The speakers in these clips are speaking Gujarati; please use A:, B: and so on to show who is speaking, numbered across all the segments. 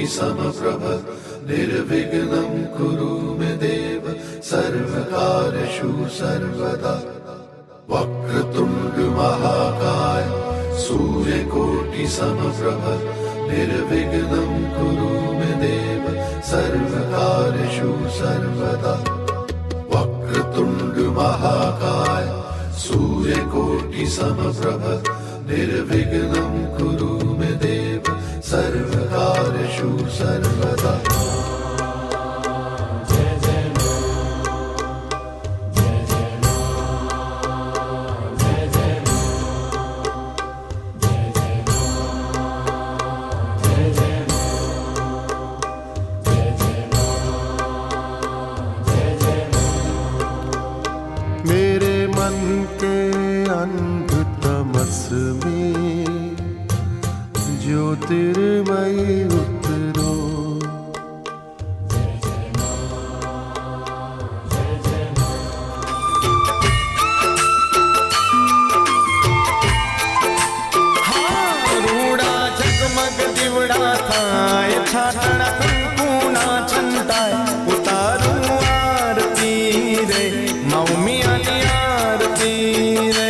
A: समप्रभ निर्विघ्नं कुरु मे देव सर्वकार्येषु सर्वदा। वक्रतुण्ड महाकाय सूर्यकोटि समप्रभ निर्विघ्नं कुरु मे देव सर्वकार्येषु सर्वदा। वक्रतुण्ड महाकाय सूर्यकोटि समप्रभ निर्विघ्नं कुरु मे देव सर्वकार्येषु सर्वदा।
B: मेरे मन के अंध तमस में ज्योतिर्मय उतरो।
C: रूड़ा जगमग दिवड़ा थाय छाटण कंकुना छंटाय उतारू आरती रे मौमिया नी आरती रे।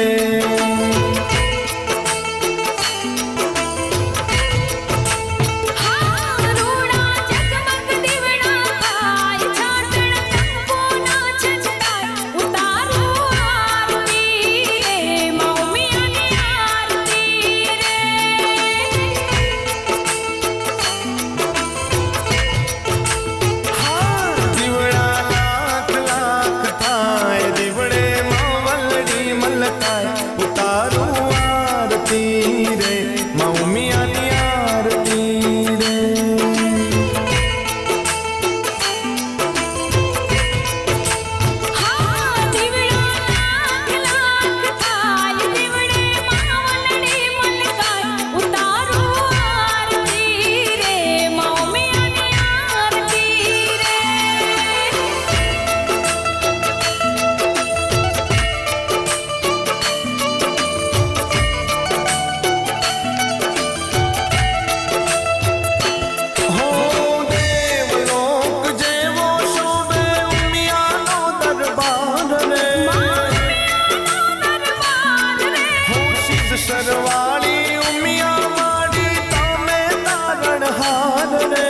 C: सरवाली उमिया माड़ी तामे तारण हार रे।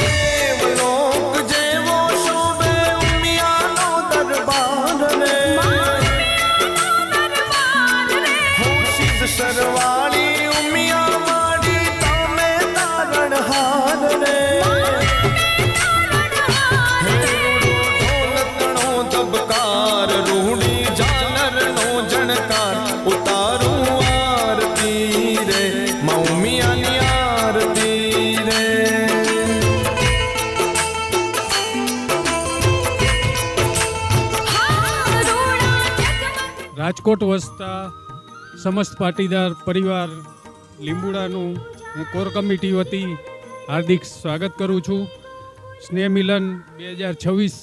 C: देवलोक जेवो शोभे उमिया नो दरबार रे। सिद्ध सरवाली उमिया माड़ी तामे तारण हार रे। ढोलकणो दबकार रूड़ी उतारू आरती रे मौमिया नी आरती रे।
D: રાજકોટ વસતા સમસ્ત પાટીદાર પરિવાર લીંબુડાનું હું કોર કમિટી વતી હાર્દિક સ્વાગત કરું છું. સ્નેહ મિલન 2026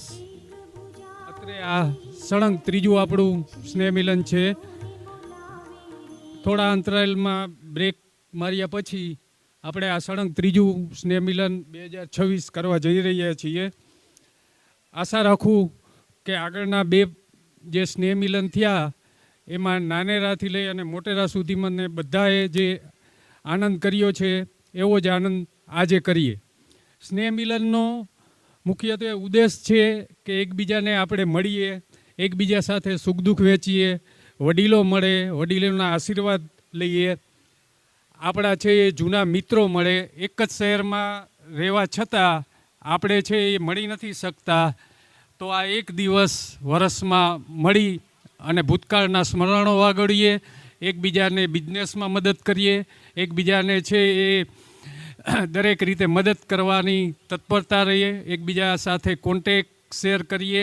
D: અત્રે આ સળંગ ત્રીજું આપણું સ્નેહ મિલન છે. થોડા અંતરાલમાં બ્રેક માર્યા પછી આપણે આ સળંગ ત્રીજું સ્નેહ મિલન 2026 કરવા જઈ રહ્યા છીએ. આશા રાખું કે આગળના બે જે સ્નેહ મિલન થયા એમાં નાનેરાથી લઈ અને મોટેરા સુધી મને બધાએ જે આનંદ કર્યો છે એવો જ આનંદ આજે કરીએ. સ્નેહ મિલનનો મુખ્યત્વે ઉદ્દેશ છે કે એકબીજાને આપણે મળીએ, એકબીજા સાથે સુખ દુઃખ વેચીએ, વડીલો મળે, વડીલોના આશીર્વાદ લઈએ, આપણા છે એ જૂના મિત્રો મળે. એક જ શહેરમાં રહેવા છતાં આપણે છે એ મળી નથી શકતા, તો આ એક દિવસ વર્ષમાં મળી અને ભૂતકાળના સ્મરણો વાગડીએ, એકબીજાને બિઝનેસમાં મદદ કરીએ, એકબીજાને છે એ દરેક રીતે મદદ કરવાની તત્પરતા રહીએ, એકબીજા સાથે કોન્ટેક શેર કરીએ.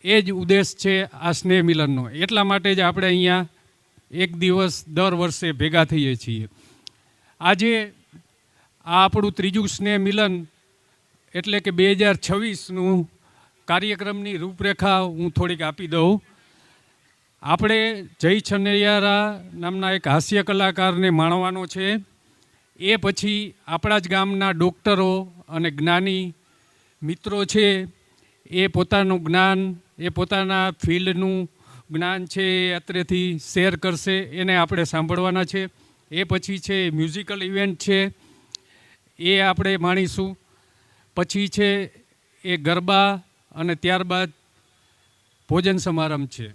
D: એ જ ઉદ્દેશ છે આ સ્નેહ મિલનનો. એટલા માટે જ આપણે અહીંયા એક દિવસ દર વર્ષે ભેગા થઈએ છીએ. આજે આ આપણું ત્રીજું સ્નેહ મિલન એટલે કે 2026નું કાર્યક્રમની રૂપરેખા હું થોડીક આપી દઉં. આપણે જય છનૈયારા નામના એક હાસ્ય કલાકારને માણવાનો છે. એ પછી આપણા જ ગામના ડૉક્ટરો અને જ્ઞાની મિત્રો છે, એ પોતાનું જ્ઞાન, એ પોતાના ફિલ્ડનું જ્ઞાન છે એ અત્રેથી શેર કરશે, એને આપણે સાંભળવાના છે. એ પછી છે મ્યુઝિકલ ઇવેન્ટ છે, એ આપણે માણીશું. પછી છે એ ગરબા અને ત્યારબાદ ભોજન સમારંભ છે.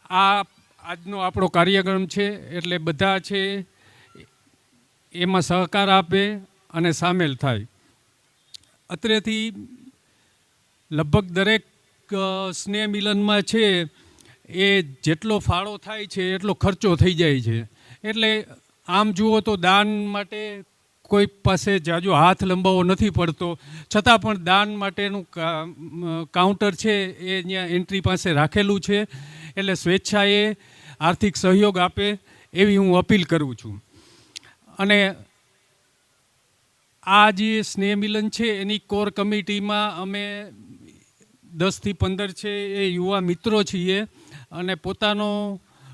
D: આ આજનો આપણો કાર્યક્રમ છે, એટલે બધા છે એમાં સહકાર આપે અને સામેલ થાય. અત્રેથી લગભગ દરેક સ્નેહ મિલનમાં છે એ જેટલો ફાળો થાય છે એટલો ખર્ચો થઈ જાય છે. એટલે આમ જુઓ તો દાન માટે કોઈ પાસે જાજો હાથ લંબાવવો નથી પડતો, છતાં પણ દાન માટેનું કાઉન્ટર છે એ અહીંયા એન્ટ્રી પાસે રાખેલું છે. એટલે સ્વેચ્છાએ આર્થિક સહયોગ આપે એવી હું અપીલ કરું છું. અને આ જે સ્નેહ મિલન છે એની કોર કમિટીમાં અમે 10 થી 15 છે એ યુવા મિત્રો છીએ, અને પોતાનો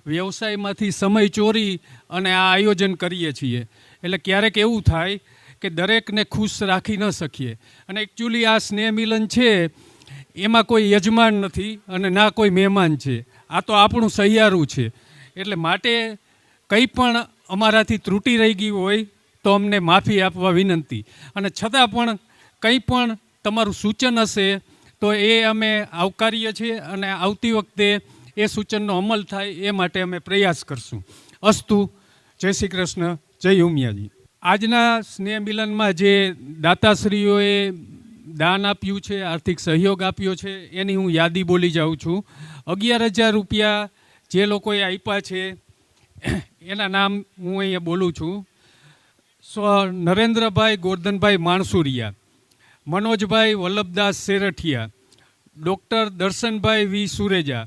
D: વ્યવસાયમાંથી સમય ચોરી અને આ આયોજન કરીએ છીએ. એટલે ક્યારેક એવું થાય કે દરેકને ખુશ રાખી ન શકીએ. અને એકચ્યુઅલી આ સ્નેહ મિલન છે એમાં કોઈ યજમાન નથી અને ના કોઈ મહેમાન છે, આ તો આપણું સહિયારું છે. એટલે માટે કંઈ પણ અમારાથી ત્રુટિ રહી ગઈ હોય તો અમને માફી આપવા વિનંતી. અને છતાં પણ કંઈ પણ તમારું સૂચન હશે તો એ અમે આવકારીએ છીએ, અને આવતી વખતે એ સૂચનનો અમલ થાય એ માટે અમે પ્રયાસ કરશું. અસ્તુ. જય શ્રી કૃષ્ણ. જય ઉમિયાજી. આજના સ્નેહ મિલનમાં જે દાતાશ્રીઓએ દાન આપ્યું છે, આર્થિક સહયોગ આપ્યો છે, એની હું યાદી બોલી જાઉં છું. 11,000 રૂપિયા જે લોકોએ આપ્યા છે એના નામ હું અહીંયા બોલું છું. નરેન્દ્રભાઈ ગોરધનભાઈ માણસુરિયા, મનોજભાઈ વલ્લભદાસ સેરઠિયા, ડૉક્ટર દર્શનભાઈ વી સુરેજા,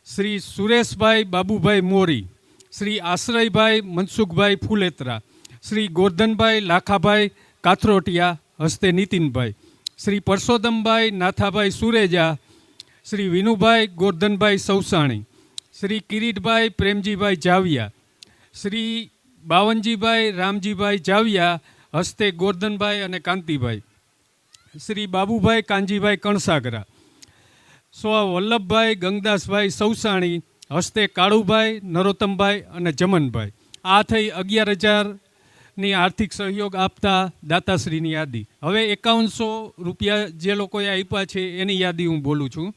D: શ્રી સુરેશભાઈ બાબુભાઈ મોરી, શ્રી આશ્રયભાઈ મનસુખભાઈ ફુલેત્રા, શ્રી ગોરધનભાઈ લાખાભાઈ કાથરોટિયા હસ્તે નીતિનભાઈ, શ્રી પરસોત્તમભાઈ નાથાભાઈ સુરેજા, શ્રી વિનુભાઈ ગોરધનભાઈ સૌસાણી, શ્રી કિરીટભાઈ પ્રેમજીભાઈ જાવિયા, શ્રી બાવનજીભાઈ રામજીભાઈ જાવિયા હસ્તે ગોરધનભાઈ અને કાંતિભાઈ, શ્રી બાબુભાઈ કાનજીભાઈ કણસાગરા, વલ્લભભાઈ ગંગદાસભાઈ સૌસાણી હસ્તે કાળુભાઈ નરોત્તમભાઈ અને જમનભાઈ. આ થઈ 11,000ની આર્થિક સહયોગ આપતા દાતાશ્રીની યાદી. હવે 5100 રૂપિયા જે લોકોએ આપ્યા છે એની યાદી હું બોલું છું.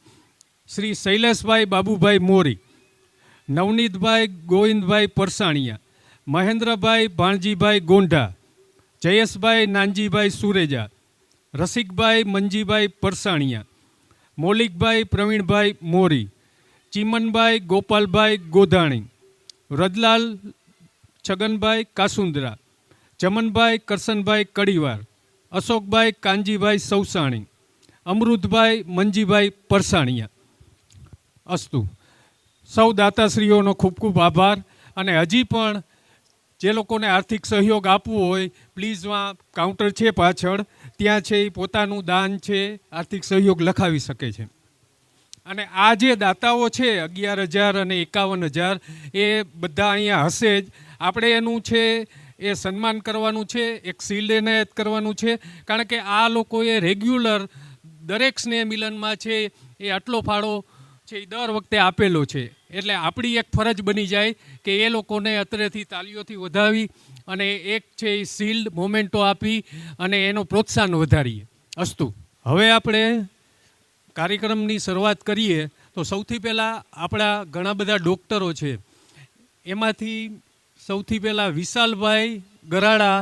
D: શ્રી શૈલેષભાઈ બાબુભાઈ મોરી, નવનીતભાઈ ગોવિંદભાઈ પરસાણીયા, મહેન્દ્રભાઈ ભાણજીભાઈ ગોંઢા, જયેશભાઈ નાનજીભાઈ સુરેજા, રસિકભાઈ મંજીભાઈ પરસાણીયા, મૌલિકભાઈ પ્રવીણભાઈ મોરી, ચીમનભાઈ ગોપાલભાઈ ગોધાણી, રદલાલ છગનભાઈ કાસુંદરા, ચમનભાઈ કરશનભાઈ કડીવાર, અશોકભાઈ કાનજીભાઈ સૌસાણી, અમૃતભાઈ મંજીભાઈ પરસાણીયા. અસ્તુ. સૌ દાતાશ્રીઓનો ખૂબ ખૂબ આભાર. અને હજી પણ જે લોકોને આર્થિક સહયોગ આપવો હોય, પ્લીઝ કાઉન્ટર છે પાછળ, ત્યાં છે એ પોતાનું દાન છે આર્થિક સહયોગ લખાવી શકે છે. અને આ જે દાતાઓ છે 11,000 અને 51,000 એ બધા અહીંયા હશે જ. આપણે એનું છે એ સન્માન કરવાનું છે, એક શિલ્ડ એનાયત કરવાનું છે, કારણ કે આ લોકોએ રેગ્યુલર દરેક સ્નેહ મિલનમાં છે એ આટલો ફાળો છે એ દર વખતે આપેલો છે. એટલે આપણી એક ફરજ બની જાય કે એ લોકોને અત્રેથી તાલીઓથી વધાવી અને એક છે એ શિલ્ડ મોમેન્ટો આપી અને એનું પ્રોત્સાહન વધારીએ. અસ્તુ. હવે આપણે કાર્યક્રમની શરૂઆત કરીએ તો સૌથી પહેલાં આપણા ઘણા બધા ડૉક્ટરો છે, એમાંથી સૌથી પહેલાં વિશાલભાઈ ગરાડા,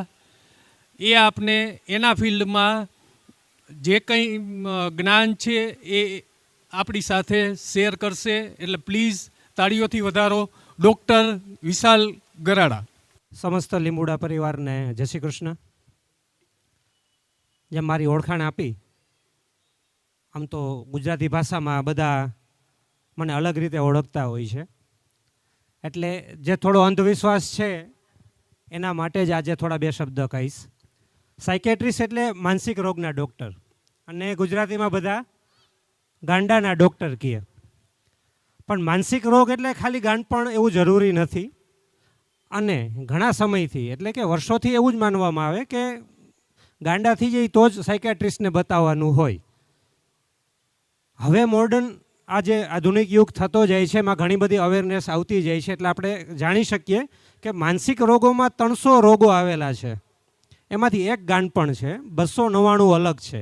D: એ આપને એના ફિલ્ડમાં જે કંઈ જ્ઞાન છે એ આપણી સાથે શેર કરશે. એટલે પ્લીઝ તાળીઓથી વધારો ડૉક્ટર વિશાલ ગરાડા.
E: સમસ્ત લીંબુડા પરિવારને જય શ્રી કૃષ્ણ. જેમ મારી ઓળખાણ આપી, આમ તો ગુજરાતી ભાષામાં બધા મને અલગ રીતે ઓળખતા હોય છે, એટલે જે થોડો અંધવિશ્વાસ છે એના માટે જ આજે થોડા 2 શબ્દ કહીશ. સાયકેટ્રિસ્ટ એટલે માનસિક રોગના ડૉક્ટર, અને ગુજરાતીમાં બધા ગાંડાના ડૉક્ટર કહે. પણ માનસિક રોગ એટલે ખાલી ગાંડપણ એવું જરૂરી નથી. અને ઘણા સમયથી એટલે કે વર્ષોથી એવું જ માનવામાં આવે કે ગાંડા થઈ જાય તો જ સાયકેટ્રિસ્ટને બતાવવાનું હોય. હવે મોડર્ન આ જે આધુનિક યુગ થતો જાય છે એમાં ઘણી બધી અવેરનેસ આવતી જાય છે, એટલે આપણે જાણી શકીએ કે માનસિક રોગોમાં 300 રોગો આવેલા છે. એમાંથી એક ગાંડપણ છે, 299 અલગ છે.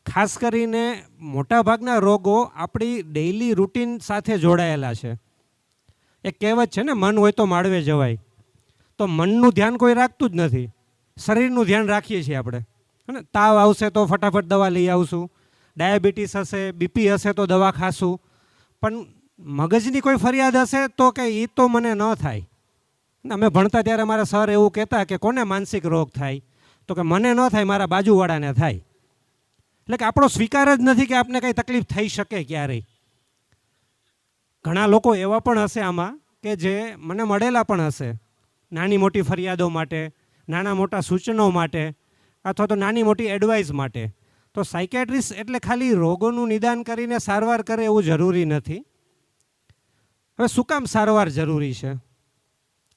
E: ખાસ કરીને મોટાભાગના રોગો આપણી ડેઇલી રૂટીન સાથે જોડાયેલા છે. એક કહેવત છે ને, મન હોય તો માળવે જવાય. તો મનનું ધ્યાન કોઈ રાખતું જ નથી, શરીરનું ધ્યાન રાખીએ છીએ આપણે. અને તાવ આવશે તો ફટાફટ દવા લઈ આવશું, ડાયાબિટીસ હશે, બીપી હશે તો દવા ખાશું. પણ મગજની કોઈ ફરિયાદ હશે તો કે એ તો મને ન થાય. અમે ભણતા ત્યારે મારા સર એવું કહેતા કે કોને માનસિક રોગ થાય, તો કે મને ન થાય, મારા બાજુવાળાને થાય. એટલે કે આપણો સ્વીકાર જ નથી કે આપને કંઈ તકલીફ થઈ શકે ક્યારેય. ઘણા લોકો એવા પણ હશે આમાં કે જે મને મળેલા પણ હશે, નાની મોટી ફરિયાદો માટે, નાના મોટા સૂચનો માટે, અથવા તો નાની મોટી એડવાઇસ માટે. તો સાયકેટ્રિસ્ટ એટલે ખાલી રોગોનું નિદાન કરીને સારવાર કરે એવું જરૂરી નથી. હવે શું કામ સારવાર જરૂરી છે?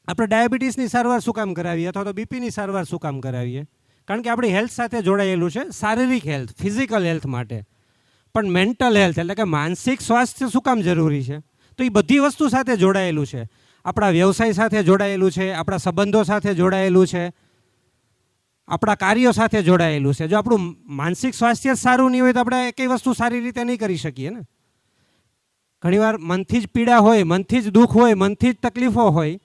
E: આપણે ડાયાબિટીસની સારવાર શું કામ કરાવીએ, અથવા તો બીપીની સારવાર શું કામ કરાવીએ? કારણ કે આપણી હેલ્થ સાથે જોડાયેલું છે, શારીરિક હેલ્થ, ફિઝિકલ હેલ્થ માટે. પણ મેન્ટલ હેલ્થ એટલે કે માનસિક સ્વાસ્થ્ય શું કામ જરૂરી છે? તો એ બધી વસ્તુ સાથે જોડાયેલું છે. આપણા વ્યવસાય સાથે જોડાયેલું છે, આપણા સંબંધો સાથે જોડાયેલું છે, આપણા કાર્યો સાથે જોડાયેલું છે. જો આપણું માનસિક સ્વાસ્થ્ય સારું નહીં હોય તો આપણે એકેય વસ્તુ સારી રીતે નહીં કરી શકીએ ને. ઘણીવાર મનથી જ પીડા હોય, મનથી જ દુઃખ હોય, મનથી જ તકલીફો હોય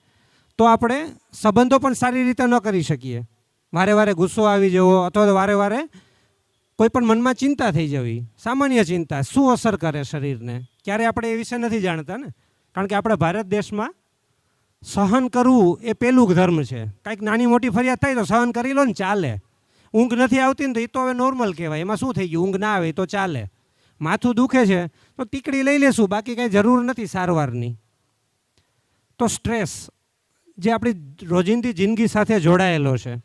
E: તો આપણે સંબંધો પણ સારી રીતે ન કરી શકીએ. વારે વારે ગુસ્સો આવી જવો, અથવા તો વારે વારે કોઈ પણ મનમાં ચિંતા થઈ જવી, સામાન્ય ચિંતા શું અસર કરે શરીરને, ક્યારે આપણે એ વિશે નથી જાણતા ને. કારણ કે આપણા ભારત દેશમાં સહન કરવું એ પહેલું ધર્મ છે. કાંઈક નાની મોટી ફરિયાદ થાય તો સહન કરી લો ને, ચાલે. ઊંઘ નથી આવતી ને તો એ તો હવે નોર્મલ કહેવાય, એમાં શું થઈ ગયું, ઊંઘ ના આવે તો ચાલે. માથું દુખે છે તો ટીકડી લઈ લેશું, બાકી કંઈ જરૂર નથી સારવારની. તો સ્ટ્રેસ જે આપણી રોજિંદી જિંદગી સાથે જોડાયેલો છે.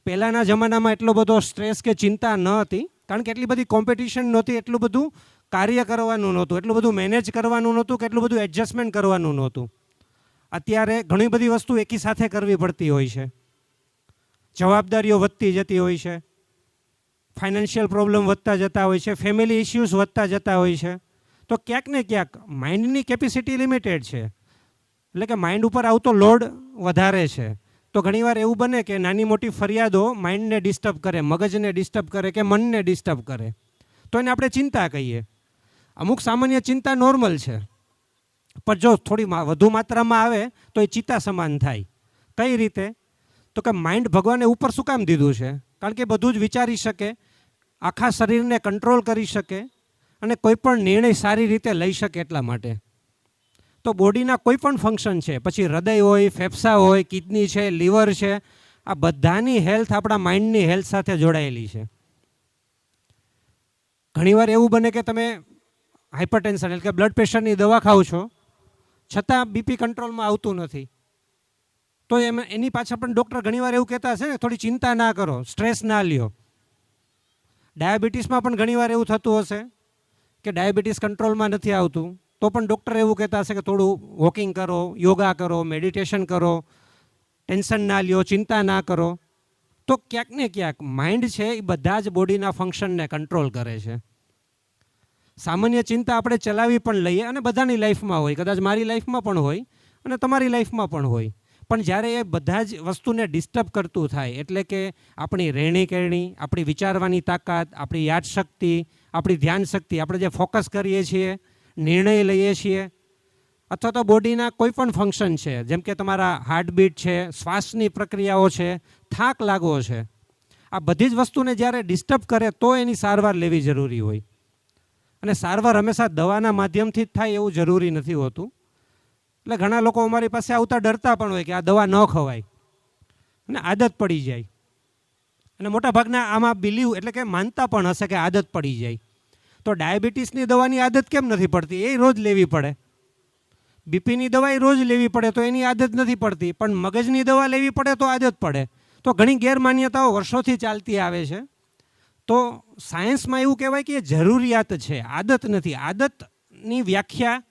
E: પહેલાંના જમાનામાં એટલો બધો સ્ટ્રેસ કે ચિંતા ન હતી, કારણ કે એટલી બધી કોમ્પિટિશન નહોતી, એટલું બધું કાર્ય કરવાનું નહોતું, એટલું બધું મેનેજ કરવાનું નહોતું, કે એટલું બધું એડજસ્ટમેન્ટ કરવાનું નહોતું. અત્યારે ઘણી બધી વસ્તુ એકી સાથે કરવી પડતી હોય છે, જવાબદારીઓ વધતી જતી હોય છે, ફાઇનાન્શિયલ પ્રોબ્લેમ વધતા જતા હોય છે, ફેમિલી ઇસ્યુઝ વધતા જતા હોય છે. તો ક્યાંક ને ક્યાંક માઇન્ડની કેપેસિટી લિમિટેડ છે, એટલે કે માઇન્ડ ઉપર આવતો લોડ વધારે છે. તો ઘણીવાર એવું બને કે નાની મોટી ફરિયાદો માઇન્ડને ડિસ્ટર્બ કરે, મગજને ડિસ્ટર્બ કરે કે મનને ડિસ્ટર્બ કરે, તો એને આપણે ચિંતા કહીએ. અમુક સામાન્ય ચિંતા નોર્મલ છે, પણ જો થોડી વધુ માત્રામાં આવે તો એ ચિત્તા સમાન થાય. કઈ રીતે? તો કે માઇન્ડ ભગવાને ઉપર શું કામ દીધું છે? કારણ કે બધું જ વિચારી શકે, આખા શરીરને કંટ્રોલ કરી શકે અને કોઈ પણ નિર્ણય સારી રીતે લઈ શકે એટલા માટે. તો બોડીના કોઈ પણ ફંક્શન છે, પછી હૃદય હોય, ફેફસા હોય, કિડની છે, લીવર છે, આ બધાની હેલ્થ આપણા માઇન્ડની હેલ્થ સાથે જોડાયેલી છે. ઘણીવાર એવું બને કે તમે હાઇપરટેન્શન એટલે કે બ્લડ પ્રેશરની દવા ખાઓ છો, છતાં બીપી કંટ્રોલમાં આવતું નથી. તો એની પાછળ પણ ડૉક્ટર ઘણીવાર એવું કહેતા હશે ને, થોડી ચિંતા ના કરો, સ્ટ્રેસ ના લ્યો. ડાયાબિટીસમાં પણ ઘણીવાર એવું થતું હશે કે ડાયાબિટીસ કંટ્રોલમાં નથી આવતું, તો પણ ડૉક્ટર એવું કહેતા હશે કે થોડું વોકિંગ કરો, યોગા કરો, મેડિટેશન કરો, ટેન્શન ના લ્યો, ચિંતા ના કરો. તો ક્યાંક ને ક્યાંક માઇન્ડ છે એ બધા જ બોડીના ફંક્શનને કંટ્રોલ કરે છે. સામાન્ય ચિંતા આપણે ચલાવી પણ લઈએ, અને બધાની લાઈફમાં હોય, કદાચ મારી લાઈફમાં પણ હોય અને તમારી લાઈફમાં પણ હોય. પણ જ્યારે એ બધા જ વસ્તુને ડિસ્ટર્બ કરતું થાય, એટલે કે આપણી રહેણી કહેણી, આપણી વિચારવાની તાકાત, આપણી યાદશક્તિ, આપણી ધ્યાન શક્તિ, આપણે જે ફોકસ કરીએ છીએ, નિર્ણય લઈએ છીએ, અથવા તો બોડીના કોઈ પણ ફંક્શન છે, જેમ કે તમારા હાર્ટબીટ છે, શ્વાસની પ્રક્રિયાઓ છે, થાક લાગવો છે, આ બધી જ વસ્તુને જ્યારે ડિસ્ટર્બ કરે તો એની સારવાર લેવી જરૂરી હોય. અને સારવાર હંમેશા દવાના માધ્યમથી જ થાય એવું જરૂરી નથી હોતું. એટલે ઘણા લોકો અમારી પાસે આવતા ડરતા પણ હોય કે આ દવા ન ખવાય, અને આદત પડી જાય. અને મોટાભાગના આમાં બિલીવ એટલે કે માનતા પણ હશે કે આદત પડી જાય. તો ડાયાબિટીસની દવાની આદત કેમ નથી પડતી? એ રોજ લેવી પડે. બીપીની દવા એ રોજ લેવી પડે તો એની આદત નથી પડતી, પણ મગજની દવા લેવી પડે તો આદત પડે. તો ઘણી ગેરમાન્યતાઓ વર્ષોથી ચાલતી આવે છે. તો સાયન્સમાં એવું કહેવાય કે એ જરૂરિયાત છે, આદત નથી. આદતની વ્યાખ્યા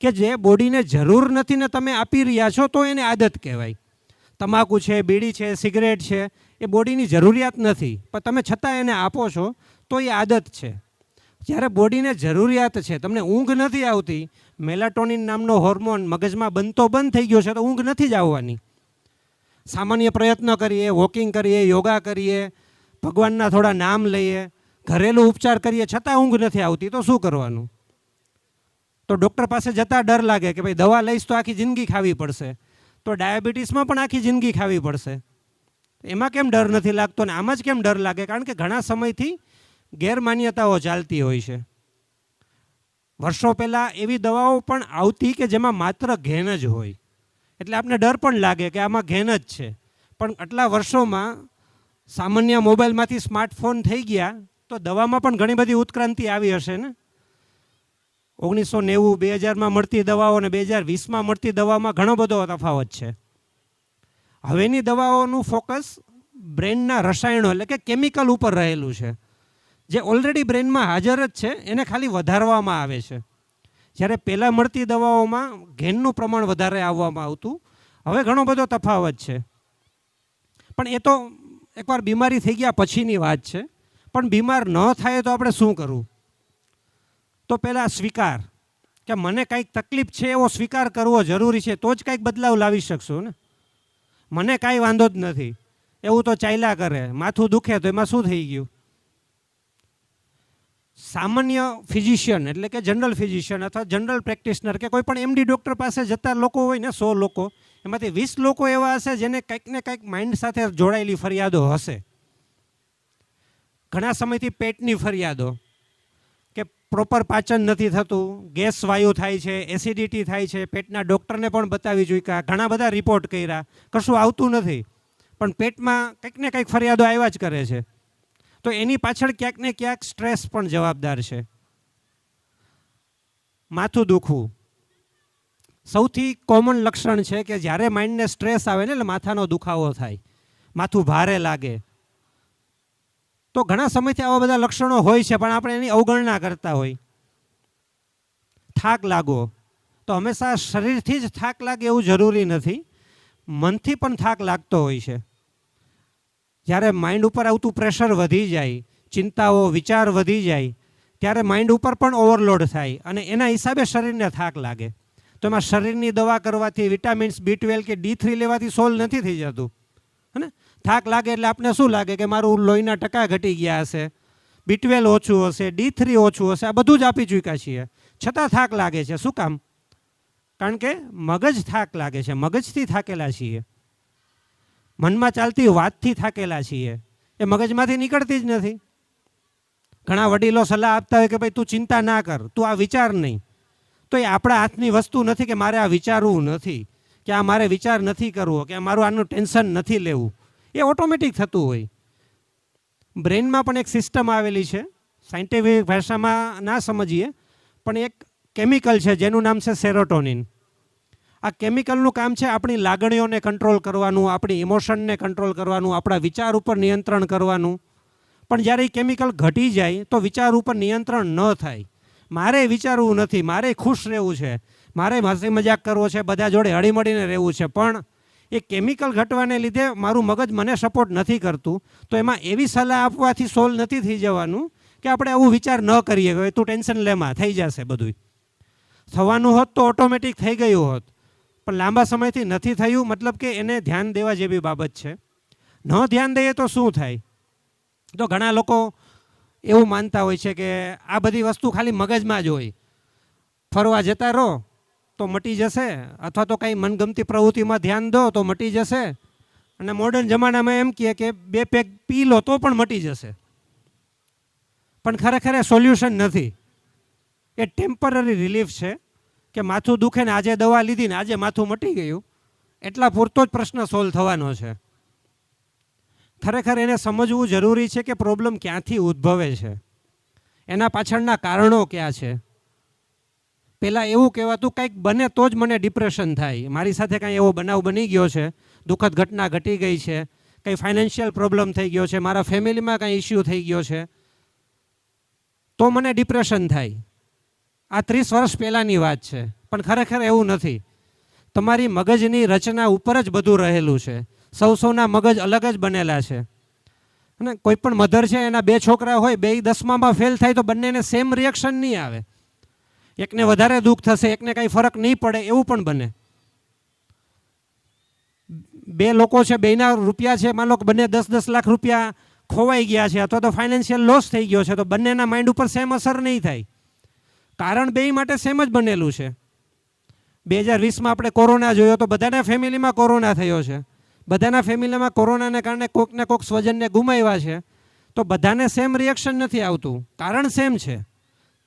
E: કે જે બોડીને જરૂર નથી ને તમે આપી રહ્યા છો તો એને આદત કહેવાય. તમાકુ છે, બીડી છે, સિગરેટ છે, એ બોડીની જરૂરિયાત નથી પણ તમે છતાં એને આપો છો તો એ આદત છે. જ્યારે બોડીને જરૂરિયાત છે, તમને ઊંઘ નથી આવતી, મેલાટોનિન નામનો હોર્મોન મગજમાં બનતો બંધ થઈ ગયો છે તો ઊંઘ નથી જ આવવાની. સામાન્ય પ્રયત્ન કરીએ, વોકિંગ કરીએ, યોગા કરીએ, ભગવાનના થોડા નામ લઈએ, ઘરેલું ઉપચાર કરીએ, છતાં ઊંઘ નથી આવતી તો શું કરવાનું? તો ડૉક્ટર પાસે જતાં ડર લાગે કે ભાઈ દવા લઈશ તો આખી જિંદગી ખાવી પડશે, તો ડાયાબિટીસમાં પણ આખી જિંદગી ખાવી પડશે. એમાં કેમ ડર નથી લાગતો ને આમાં જ કેમ ડર લાગે? કારણ કે ઘણા સમયથી ગેરમાન્યતાઓ ચાલતી હોય છે. વર્ષો પહેલાં એવી દવાઓ પણ આવતી કે જેમાં માત્ર ઘેન જ હોય, એટલે આપણે ડર પણ લાગે કે આમાં ઘેન જ છે. પણ આટલા વર્ષોમાં સામાન્ય મોબાઈલમાંથી સ્માર્ટફોન થઈ ગયા તો દવામાં પણ ઘણી બધી ઉત્ક્રાંતિ આવી હશે ને. 1990, 2000માં મળતી દવાઓ અને 2020માં મળતી દવામાં ઘણો બધો તફાવત છે. હવેની દવાઓનું ફોકસ બ્રેનના રસાયણો એટલે કે કેમિકલ ઉપર રહેલું છે. જે ઓલરેડી બ્રેનમાં હાજર જ છે એને ખાલી વધારવામાં આવે છે. જ્યારે પહેલાં મળતી દવાઓમાં ઘેનનું પ્રમાણ વધારે આવવામાં આવતું. હવે ઘણો બધો તફાવત છે. પણ એ તો એકવાર બીમારી થઈ ગયા પછીની વાત છે. પણ બીમાર ન થાય તો આપણે શું કરવું? તો પહેલાં સ્વીકાર, કે મને કાંઈક તકલીફ છે એવો સ્વીકાર કરવો જરૂરી છે, તો જ કાંઈક બદલાવ લાવી શકશું ને. મને કાંઈ વાંધો જ નથી એવું તો ચાલ્યા કરે, માથું દુખે તો એમાં શું થઈ ગયું? સામાન્ય ફિઝિશિયન એટલે કે જનરલ ફિઝિશિયન અથવા જનરલ પ્રેક્ટિશનર કે કોઈ પણ એમડી ડૉક્ટર પાસે જતા લોકો હોય ને 100 લોકો, એમાંથી 20 લોકો એવા હશે જેને કંઈક ને કંઈક માઇન્ડ સાથે જોડાયેલી ફરિયાદો હશે. ઘણા સમયથી પેટની ફરિયાદો, કે પ્રોપર પાચન નથી થતું, ગેસ વાયુ થાય છે, એસિડિટી થાય છે, પેટના ડૉક્ટરને પણ બતાવી જોઈકા, ઘણા બધા રિપોર્ટ કર્યા, કશું આવતું નથી, પણ પેટમાં કંઈક ને કંઈક ફરિયાદો આવ્યા જ કરે છે. તો એની પાછળ ક્યાંક ને ક્યાંક સ્ટ્રેસ પણ જવાબદાર છે. માથું દુખવું સૌથી કોમન લક્ષણ છે કે જ્યારે માઇન્ડને સ્ટ્રેસ આવે ને એટલે માથાનો દુખાવો થાય, માથું ભારે લાગે. તો ઘણા સમયથી આવા બધા લક્ષણો હોય છે પણ આપણે એની અવગણના કરતા હોય. થાક લાગવો, તો હંમેશા શરીરથી જ થાક લાગે એવું જરૂરી નથી, મનથી પણ થાક લાગતો હોય છે. જ્યારે માઇન્ડ ઉપર આવતું પ્રેશર વધી જાય, ચિંતાઓ, વિચાર વધી જાય, ત્યારે માઇન્ડ ઉપર પણ ઓવરલોડ થાય અને એના હિસાબે શરીરને થાક લાગે. તો એમાં શરીરની દવા કરવાથી, વિટામિન્સ B12 કે D3 લેવાથી સોલ્વ નથી થઈ જતું. હે, થાક લાગે એટલે આપણે શું લાગે કે મારું લોહીના ટકા ઘટી ગયા હશે, B12 ઓછું હશે, D3 ઓછું હશે, આ બધું જ આપી ચૂક્યા છીએ, છતાં થાક લાગે છે. શું કામ? કારણ કે મગજ થાક લાગે છે, મગજથી થાકેલા છીએ, મનમાં ચાલતી વાતથી થાકેલા છીએ, એ મગજમાંથી નીકળતી જ નથી. ઘણા વડીલો સલાહ આપતા હોય કે ભાઈ તું ચિંતા ના કર, તું આ વિચાર નહીં. તો એ આપણા હાથની વસ્તુ નથી કે મારે આ વિચારવું નથી, કે આ મારે વિચાર નથી કરવો, કે મારું આનું ટેન્શન નથી લેવું. એ ઓટોમેટિક થતું હોય. બ્રેનમાં પણ એક સિસ્ટમ આવેલી છે, સાયન્ટિફિક ભાષામાં ના સમજીએ, પણ એક કેમિકલ છે જેનું નામ છે સેરોટોનિન. આ કેમિકલનું કામ છે આપણી લાગણીઓને કંટ્રોલ કરવાનું, આપણી ઇમોશનને કંટ્રોલ કરવાનું, આપણા વિચાર ઉપર નિયંત્રણ કરવાનું. પણ જ્યારે એ કેમિકલ ઘટી જાય તો વિચાર ઉપર નિયંત્રણ ન થાય. મારે વિચારવું નથી, મારે ખુશ રહેવું છે, મારે હસી મજાક કરવો છે, બધા જોડે હળીમળીને રહેવું છે, પણ એ કેમિકલ ઘટવાને લીધે મારું મગજ મને સપોર્ટ નથી કરતું. તો એમાં એવી સલાહ આપવાથી સોલ્વ નથી થઈ જવાનું કે આપણે આવું વિચાર ન કરીએ કે તું ટેન્શન લેમાં થઈ જશે. બધું થવાનું હોત તો ઓટોમેટિક થઈ ગયું હોત, પણ લાંબા સમયથી નથી થયું, મતલબ કે એને ધ્યાન દેવા જેવી બાબત છે. ન ધ્યાન દઈએ તો શું થાય? તો ઘણા લોકો એવું માનતા હોય છે કે આ બધી વસ્તુ ખાલી મગજમાં જ હોય, ફરવા જતા રહો તો મટી જશે, અથવા તો કંઈ મનગમતી પ્રવૃત્તિમાં ધ્યાન દો તો મટી જશે, અને મોડર્ન જમાનામાં એમ કહે કે 2 પેગ પી લો તો પણ મટી જશે. પણ ખરેખર એ સોલ્યુશન નથી, એ ટેમ્પરરી રિલીફ છે કે માથું દુખે ને આજે દવા લીધી ને આજે માથું મટી ગયું, એટલા પૂરતો જ પ્રશ્ન સોલ્વ થવાનો છે. ખરેખર એને સમજવું જરૂરી છે કે પ્રોબ્લેમ ક્યાંથી ઉદ્ભવે છે, એના પાછળના કારણો ક્યાં છે. પહેલાં એવું કહેવાતું કંઈક બને તો જ મને ડિપ્રેશન થાય, મારી સાથે કાંઈ એવો બનાવ બની ગયો છે, દુઃખદ ઘટના ઘટી ગઈ છે, કંઈ ફાઇનાન્શિયલ પ્રોબ્લેમ થઈ ગયો છે, મારા ફેમિલીમાં કાંઈ ઇસ્યુ થઈ ગયો છે, તો મને ડિપ્રેશન થાય. આ 30 વર્ષ પહેલાંની વાત છે. પણ ખરેખર એવું નથી. તમારી મગજની રચના ઉપર જ બધું રહેલું છે. સૌના મગજ અલગ જ બનેલા છે. અને કોઈ પણ મધર છે, એના 2 છોકરા હોય, 2 10માં ફેલ થાય તો બંનેને સેમ રિએક્શન નહીં આવે. એકને વધારે દુઃખ થશે, એકને કાંઈ ફરક નહીં પડે, એવું પણ બને. 2 લોકો છે, 2ના રૂપિયા છે, માનો કે બંને 10-10 લાખ રૂપિયા ખોવાઈ ગયા છે અથવા તો ફાઇનાન્શિયલ લોસ થઈ ગયો છે, તો બંનેના માઇન્ડ ઉપર સેમ અસર નહીં થાય. કારણ 2 માટે સેમ જ બનેલું છે. 2020માં આપણે કોરોના જોયો તો બધાના ફેમિલીમાં કોરોના થયો છે. બધાના ફેમિલીમાં કોરોનાને કારણે કોઈકને કોઈક સ્વજનને ગુમાવ્યા છે. તો બધાને સેમ રિએક્શન નથી આવતું, કારણ સેમ છે.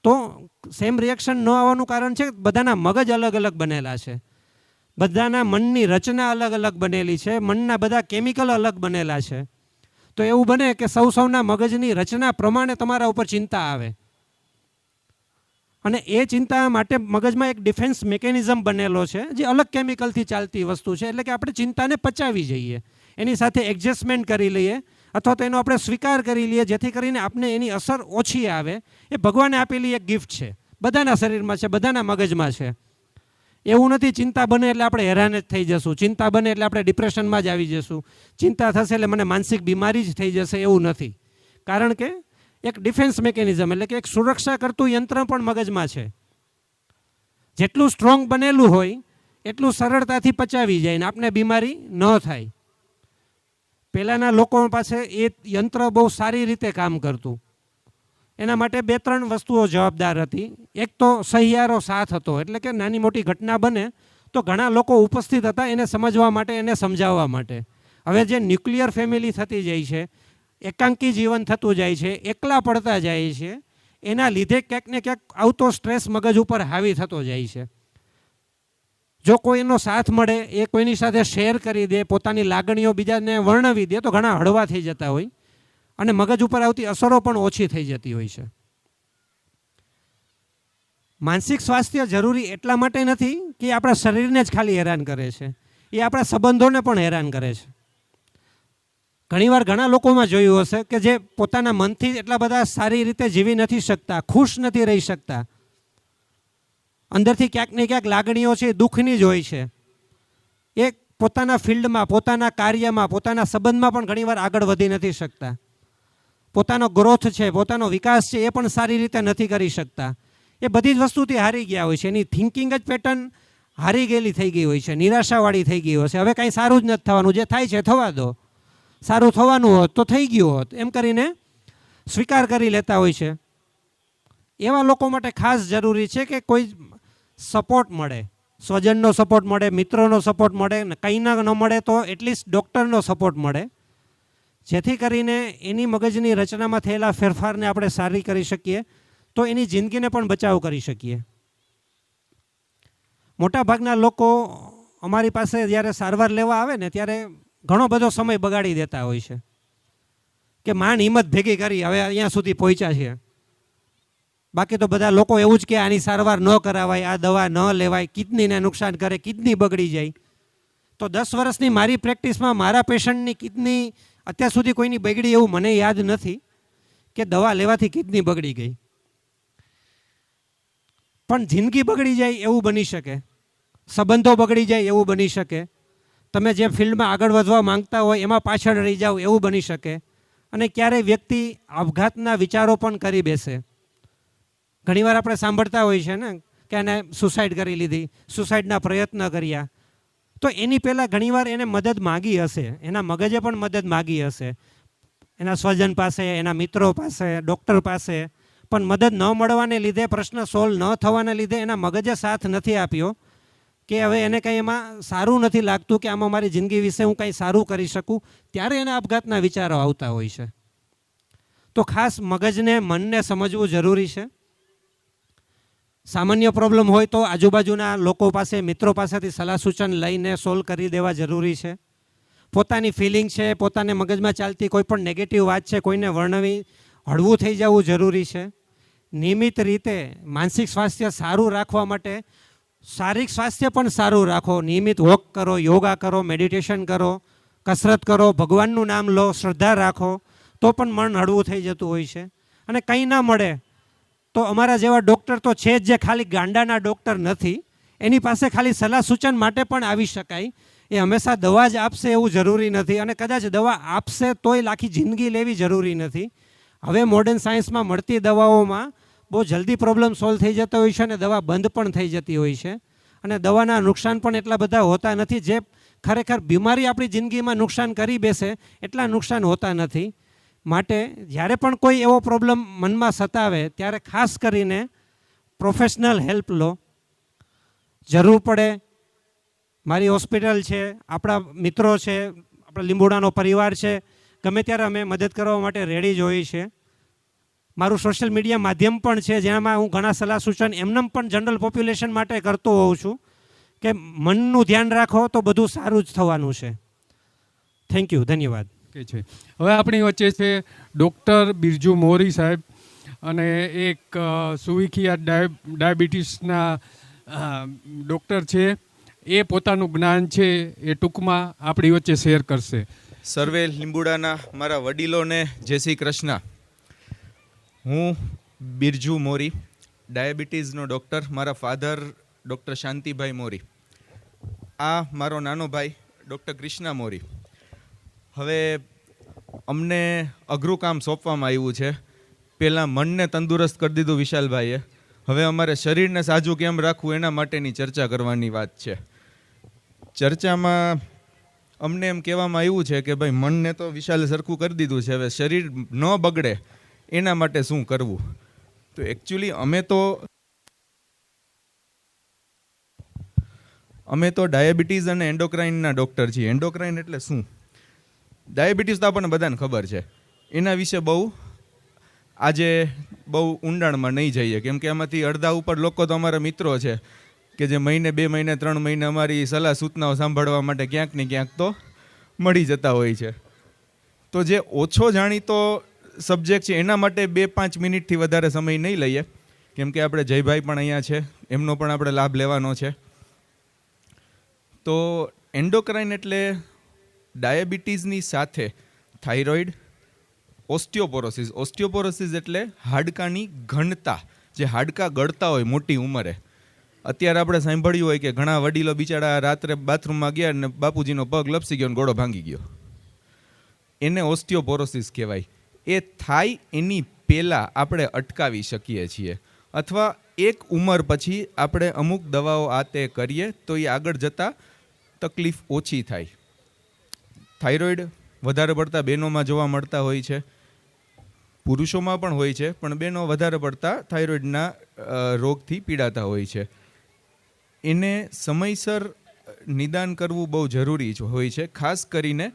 E: તો સેમ રિએક્શન ન આવવાનું કારણ છે બધાના મગજ અલગ અલગ બનેલા છે. બધાના મનની રચના અલગ અલગ બનેલી છે. મનના બધા કેમિકલ અલગ બનેલા છે. તો એવું બને કે સૌના મગજની રચના પ્રમાણે તમારા ઉપર ચિંતા આવે. અને એ ચિંતા માટે મગજમાં એક ડિફેન્સ મિકેનિઝમ બનેલો છે, જે અલગ કેમિકલથી ચાલતી વસ્તુ છે. એટલે કે આપણે ચિંતાને પચાવી જઈએ, એની સાથે એડજસ્ટમેન્ટ કરી લઈએ, અથવા તો એનો આપણે સ્વીકાર કરી લઈએ, જેથી કરીને આપણે એની અસર ઓછી આવે. એ ભગવાને આપેલી એક ગિફ્ટ છે. બધાના શરીરમાં છે, બધાના મગજમાં છે. એવું નથી ચિંતા બને એટલે આપણે હેરાન જ થઈ જશું, ચિંતા બને એટલે આપણે ડિપ્રેશનમાં જ આવી જશું, ચિંતા થશે એટલે મને માનસિક બીમારી જ થઈ જશે, એવું નથી. કારણ કે એક ડિફેન્સ મિકેનિઝમ, એટલે કે એક સુરક્ષા કરતું યંત્ર પણ મગજમાં છે. જેટલું સ્ટ્રોંગ બનેલું હોય એટલું સરળતાથી પચાવી જાય ને આપને બીમારી ન થાય. પહેલાંના લોકો પાસે એ યંત્ર બહુ સારી રીતે કામ કરતું. એના માટે 2-3 વસ્તુઓ જવાબદાર હતી. એક તો સહિયારો સાથ હતો, એટલે કે નાની મોટી ઘટના બને તો ઘણા લોકો ઉપસ્થિત હતા એને સમજવા માટે, એને સમજાવવા માટે. હવે જે ન્યુક્લિયર ફેમિલી થતી જાય છે, એકાંકી જીવન થતું જાય છે, એકલા પડતા જાય છે, એના લીધે ક્યાંક ને ક્યાંક આવતો સ્ટ્રેસ મગજ ઉપર હાવી થતો જાય છે. જો કોઈનો સાથ મળે, એ કોઈની સાથે શેર કરી દે, પોતાની લાગણીઓ બીજાને વર્ણવી દે, તો ઘણા હળવા થઈ જતા હોય અને મગજ ઉપર આવતી અસરો પણ ઓછી થઈ જતી હોય છે. માનસિક સ્વાસ્થ્ય જરૂરી એટલા માટે નથી કે આપણા શરીરને જ ખાલી હેરાન કરે છે, એ આપણા સંબંધોને પણ હેરાન કરે છે. ઘણીવાર ઘણા લોકોમાં જોયું હશે કે જે પોતાના મનથી એટલા બધા સારી રીતે જીવી નથી શકતા, ખુશ નથી રહી શકતા, અંદરથી ક્યાંક ને ક્યાંક લાગણીઓ છે દુઃખની જ હોય છે. એ પોતાના ફિલ્ડમાં, પોતાના કાર્યમાં, પોતાના સંબંધમાં પણ ઘણીવાર આગળ વધી નથી શકતા. પોતાનો ગ્રોથ છે, પોતાનો વિકાસ છે, એ પણ સારી રીતે નથી કરી શકતા. એ બધી જ વસ્તુથી હારી ગયા હોય છે. એની થિંકિંગ જ પેટર્ન હારી ગયેલી થઈ ગઈ હોય છે, નિરાશાવાળી થઈ ગઈ હોય છે. હવે કાંઈ સારું જ નથી થવાનું, જે થાય છે થવા દો, સારું થવાનું હોત તો થઈ ગયું હોત, એમ કરીને સ્વીકાર કરી લેતા હોય છે. એવા લોકો માટે ખાસ જરૂરી છે કે કોઈ સપોર્ટ મળે, સ્વજનનો સપોર્ટ મળે, મિત્રોનો સપોર્ટ મળે, કંઈ ન મળે તો એટલીસ્ટ ડૉક્ટરનો સપોર્ટ મળે, જેથી કરીને એની મગજની રચનામાં થયેલા ફેરફારને આપણે સારી કરી શકીએ, તો એની જિંદગીને પણ બચાવ કરી શકીએ. મોટાભાગના લોકો અમારી પાસે જ્યારે સારવાર લેવા આવે ને ત્યારે ઘણો બધો સમય બગાડી દેતા હોય છે કે માંડ હિંમત ભેગી કરી હવે અહીંયા સુધી પહોંચ્યા છે. બાકી તો બધા લોકો એવું જ કે આની સારવાર ન કરાવાય, આ દવા ન લેવાય, કિડનીને નુકસાન કરે, કિડની બગડી જાય. તો 10 વર્ષની મારી પ્રેક્ટિસમાં મારા પેશન્ટની કિડની અત્યાર સુધી કોઈની બગડી એવું મને યાદ નથી કે દવા લેવાથી કિડની બગડી ગઈ. પણ જિંદગી બગડી જાય એવું બની શકે, સંબંધો બગડી જાય એવું બની શકે, તમે જે ફિલ્ડમાં આગળ વધવા માંગતા હોય એમાં પાછળ રહી જાઓ એવું બની શકે, અને ક્યારેય વ્યક્તિ આપઘાતના વિચારો પણ કરી બેસે. ઘણીવાર આપણે સાંભળતા હોઈએ છીએ ને કે એને સુસાઇડ કરી લીધી, સુસાઇડના પ્રયત્ન કર્યા. તો એની પહેલાં ઘણીવાર એને મદદ માગી હશે, એના મગજે પણ મદદ માગી હશે, એના સ્વજન પાસે, એના મિત્રો પાસે, ડૉક્ટર પાસે. પણ મદદ ન મળવાને લીધે, પ્રશ્ન સોલ્વ ન થવાને લીધે એના મગજે સાથ નથી આપ્યો કે હવે એને કંઈ એમાં સારું નથી લાગતું કે આમાં મારી જિંદગી વિશે હું કંઈ સારું કરી શકું, ત્યારે એને આપઘાતના વિચારો આવતા હોય છે. તો ખાસ મગજને, મનને સમજવું જરૂરી છે. સામાન્ય પ્રોબ્લેમ હોય તો આજુબાજુના લોકો પાસે, મિત્રો પાસેથી સલાહ સૂચન લઈને સોલ્વ કરી દેવા જરૂરી છે. પોતાની ફિલિંગ છે, પોતાને મગજમાં ચાલતી કોઈ પણ નેગેટિવ વાત છે, કોઈને વર્ણવી હળવું થઈ જવું જરૂરી છે. નિયમિત રીતે માનસિક સ્વાસ્થ્ય સારું રાખવા માટે શારીરિક સ્વાસ્થ્ય પણ સારું રાખો. નિયમિત વોક કરો, યોગા કરો, મેડિટેશન કરો, કસરત કરો, ભગવાનનું નામ લો, શ્રદ્ધા રાખો, તો પણ મન હળવું થઈ જતું હોય છે. અને કંઈ ના મળે તો અમારા જેવા ડૉક્ટર તો છે જ, જે ખાલી ગાંડાના ડૉક્ટર નથી. એની પાસે ખાલી સલાહ સૂચન માટે પણ આવી શકાય. એ હંમેશા દવા જ આપશે એવું જરૂરી નથી, અને કદાચ દવા આપશે તોય આખી જિંદગી લેવી જરૂરી નથી. હવે મોડર્ન સાયન્સમાં મળતી દવાઓમાં બહુ જલ્દી પ્રોબ્લેમ સોલ્વ થઈ જતો હોય છે અને દવા બંધ પણ થઈ જતી હોય છે, અને દવાના નુકસાન પણ એટલા બધા હોતા નથી. જે ખરેખર બીમારી આપણી જિંદગીમાં નુકસાન કરી બેસે એટલા નુકસાન હોતા નથી. માટે જ્યારે પણ કોઈ એવો પ્રોબ્લેમ મનમાં સતાવે ત્યારે ખાસ કરીને પ્રોફેશનલ હેલ્પ લો. જરૂર પડે મારી હોસ્પિટલ છે, આપણા મિત્રો છે, આપણા લીંબોડાનો પરિવાર છે, ગમે ત્યારે અમે મદદ કરવા માટે રેડી જ હોઈએ છીએ. મારું સોશિયલ મીડિયા માધ્યમ પણ છે, જેમાં હું ઘણા સલાહ સૂચન એમનેમ પણ જનરલ પોપ્યુલેશન માટે કરતો હોઉં છું કે મનનું ધ્યાન રાખો તો બધું સારું જ થવાનું છે. થેન્ક યુ, ધન્યવાદ.
D: કે છે હવે આપણી વચ્ચે છે ડૉક્ટર બિરજુ મોરી સાહેબ, અને એક સુવિખિયા ડાયાબિટીસના ડૉક્ટર છે. એ પોતાનું જ્ઞાન છે એ ટૂંકમાં આપણી વચ્ચે શેર કરશે.
F: સર્વે લીંબુડાના મારા વડીલોને જય શ્રી કૃષ્ણ. હું બિરજુ મોરી, ડાયાબિટીસનો ડૉક્ટર. મારા ફાધર ડૉક્ટર શાંતિભાઈ મોરી, આ મારો નાનો ભાઈ ડૉક્ટર કૃષ્ણા મોરી. હવે અમને અઘરું કામ સોંપવામાં આવ્યું છે. પહેલાં મનને તંદુરસ્ત કરી દીધું વિશાલભાઈએ, હવે અમારે શરીરને સાજું કેમ રાખવું એના માટેની ચર્ચા કરવાની વાત છે. ચર્ચામાં અમને એમ કહેવામાં આવ્યું છે કે ભાઈ મનને તો વિશાલે સરખું કરી દીધું છે, હવે શરીર ન બગડે એના માટે શું કરવું. તો એકચ્યુઅલી અમે તો ડાયાબિટીસ અને એન્ડોક્રાઇનના ડૉક્ટર છીએ. એન્ડોક્રાઇન એટલે શું? ડાયાબિટીસ તો આપણને બધાને ખબર છે, એના વિશે આજે બહુ ઊંડાણમાં નહીં જઈએ, કેમ કે આમાંથી અડધા ઉપર લોકો તો અમારા મિત્રો છે કે જે મહિને 2 મહિને 3 મહિને અમારી સલાહ સૂચનાઓ સાંભળવા માટે ક્યાંક ને ક્યાંક તો મળી જતા હોય છે. તો જે ઓછો જાણીતો સબ્જેક્ટ છે એના માટે 2-5 મિનિટથી વધારે સમય નહીં લઈએ, કેમ કે આપણે જયભાઈ પણ અહીંયા છે, એમનો પણ આપણે લાભ લેવાનો છે. તો એન્ડોક્રાઇન એટલે ડાયાબિટીસની સાથે થાઇરોઇડ, ઓસ્ટિયોપોરોસિસ. ઓસ્ટિયોપોરોસિસ એટલે હાડકાની ઘનતા, જે હાડકા ગળતા હોય મોટી ઉંમરે. અત્યારે આપણે સાંભળ્યું હોય કે ઘણા વડીલો બિચારા રાત્રે બાથરૂમમાં ગયા અને બાપુજીનો પગ લપસી ગયો અને ગોળો ભાંગી ગયો. એને ઓસ્ટિયોપોરોસિસ કહેવાય. એ થાય એની પહેલાં આપણે અટકાવી શકીએ છીએ, અથવા એક ઉંમર પછી આપણે અમુક દવાઓ આ તે કરીએ તો એ આગળ જતાં તકલીફ ઓછી થાય. થાઇરોઇડ વધારે પડતા બહેનોમાં જોવા મળતા હોય છે, પુરુષોમાં પણ હોય છે, પણ બહેનો વધારે પડતા થાઇરોઇડના રોગથી પીડાતા હોય છે. એને સમયસર નિદાન કરવું બહુ જરૂરી હોય છે. ખાસ કરીને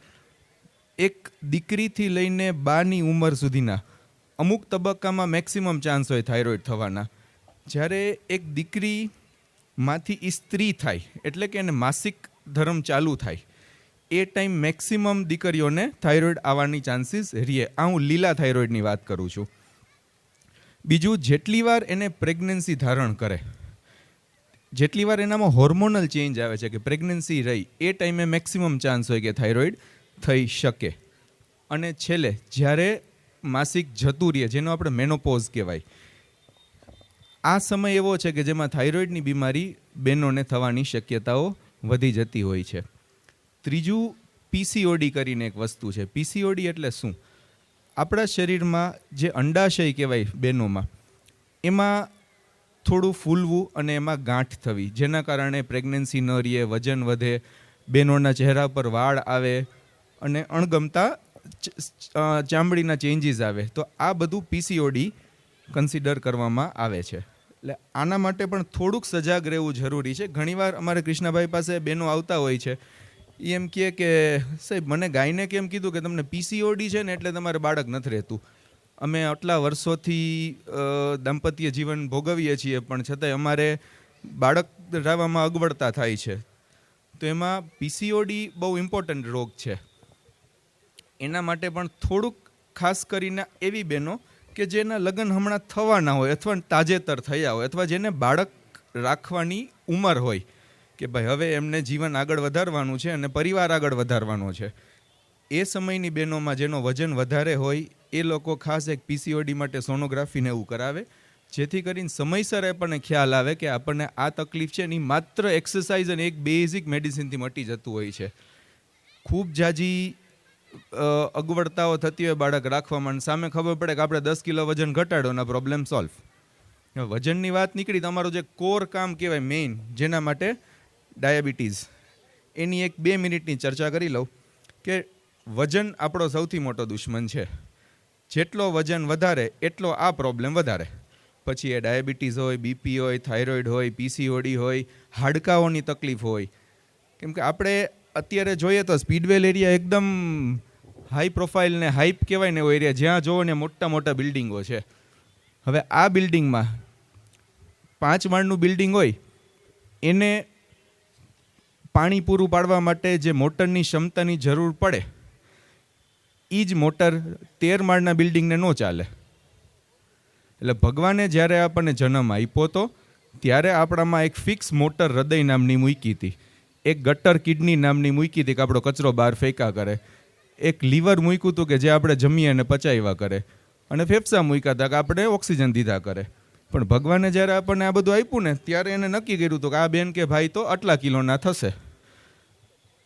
F: એક દીકરીથી લઈને 12ની ઉંમર સુધીના અમુક તબક્કામાં મેક્સિમમ ચાન્સ હોય થાઇરોઇડ થવાના. જ્યારે એક દીકરીમાંથી સ્ત્રી થાય, એટલે કે એને માસિક ધર્મ ચાલુ થાય, એ ટાઈમ મેક્સિમમ દીકરીઓને થાઇરોઇડ આવવાની ચાન્સીસ રહે. આ હું લીલા થાઇરોઇડની વાત કરું છું. બીજું, જેટલી વાર એને પ્રેગ્નન્સી ધારણ કરે, જેટલી વાર એનામાં હોર્મોનલ ચેન્જ આવે છે કે પ્રેગ્નન્સી રહી, એ ટાઈમે મેક્સિમમ ચાન્સ હોય કે થાઇરોઇડ થઈ શકે. અને છેલ્લે જ્યારે માસિક જતું રહે, જેનો આપણે મેનોપોઝ કહેવાય, આ સમય એવો છે કે જેમાં થાઇરોઇડની બીમારી બહેનોને થવાની શક્યતાઓ વધી જતી હોય છે. ત્રીજું, પીસીઓડી કરીને એક વસ્તુ છે. પીસીઓડી એટલે શું? આપણા શરીરમાં જે અંડાશય કહેવાય બહેનોમાં, એમાં થોડું ફૂલવું અને એમાં ગાંઠ થવી, જેના કારણે પ્રેગ્નન્સી ન રહે, વજન વધે, બહેનોના ચહેરા પર વાળ આવે અને અણગમતા ચામડીના ચેન્જીસ આવે. તો આ બધું પીસીઓડી કન્સિડર કરવામાં આવે છે. એટલે આના માટે પણ થોડુંક સજાગ રહેવું જરૂરી છે. ઘણીવાર અમારે કૃષ્ણાભાઈ પાસે બહેનો આવતા હોય છે, એ એમ કહે કે સાહેબ મને ગાયને કેમ કીધું કે તમને પીસીઓડી છે ને એટલે તમારે બાળક નથી રહેતું. અમે આટલા વર્ષોથી દાંપત્ય જીવન ભોગવીએ છીએ, પણ છતાંય અમારે બાળક લાવવામાં અગવડતા થાય છે. તો એમાં પીસીઓડી બહુ ઇમ્પોર્ટન્ટ રોગ છે. એના માટે પણ થોડુંક ખાસ કરીને એવી બહેનો કે જેના લગ્ન હમણાં થવાના હોય, અથવા તાજેતર થયા હોય, અથવા જેને બાળક રાખવાની ઉંમર હોય કે ભાઈ હવે એમને જીવન આગળ વધારવાનું છે અને પરિવાર આગળ વધારવાનો છે, એ સમયની બહેનોમાં જેનો વજન વધારે હોય એ લોકો ખાસ એક પીસીઓડી માટે સોનોગ્રાફીને એવું કરાવે. જેથી કરીને સમયસર આપણને ખ્યાલ આવે કે આપણને આ તકલીફ છે એની માત્ર એક્સરસાઇઝ અને એક બેઝિક મેડિસિનથી મટી જતું હોય છે. ખૂબ જાજી અગવડતાઓ થતી હોય બાળક રાખવામાં, સામે ખબર પડે કે આપણે 10 કિલો વજન ઘટાડો અને પ્રોબ્લેમ સોલ્વ. વજનની વાત નીકળી, તમારું જે કોર કામ કહેવાય મેઇન, જેના માટે ડાયાબિટીસ, એની એક 2 મિનિટની ચર્ચા કરી લઉં કે વજન આપણો સૌથી મોટો દુશ્મન છે. જેટલો વજન વધારે એટલો આ પ્રોબ્લેમ વધારે. પછી એ ડાયાબિટીસ હોય, બીપી હોય, થાઇરોઇડ હોય, પીસીઓડી હોય, હાડકાઓની તકલીફ હોય. કેમ કે આપણે અત્યારે જોઈએ તો સ્પીડવેલ એરિયા એકદમ હાઈ પ્રોફાઇલ ને હાઈપ કહેવાય ને એવો એરિયા, જ્યાં જોવો ને મોટા મોટા બિલ્ડિંગો છે. હવે આ બિલ્ડિંગમાં 5 માળનું બિલ્ડિંગ હોય, એને પાણી પૂરું પાડવા માટે જે મોટરની ક્ષમતાની જરૂર પડે એ જ મોટર 13 માળના બિલ્ડિંગને ન ચાલે. એટલે ભગવાને જ્યારે આપણને જન્મ આપ્યો તો ત્યારે આપણામાં એક ફિક્સ મોટર હૃદય નામની મૂકી હતી, એક ગટર કિડની નામની મૂકી હતી કે આપણો કચરો બહાર ફેંકા કરે, એક લીવર મૂક્યું હતું કે જે આપણે જમીએ અને પચાવ્યા કરે, અને ફેફસા મૂક્યા હતા કે આપણે ઓક્સિજન દીધા કરે. પણ ભગવાને જ્યારે આપણને આ બધું આપ્યું ને ત્યારે એને નક્કી કર્યું હતું કે આ બેન કે ભાઈ તો આટલા કિલોના થશે.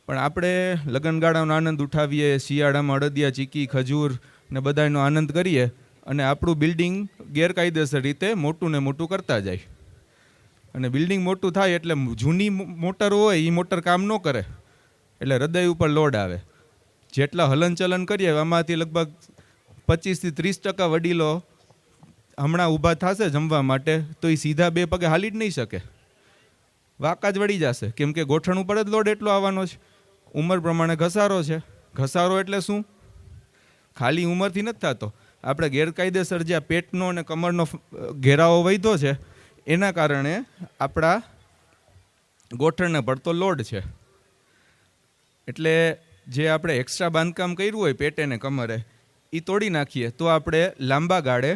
F: પણ આપણે લગ્નગાળાનો આનંદ ઉઠાવીએ, શિયાળામાં અડદિયા, ચીકી, ખજૂર ને બધાનો આનંદ કરીએ, અને આપણું બિલ્ડિંગ ગેરકાયદેસર રીતે મોટું ને મોટું કરતા જાય. અને બિલ્ડિંગ મોટું થાય એટલે જૂની મોટરો હોય એ મોટર કામ ન કરે, એટલે હૃદય ઉપર લોડ આવે. જેટલા હલનચલન કરીએ આમાંથી લગભગ 25 થી 30% વડીલો હમણાં ઊભા થશે જમવા માટે તો એ સીધા 2 પગે હાલી જ નહીં શકે, વાંકા જ વળી જશે. કેમ કે ગોઠણ ઉપર જ લોડ એટલો આવવાનો છે. ઉંમર પ્રમાણે ઘસારો છે. ઘસારો એટલે શું? ખાલી ઉંમરથી નથી થતો, આપણે ગેરકાયદેસર જે આ પેટનો અને કમરનો ઘેરાવો વધ્યો છે એના કારણે આપણા ગોઠણને પડતો લોડ છે. એટલે જે આપણે એક્સ્ટ્રા બાંધકામ કર્યું હોય પેટે ને કમરે એ તોડી નાખીએ તો આપણે લાંબા ગાળે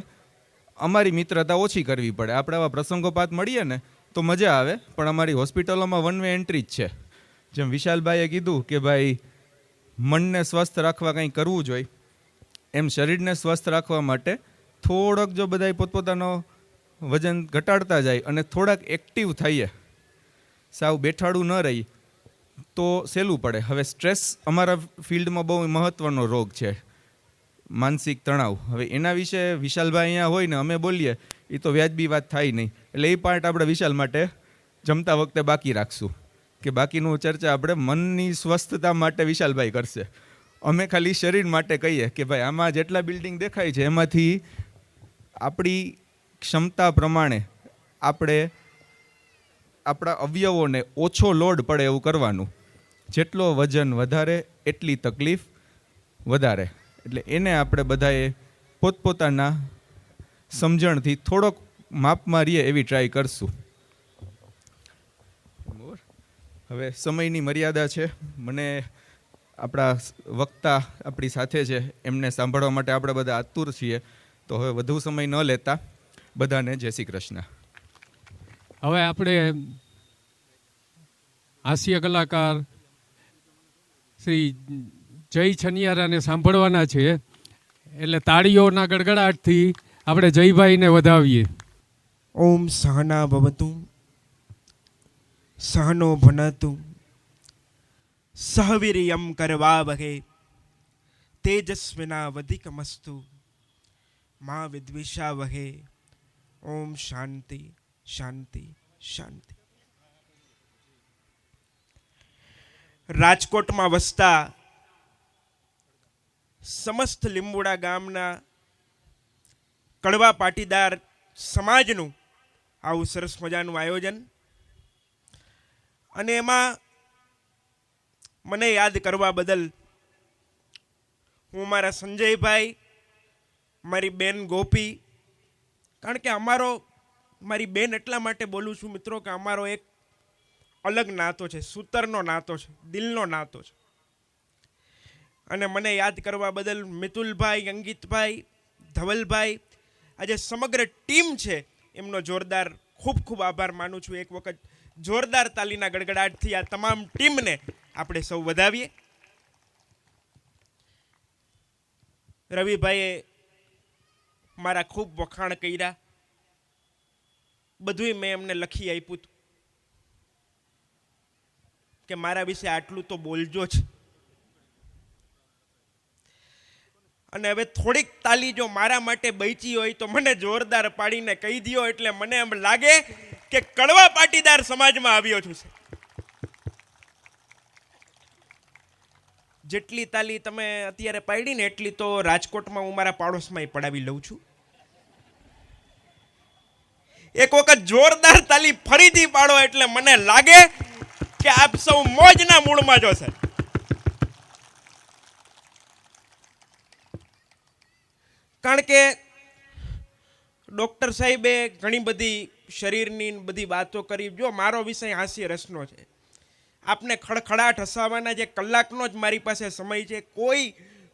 F: અમારી મિત્રતા ઓછી કરવી પડે. આપણે આવા પ્રસંગોપાત મળીએ ને તો મજા આવે, પણ અમારી હોસ્પિટલોમાં 1 વે એન્ટ્રી જ છે. જેમ વિશાલભાઈએ કીધું કે ભાઈ મનને સ્વસ્થ રાખવા કંઈ કરવું જોઈએ, એમ શરીરને સ્વસ્થ રાખવા માટે થોડોક જો બધા પોતપોતાનો વજન ઘટાડતા જાય અને થોડાક એક્ટિવ થઈએ, સાવ બેઠાડું ન રહી તો સહેલું પડે. હવે સ્ટ્રેસ અમારા ફિલ્ડમાં બહુ મહત્ત્વનો રોગ છે, માનસિક તણાવ. હવે એના વિશે વિશાલભાઈ અહીંયા હોય ને અમે બોલીએ એ તો વ્યાજબી વાત થાય નહીં, એટલે એ પાર્ટ આપણે વિશાલ માટે જમતા વખતે બાકી રાખશું, કે બાકીનું ચર્ચા આપણે મનની સ્વસ્થતા માટે વિશાલભાઈ કરશે. અમે ખાલી શરીર માટે કહીએ કે ભાઈ આમાં જેટલા બિલ્ડિંગ દેખાય છે એમાંથી આપણી ક્ષમતા પ્રમાણે આપણે આપણા અવયવોને ઓછો લોડ પડે એવું કરવાનું. જેટલો વજન વધારે એટલી તકલીફ વધારે. એટલે એને આપણે બધાએ પોતપોતાના સમજણથી થોડોક માપમાં રહીએ એવી ટ્રાય કરશું. હવે સમયની મર્યાદા છે, મને આપણા વક્તા આપણી સાથે છે એમને સાંભળવા માટે આપણે બધા આતુર છીએ, તો હવે વધુ સમય ન લેતા બધાને જય શ્રી કૃષ્ણ.
D: હવે આપણે હાસ્ય કલાકાર શ્રી જય છનિયારાને સાંભળવાના છે, એટલે તાળીઓના ગડગડાટથી આપણે જયભાઈને વધાવીએ.
G: ઓમ સહના ભવતુ સહનો ભુનતુ સહવીર્યમ કરવાવહે તેજસ્વિનાવધિકમસ્તુ મા વિદ્વિષાવહે. ઓમ શાંતિ શાંતિ શાંતિ. રાજકોટમાં વસતા સમસ્ત લીંબોડા ગામના કડવા પાટીદાર સમાજનું આવું સરસ મજાનું આયોજન, અને એમાં મને યાદ કરવા બદલ હું મારા સંજયભાઈ, મારી બેન ગોપી, કારણ કે મારી બેન એટલા માટે બોલું છું મિત્રો કે અમારો એક અલગ નાતો છે, સૂતરનો નાતો છે, દિલનો નાતો છે. અને મને યાદ કરવા બદલ મિતુલભાઈ, અંકિતભાઈ, ધવલભાઈ, આજે સમગ્ર ટીમ છે એમનો જોરદાર ખૂબ ખૂબ આભાર માનું છું. એક વખત જોરદાર તાલીના ગડગડાટથી આ તમામ ટીમને આપણે સૌ વધાવીએ. રવિભાઈએ મારા ખૂબ વખાણ કર્યા, બધુંય મેં એમને લખી આપ્યું હતું કે મારા વિશે આટલું તો બોલજો જ. અને હવે થોડીક તાલી જો મારા માટે બચી હોય તો મને જોરદાર પાડીને કહી દો, એટલે મને એમ લાગે કે કડવા પાટીદાર સમાજમાં આવ્યો છું. જેટલી તાલી તમે અત્યારે પાડી ને એટલી તો રાજકોટમાં હું મારા પાડોશમાં પડાવી લઉં છું. એક વખત જોરદાર તાલી ફરીથી પાડો એટલે મને લાગે કે આપ સૌ મોજના મૂળમાં જો છે. કારણ કે ડોક્ટર સાહેબે ઘણી બધી શરીરની બધી વાતો કરી. જો મારો વિષય હાસ્ય રસનો છે, આપને ખડખડાટ હસાવાના જે કલાકનો જ મારી પાસે સમય છે.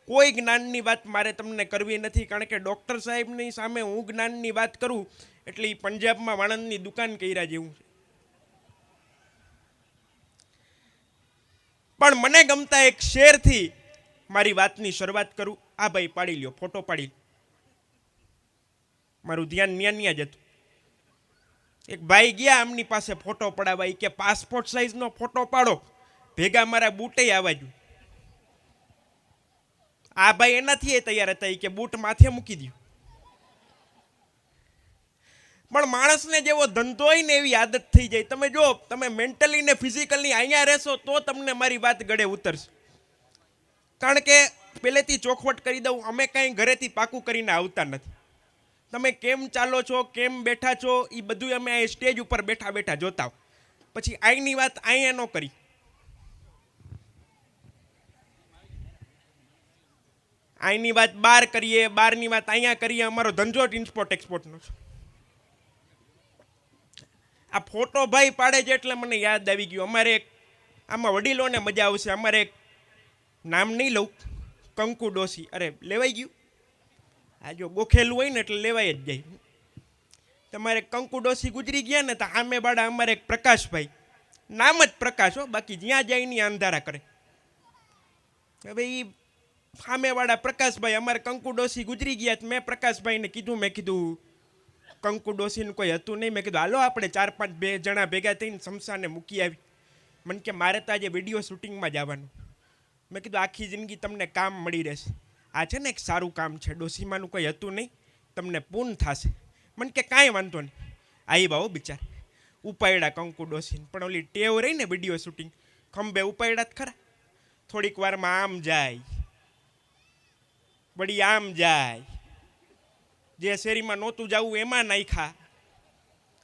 G: કોઈ જ્ઞાનની વાત મારે તમને કરવી નથી, કારણ કે ડૉક્ટર સાહેબની સામે હું જ્ઞાનની વાત કરું એટલે એ પંજાબમાં વાણંદની દુકાન કર્યા જેવું છે. પણ મને ગમતા એક શેરથી મારી વાતની શરૂઆત કરું. આ ભાઈ પાડી લ્યો, ફોટો પાડી. મારું ધ્યાન ન્યા જ હતું. એક ભાઈ ગયા આમની પાસે ફોટો પડાવવા, કે પાસપોર્ટ સાઇઝનો ફોટો પાડો, ભેગા મારા બૂટે આવવા જોઈએ. આ ભાઈ એનાથી તૈયાર હતા કે બૂટ માથે મૂકી દો. પણ માણસને જેવો ધંધો હોય ને એવી આદત થઈ જાય. તમે જો, તમે મેન્ટલી ને ફિઝિકલી અહીંયા રહેશો તો તમને મારી વાત ગળે ઉતરશે. કારણ કે પહેલેથી ચોખવટ કરી દઉં, અમે કાંઈ ઘરેથી પાકું કરીને આવતા નથી. તમે કેમ ચાલો છો, કેમ બેઠા છો, એ બધું અમે આ સ્ટેજ ઉપર બેઠા બેઠા જોતા હો. પછી અહીંની વાત અહીંયા ન કરી. અહીંની વાત બહાર કરીએ, બહારની વાત અહીંયા કરીએ. અમારો ધંધો ઇમ્પોર્ટ એક્સપોર્ટનો છે. આ ફોટો ભાઈ પાડે છે એટલે મને યાદ આવી ગયું. અમારે એક, આમાં વડીલોને મજા આવશે, અમારે એક નામ નહીં લઉં, કંકુ ડોસી. અરે લેવાઈ ગયું. આ જો ગોખેલું હોય ને એટલે લેવાય જ જાય. તમારે કંકુ ડોસી ગુજરી ગયા ને તો આમે બાળા અમારે એક પ્રકાશભાઈ, નામ જ પ્રકાશ હો, બાકી જ્યાં જાય ની અંધારા કરે. હવે એ સામેવાળા પ્રકાશભાઈ, અમારે કંકુ ડોસી ગુજરી ગયા. મેં પ્રકાશભાઈને કીધું, મેં કીધું કંકુ ડોસીનું કોઈ હતું નહીં. મેં કીધું હાલો આપણે 4-5 જણા ભેગા થઈને શમશાને મૂકી આવી. મને કે મારે તો આજે વિડીયો શૂટિંગમાં જવાનું. મેં કીધું આખી જિંદગી તમને કામ મળી રહેશે. આ છે ને એક સારું કામ છે, ડોસીમાનું કોઈ હતું નહીં, તમને પૂર્ણ થશે. મને કે કાંઈ વાંધો નહીં. આવી બાવો બિચાર ઉપાડ્યા કંકુ ડોસીને. પણ ઓલી ટેવ રહી ને વિડીયો શૂટિંગ, ખંભે ઉપાડ્યા જ ખરા. થોડીક વારમાં આમ જાય, વળી આમ જાય, જે શેરીમાં નહોતું જવું એમાં નાખ્યા.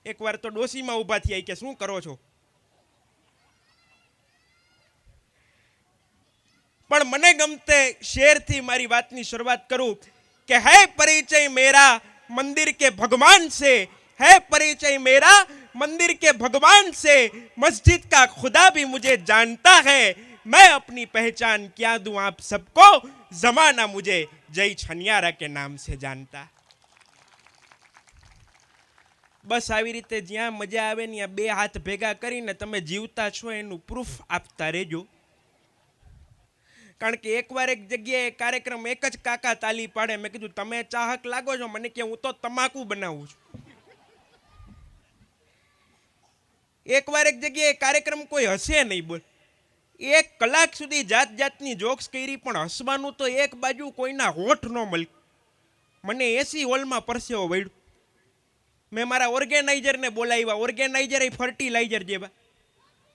G: એકવાર તો ડોસીમાં ઊભા થયા કે શું કરો છો? પણ મને ગમતે શેરથી મારી વાતની શરૂઆત કરું કે હૈ પરિચય મેરા મંदिर के भगवान से, है परिचय मेरा मंदिर के भगवान से, मस्जिद का खुदा भी मुझे जानता है, मैं अपनी पहचान क्या दूं आप सबको, जमाना मुझे जय छनियारा के नाम से जानता. બસ આવી રીતે જ્યાં મજા આવે ને ત્યાં બે હાથ ભેગા કરીને તમે જીવતા છો એનું પ્રૂફ આપતા રહેજો. કારણ કે એકવાર એક જગ્યાએ કાર્યક્રમ, એક જ કાકા તાલી પાડે. મેં કીધું તમે ચાહક લાગો છો? મને કે હું તો તમાકુ બનાવું છું. એકવાર એક જગ્યાએ કાર્યક્રમ કોઈ હસે નહીં, બોલ. 1 કલાક સુધી જાત જાતની જોક્સ કરી, પણ હસવાનું તો એક બાજુ કોઈના હોઠ ન મળ્યું. મને એસી હોલમાં પરસેવો વળ્યું. મેં મારા ઓર્ગેનાઇઝરને બોલાવ્યા. ઓર્ગેનાઇઝર એ ફર્ટિલાઇઝર જેવા.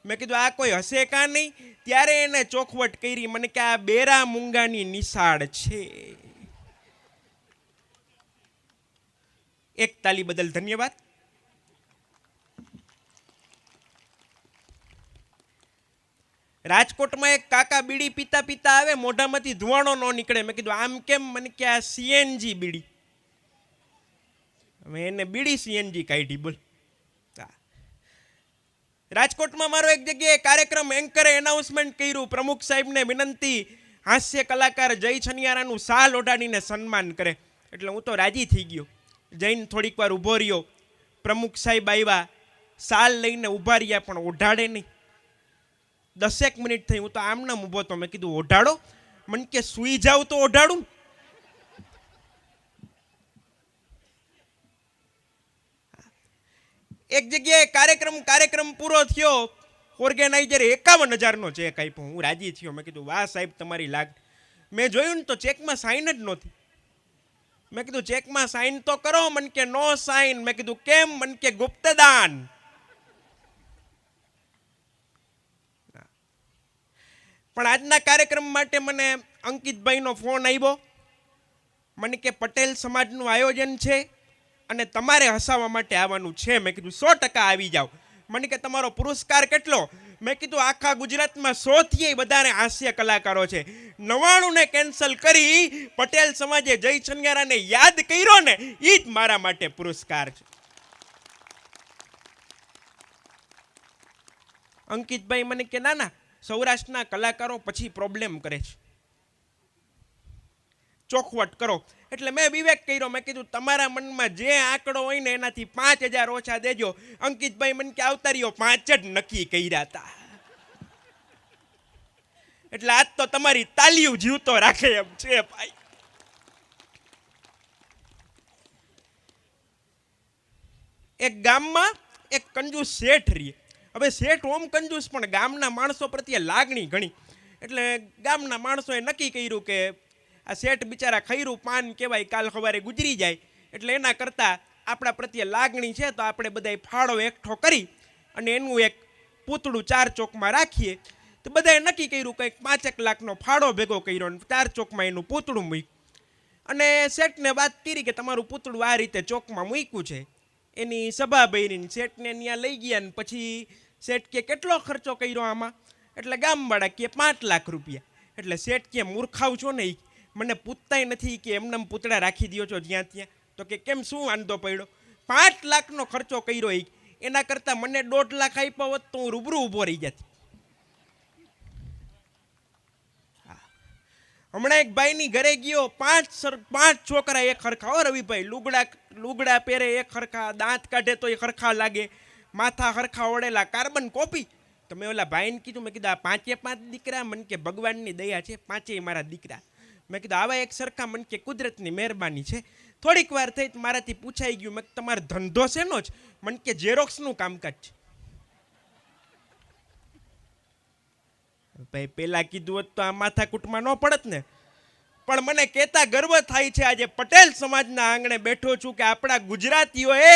G: મેં કીધું આ કોઈ હશે કાં નહીં? ત્યારે એને ચોખવટ કરી. મને કે આ બેરા મૂંગાની નિશાળ છે. એક તાલી બદલ ધન્યવાદ. રાજકોટમાં એક કાકા બીડી પીતા પીતા આવે, મોઢામાંથી ધુવાણો ન નીકળે. મેં કીધું આમ કેમ? મને કે આ સીએનજી બીડી. હવે એને બીડી સીએનજી કાઢી, બોલ. રાજકોટમાં મારો એક જગ્યાએ કાર્યક્રમ એન્કરે એનાઉન્સમેન્ટ કર્યું, પ્રમુખ સાહેબને વિનંતી, હાસ્ય કલાકાર જય છનિયારાનું શાલ ઓઢાડીને સન્માન કરે. એટલે હું તો રાજી થઈ ગયો. જઈને થોડીક વાર ઊભો રહ્યો. પ્રમુખ સાહેબ આવ્યા, શાલ લઈને ઊભા રહ્યા, પણ ઓઢાડે નહીં. 10 મિનિટ થઈ. હું તો આમનામ ઊભો તો. મેં કીધું ઓઢાડો. મને કે સૂઈ જાવ તો ઓઢાડું. એક જગ્યાએ કાર્યક્રમ પૂરો થયો, ઓર્ગેનાઇઝરે 51,000નો ચેક આપ્યો. હું રાજી થયો. મેં કીધું વાહ સાહેબ તમારી લાગ. મેં જોયું ને તો ચેકમાં સાઇન જ નહોતી. મેં કીધું ચેકમાં સાઇન તો કરો. મન કે નો સાઇન. મેં કીધું કેમ? મન કે ગુપ્તદાન. પણ આજના કાર્યક્રમ માટે મને અંકિતભાઈનો ફોન આવ્યો. મને કે પટેલ સમાજનું આયોજન છે અને તમારે હસાવવા માટે આવવાનું છે. મેં કીધું 100% આવી જાઓ. મને કે તમારો પુરસ્કાર કેટલો? મેં કીધું આખા ગુજરાતમાં 100થી વધારે હાસ્ય કલાકારો છે. 99ને કેન્સલ કરી પટેલ સમાજે જય છનગારાને યાદ કર્યો ને, એ જ મારા માટે પુરસ્કાર છે. અંકિતભાઈ મને કે ના સૌરાષ્ટ્રના કલાકારો પછી પ્રોબ્લેમ કરે છે, ચોખવટ કરો. એટલે મેં વિવેક કર્યો. મેં કીધું તમારા મનમાં જે આંકડો હોય ને એનાથી 5,000 ઓછા દેજો. અંકિતભાઈ મને કે આવતા રહ્યો, 5 જ નક્કી કર્યા હતા. એટલે આજ તો તમારી તાલીઓ જીવતો રાખે એમ છે ભાઈ. એક ગામમાં એક કંજૂસ શેઠ રહીએ. હવે શેઠ ઓમ કંજૂસ પણ ગામના માણસો પ્રત્યે લાગણી ઘણી. એટલે ગામના માણસોએ નક્કી કર્યું કે આ શેઠ બિચારા ખૈરું પાન કહેવાય, કાલ સવારે ગુજરી જાય. એટલે એના કરતાં આપણા પ્રત્યે લાગણી છે તો આપણે બધાય ફાળો એકઠો કરી અને એનું એક પૂતળું 4 ચોકમાં રાખીએ. તો બધાએ નક્કી કર્યું કંઈક 5 લાખનો ફાળો ભેગો કર્યો અને 4 ચોકમાં એનું પૂતળું મૂક્યું. અને શેઠને વાત કરી કે તમારું પૂતળું આ રીતે ચોકમાં મૂક્યું છે. એની સભા ભરીને શેઠને ત્યાં લઈ ગયા ને પછી શેઠ કે કેટલો ખર્ચો કર્યો આમાં? એટલે ગામવાળા કે 5 લાખ રૂપિયા. એટલે શેઠ કે મૂર્ખાવ છો ને, મને પૂછતાય નથી કે એમને પૂતળા રાખી દો છો જ્યાં ત્યાં. તો કે કેમ શું વાંધો પડ્યો? 5 લાખનો ખર્ચો કર્યો. એના કરતાં મને 1.5 લાખ આપ્યા હોત તો હું રૂબરૂ ઊભો રહી જતી. હમણાં એક ભાઈની ઘરે ગયો, 5 છોકરા એક ખરખા. હો રવિભાઈ, લુગડા પહેરે એક ખરખા, દાંત કાઢે તો એ ખરખા લાગે, માથા ખરખા ઓળેલા, કાર્બન કોપી. તો મેં ઓલા ભાઈને કીધું, મેં કીધું આ 5 દીકરા? મને કે ભગવાનની દયા છે, 5 મારા દીકરા. મેં કીધું આવા એક સરખા? મને કે કુદરતની મહેરબાની છે. થોડીક વાર થઈ મારાથી પૂછાઈ ગયું. મેં તમારો ધંધો શેનો જ? મને કે ઝેરોક્સનું કામકાજ છે. ભાઈ પેલા કીધું હોત તો આ માથાકૂટમાં ન પડત ને. પણ મને કહેતા ગર્વ થાય છે આજે પટેલ સમાજના આંગણે બેઠો છું કે આપણા ગુજરાતીઓએ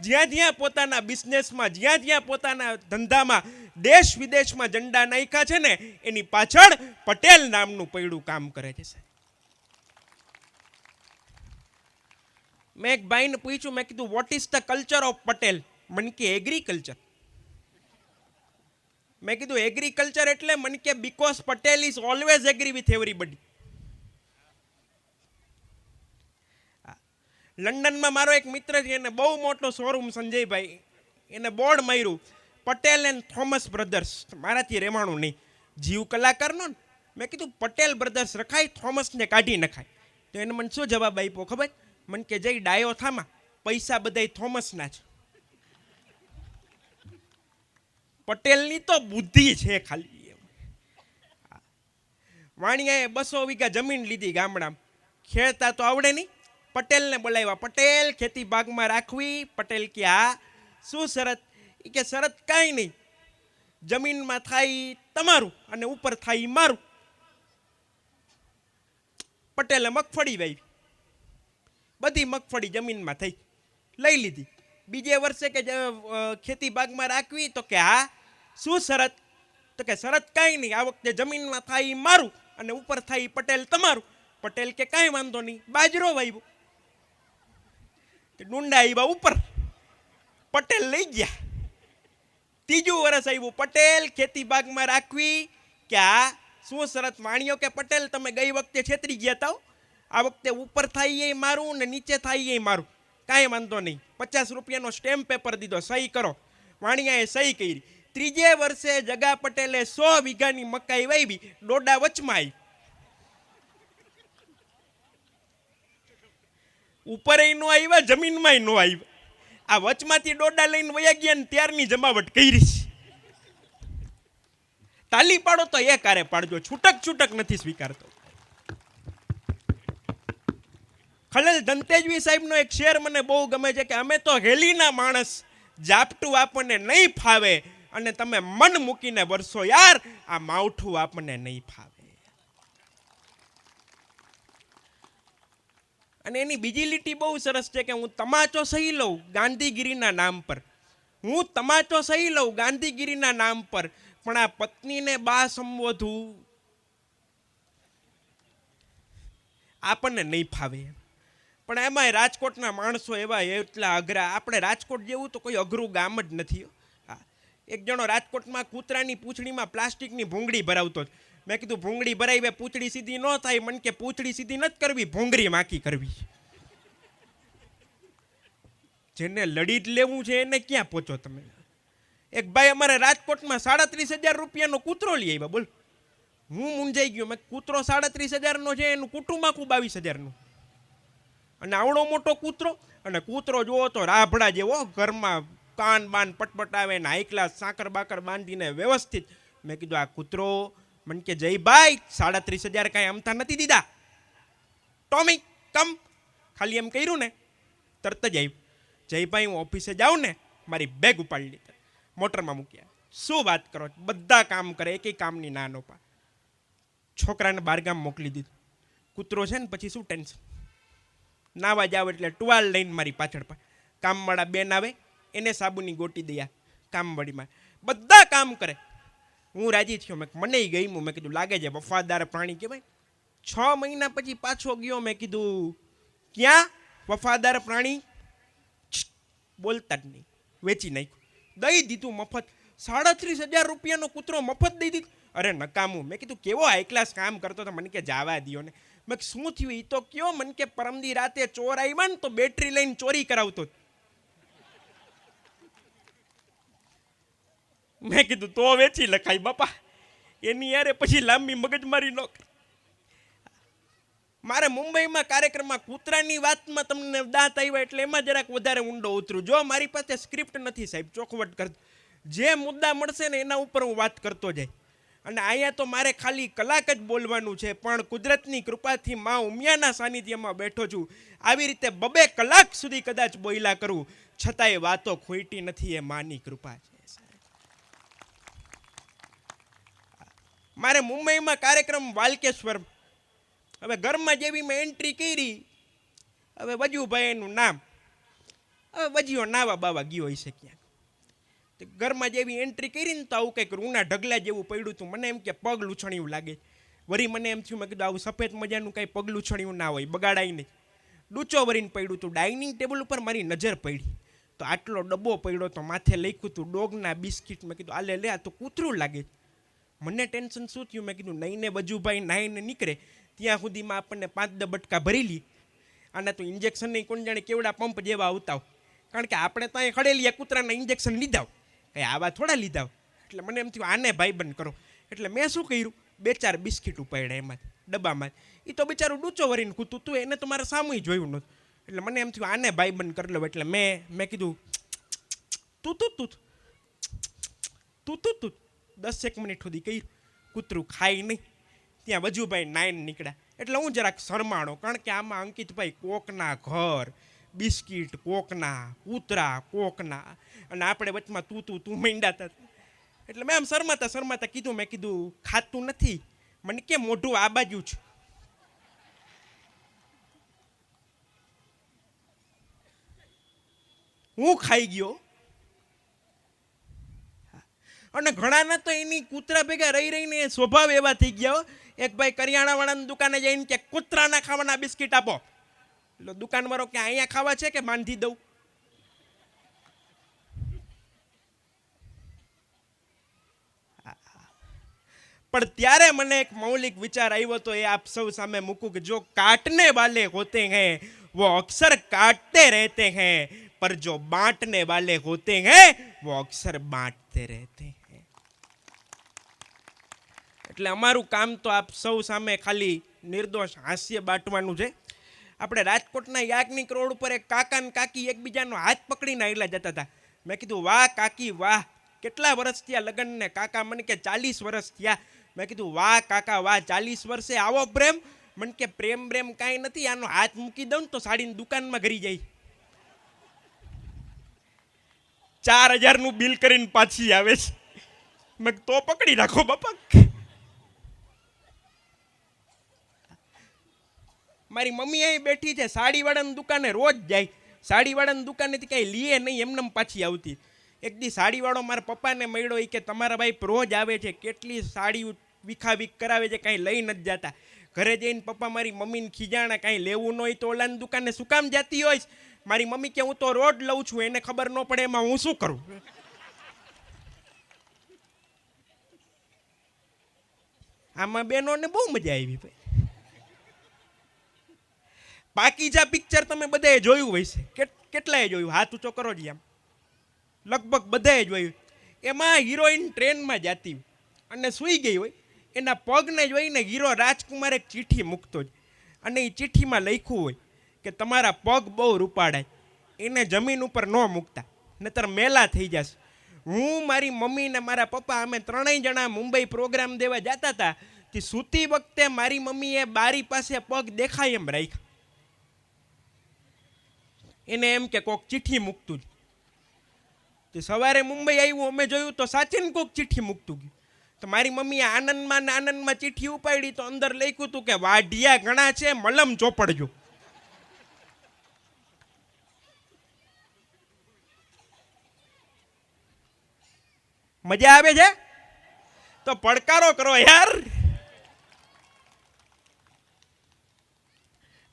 G: જ્યાં જ્યાં પોતાના બિઝનેસમાં, જ્યાં જ્યાં પોતાના ધંધામાં દેશ વિદેશમાં ઝંડા નાખ્યા છે ને, એની પાછળ પટેલ નામનું પૈડું કામ કરે છે. મેં એક ભાઈને પૂછ્યું, મેં કીધું what is the culture of Patel? મને કે એગ્રીકલ્ચર. મેં કીધું એગ્રીકલ્ચર એટલે? મને કે because Patel is always agree with everybody. લંડનમાં મારો એક મિત્ર છે, એને બહુ મોટો શોરૂમ, સંજયભાઈ, એને બોર્ડ માર્યું પટેલ એન્ડ થોમસ બ્રધર્સ. મારાથી રહેવાનું નહીં, જીવ કલાકારનો ને. મેં કીધું પટેલ બ્રધર્સ રખાય, થોમસને કાઢી નખાય. તો એને મને શું જવાબ આપ્યો ખબર? મને કે જઈ ડાયો થામાં, પૈસા બધાય થોમસના છે. પટેલની તો બુદ્ધિ છે ખાલી. વાણિયાએ 200 વીઘા જમીન લીધી ગામડામાં. ખેડતા તો આવડે નહીં. પટેલને બોલાવ્યા. પટેલ ખેતી ભાગમાં રાખવી? પટેલ કે હા. શું શરત? એ કે શરત કાંઈ નહીં, જમીનમાં થાય તમારું અને ઉપર થાય મારું. પટેલે મગફળી વાવી, બધી મગફળી જમીનમાં થઈ, લઈ લીધી. બીજે વર્ષે કે ખેતી બાગમાં રાખવી? તો કે હા. શું શરત? તો કે શરત કાંઈ નહીં, આ વખતે જમીનમાં થાય મારું અને ઉપર થાય પટેલ તમારું. પટેલ કે કાંઈ વાંધો નહીં. બાજરો વાવ્યો, ડુંડા આવ્યા ઉપર, પટેલ લઈ ગયા. ત્રીજું વર્ષ આવ્યું, પટેલ ખેતી બાગમાં રાખવી? કે હા. શું શરત? વાણિયો કે પટેલ તમે ગઈ વખતે છેતરી ગયા હતા, આ વખતે ઉપર થાય એ મારું ને નીચે થાય એ મારું. કાંઈ વાંધો નહીં. 50 રૂપિયાનો સ્ટેમ્પ પેપર દીધો, સહી કરો. વાણિયાએ સહી કરી. ત્રીજે વર્ષે જગા પટેલે 100 વીઘાની મકાઈ વાવી, ડોડા વચમાં આવી. ઉપર નો આવ્યા, જમીનમાં નો આવ્યા. આ વચમાંથી ડોડા લઈને વયા ગયા ને ત્યારની જમાવટ કરી છે. તાલી પાડો તો એ કારે પાડજો, છૂટક નથી સ્વીકારતો. ખલેલ ધનતેજવી સાહેબનો એક શેર મને બહુ ગમે છે કે અમે તો હેલીના માણસ, ઝાપટું આપણને નહીં ફાવે અને તમે મન મૂકીને વરસો યાર, આ માવઠું આપણને નહીં ફાવે. અને એની બીજી લીટી બહુ સરસ છે કે હું તમાચો સહી લઉં ગાંધીગીરીના નામ પર, હું તમાચો સહી લઉં ગાંધીગીરીના નામ પર, પણ આ પત્નીને બા સંબોધવું આપણને નહીં ફાવે. પણ એમાંય રાજકોટના માણસો એવા એટલા અઘરા. આપણે રાજકોટ જેવું તો કોઈ અઘરું ગામ જ નથી. હા, એક જણો રાજકોટમાં કૂતરાની પૂંછડીમાં પ્લાસ્ટિકની ભૂંગળી ભરાવતો જ. મેં કીધું ભૂંગળી ભરાવી પૂંછડી સીધી ન થાય. મને કે પૂંછડી સીધી નથી કરવી, ભૂંગળી માખી કરવી. જેને લડી જ લેવું છે એને ક્યાં પહોંચો તમે. એક ભાઈ અમારે રાજકોટમાં 37,000 રૂપિયાનો કૂતરો લઈ આવ્યા. બોલ, હું મૂંઝાઈ ગયો. મેં કૂતરો 37,000નો છે, એનું કુટુંબ આખું 22,000નું. અને આવડો મોટો કૂતરો, અને કૂતરો જુઓ તો રાભડા જેવો, ઘરમાં કાન બાન પટપટાવે ને હાઈ ક્લાસ સાકર બાકર બાંધીને વ્યવસ્થિત. મેં કીધું આ કૂતરો, મને કે જયભાઈ 37,000 કાંઈ અમતા નથી દીધા, ટોમી કમ, ખાલી એમ કર્યું ને તરત જ આવ્યું. જયભાઈ હું ઓફિસે જાઉં ને, મારી બેગ ઉપાડી લીધી, મોટરમાં મૂક્યા. શું વાત કરો, બધા કામ કરે, એકેય કામની ના નો પા. છોકરાને બારગામ મોકલી દીધું. કૂતરો છે ને પછી શું ટેન્શન. નાવા જાવ એટલે ટુવાલ લઈને મારી પાછળ કામવાળા બેન આવે, એને સાબુની ગોટી દયા કામવાળીમાં, બધા કામ કરે. હું રાજી થયો. મેં મને ગઈ. મેં કીધું લાગે છે વફાદાર પ્રાણી કહેવાય. 6 મહિના પછી પાછો ગયો. મેં કીધું ક્યાં વફાદાર પ્રાણી, બોલતા જ નહીં, વેચી નાખ્યું, દઈ દીધું મફત. 37,000 રૂપિયાનો કૂતરો મફત દઈ દીધું. અરે નકામું. મેં કીધું કેવો હાઈ ક્લાસ કામ કરતો હતો. મને કે જાવા દ્યો ને. મેં શું થયું એ તો કયો. મને કે પરમદી રાતે ચોર આવ્યા ને તો બેટરી લઈને ચોરી કરાવતો. મેં કીધું તો વેચી લખાય બાપા, એની યારે પછી લાંબી મગજમારી ન કરી. મારે મુંબઈમાં કાર્યક્રમમાં કૂતરાની વાતમાં તમને દાંત આવ્યા એટલે એમાં જરાક વધારે ઊંડો ઉતરું. જો મારી પાસે સ્ક્રિપ્ટ નથી સાહેબ, ચોખવટ કરતો, જે મુદ્દા મળશે ને એના ઉપર હું વાત કરતો જાય. અને અહીંયા તો મારે ખાલી કલાક જ બોલવાનું છે, પણ કુદરતની કૃપાથી મા ઉમિયાના સાનિધ્યમાં બેઠો છું. આવી રીતે 2 કલાક સુધી કદાચ બોયલા કરું, છતાંય વાતો ખોટી નથી, એ માની કૃપા છે. મારે મુંબઈમાં કાર્યક્રમ વાલકેશ્વર. હવે ઘરમાં જેવી મેં એન્ટ્રી કરી, હવે વજુભાઈ એનું નામ, હવે વજીઓ નાવા બાવા ગયો હશે ક્યાંક. ઘરમાં જેવી એન્ટ્રી કરી ને તો આવું કંઈક રૂના ઢગલા જેવું પડ્યું હતું. મને એમ કે પગ લૂછણિયું લાગે. વળી મને એમ થયું, મેં કીધું આવું સફેદ મજાનું કાંઈ પગ લૂછણિયું ના હોય, બગાડાય નહીં. ડૂચો વરીને પડ્યું હતું. ડાઇનિંગ ટેબલ ઉપર મારી નજર પડી તો આટલો ડબ્બો પડ્યો તો માથે લખ્યું હતું ડોગના બિસ્કિટ. મેં કીધું આલે લે, આ તો કૂતરું લાગે. મને ટેન્શન શું થયું, મેં કીધું નહીંને વજુભાઈ નાહીને નીકળે ત્યાં સુધીમાં આપણને 5-10 બટકા ભરી લી. આના તો ઇન્જેક્શન નહીં, કોણ જાણે કેવડા પંપ જેવા આવતા. કારણ કે આપણે ત્યાં ખડેલી કૂતરાના ઇન્જેક્શન લીધા, કંઈ આવા થોડા લીધા. એટલે મને એમ થયું આને ભાઈબંધ કરો. એટલે મેં શું કર્યું, 2-4 બિસ્કિટ ઉપાડ્યા એમાંથી ડબ્બામાં. એ તો બિચારું ડૂચો વરીને કૂતું તું, એને તો મારે સામું જોયું નહોતું. એટલે મને એમ થયું આને ભાઈબંધ કરી લો. એટલે મેં કીધું તું તું તું તું તું તું 10 મિનિટ સુધી કર્યું. કૂતરું ખાઈ નહીં. ત્યાં વજુભાઈ નાઈન નીકળ્યા. એટલે હું જરાક શરમાણો, કારણ કે આમાં અંકિતભાઈ કોકના ઘર, બિસ્કિટ કોકના, કૂતરા કોકના, અને આપણે વચમાં તું માંડ્યા. એટલે મેં આમ શરમાતા કીધું, મેં કીધું ખાતું નથી. મને કે મોઢું આ બાજુ છે. હું ખાઈ ગયો. અને ઘણાના તો એની કૂતરા ભેગા રહી રહીને સ્વભાવ એવા થઈ ગયા. એક ભાઈ કરિયાણાવાળાની દુકાને જઈને કે કૂતરાના ખાવાના બિસ્કિટ આપો. એટલે દુકાનવાળો કે અહીંયા ખાવા છે કે બાંધી દઉં. પણ ત્યારે મને એક મૌલિક વિચાર આવ્યો તો, એ આપ સૌ સામે મૂકું કે જો કાટને વાલે હોતે हैं वो अक्सर काटते रहते हैं, पर जो बांटने वाले होते हैं वो अक्सर बांटते रहते हैं. એટલે અમારું કામ તો આપ સૌ સામે ખાલી નિર્દોષ હાસ્ય બાંટવાનું છે. આપણે રાજકોટના યાજ્ઞિક રોડ ઉપર એક કાકા ને કાકી એકબીજાનો હાથ પકડીને આવેલા જતા હતા. મેં કીધું વાહ કાકી વાહ, કેટલા વર્ષ થયા લગ્નને? કાકા મને કે 40 વર્ષ થયા. મેં કીધું વાહ કાકા વાહ, 40 વર્ષે આવો પ્રેમ? મને કે પ્રેમ કાંઈ નથી, આનો હાથ મૂકી દઉં ને તો સાડીની દુકાનમાં ઘરી જાય. 4000 બિલ કરીને પાછી આવે છે. મેં કીધું, તો પકડી રાખો બાપા. મારી મમ્મી અહીં બેઠી છે, સાડીવાળાની દુકાને રોજ જાય. સાડીવાળાની દુકાનેથી કાંઈ લીએ નહીં, એમને પાછી આવતી. એક દી સાડીવાળો મારા પપ્પાને મળ્યો, એ કે તમારા ભાઈ રોજ આવે છે, કેટલી સાડી વિખાવીક કરાવે છે, કાંઈ લઈ નથી જતા. ઘરે જઈને પપ્પા મારી મમ્મીને ખીજાણા, કાંઈ લેવું ન હોય તો ઓલાની દુકાને શું કામ જતી હોય? મારી મમ્મી કે હું તો રોજ લઉં છું, એને ખબર ન પડે એમાં હું શું કરું? આમાં બેનોને બહુ મજા આવી ભાઈ. પાકીજા પિક્ચર તમે બધાએ જોયું હોય છે, કેટલાએ જોયું? હાથ ઊંચો કરો જ. આમ લગભગ બધાએ જોયું. એમાં હિરોઈન ટ્રેનમાં જતી અને સૂઈ ગઈ હોય, એના પગને જોઈને હીરો રાજકુમાર એક ચિઠ્ઠી મૂકતો જ, અને એ ચિઠ્ઠીમાં લખ્યું હોય કે તમારા પગ બહુ રૂપાડાય, એને જમીન ઉપર ન મૂકતા નહીતર મેલા થઈ જશે. હું, મારી મમ્મી ને મારા પપ્પા, અમે 3 જણા મુંબઈ પ્રોગ્રામ દેવા જતા હતા. તે સૂતી વખતે મારી મમ્મીએ બારી પાસે પગ દેખાય એમ રાખ્યા. એને એમ કે કોક ચિઠ્ઠી મૂકતું જ. તે સવારે મુંબઈ આવ્યું, અમે જોયું તો સાચીને કોક ચિઠ્ઠી મૂકતું ગયું. તો મારી મમ્મીએ આનંદમાં ચિઠ્ઠી ઉપાડી તો અંદર લખ્યું હતું કે વાઢિયા ઘણા છે, મલમ ચોપડજો. મજા આવે છે તો પડકારો કરો યાર.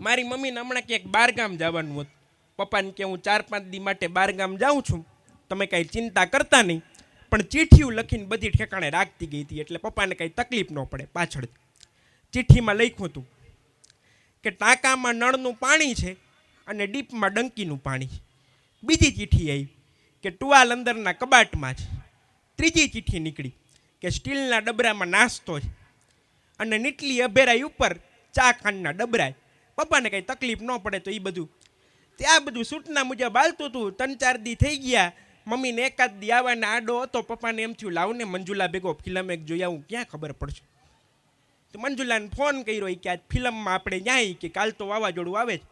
G: મારી મમ્મીને હમણાં ક્યાંક બારગામ જવાનું હતું. પપ્પાને કે હું 4-5 દી માટે બારગામ જાઉં છું, તમે કાંઈ ચિંતા કરતા નહીં. પણ ચિઠ્ઠીઓ લખીને બધી ઠેકાણે રાખતી ગઈ હતી, એટલે પપ્પાને કાંઈ તકલીફ ન પડે. પાછળ ચિઠ્ઠીમાં લખ્યું હતું કે ટાંકામાં નળનું પાણી છે અને ડીપમાં ડંકીનું પાણી છે. બીજી ચિઠ્ઠી આવી કે ટુવાલ અંદરના કબાટમાં છે. ત્રીજી ચિઠ્ઠી નીકળી કે સ્ટીલના ડબરામાં નાસ્તો છે અને નીટલી અભેરાઈ ઉપર ચા ખાંડના ડબરાય. પપ્પાને કાંઈ તકલીફ ન પડે તો એ બધું ત્યાં બધું સૂટના મુજબ હાલતું હતું. 3-4 દી થઈ ગયા. મમ્મીને એકાદ દી આવવાને આડો હતો. પપ્પાને એમ થયું લાવને મંજુલા ભેગો ફિલ્મ એક જોઈ આવું, ક્યાં ખબર પડશે. તો મંજુલાને ફોન કર્યો કે આજ ફિલ્મમાં આપણે જાય કે કાલ તો વાવાઝોડું આવે છે.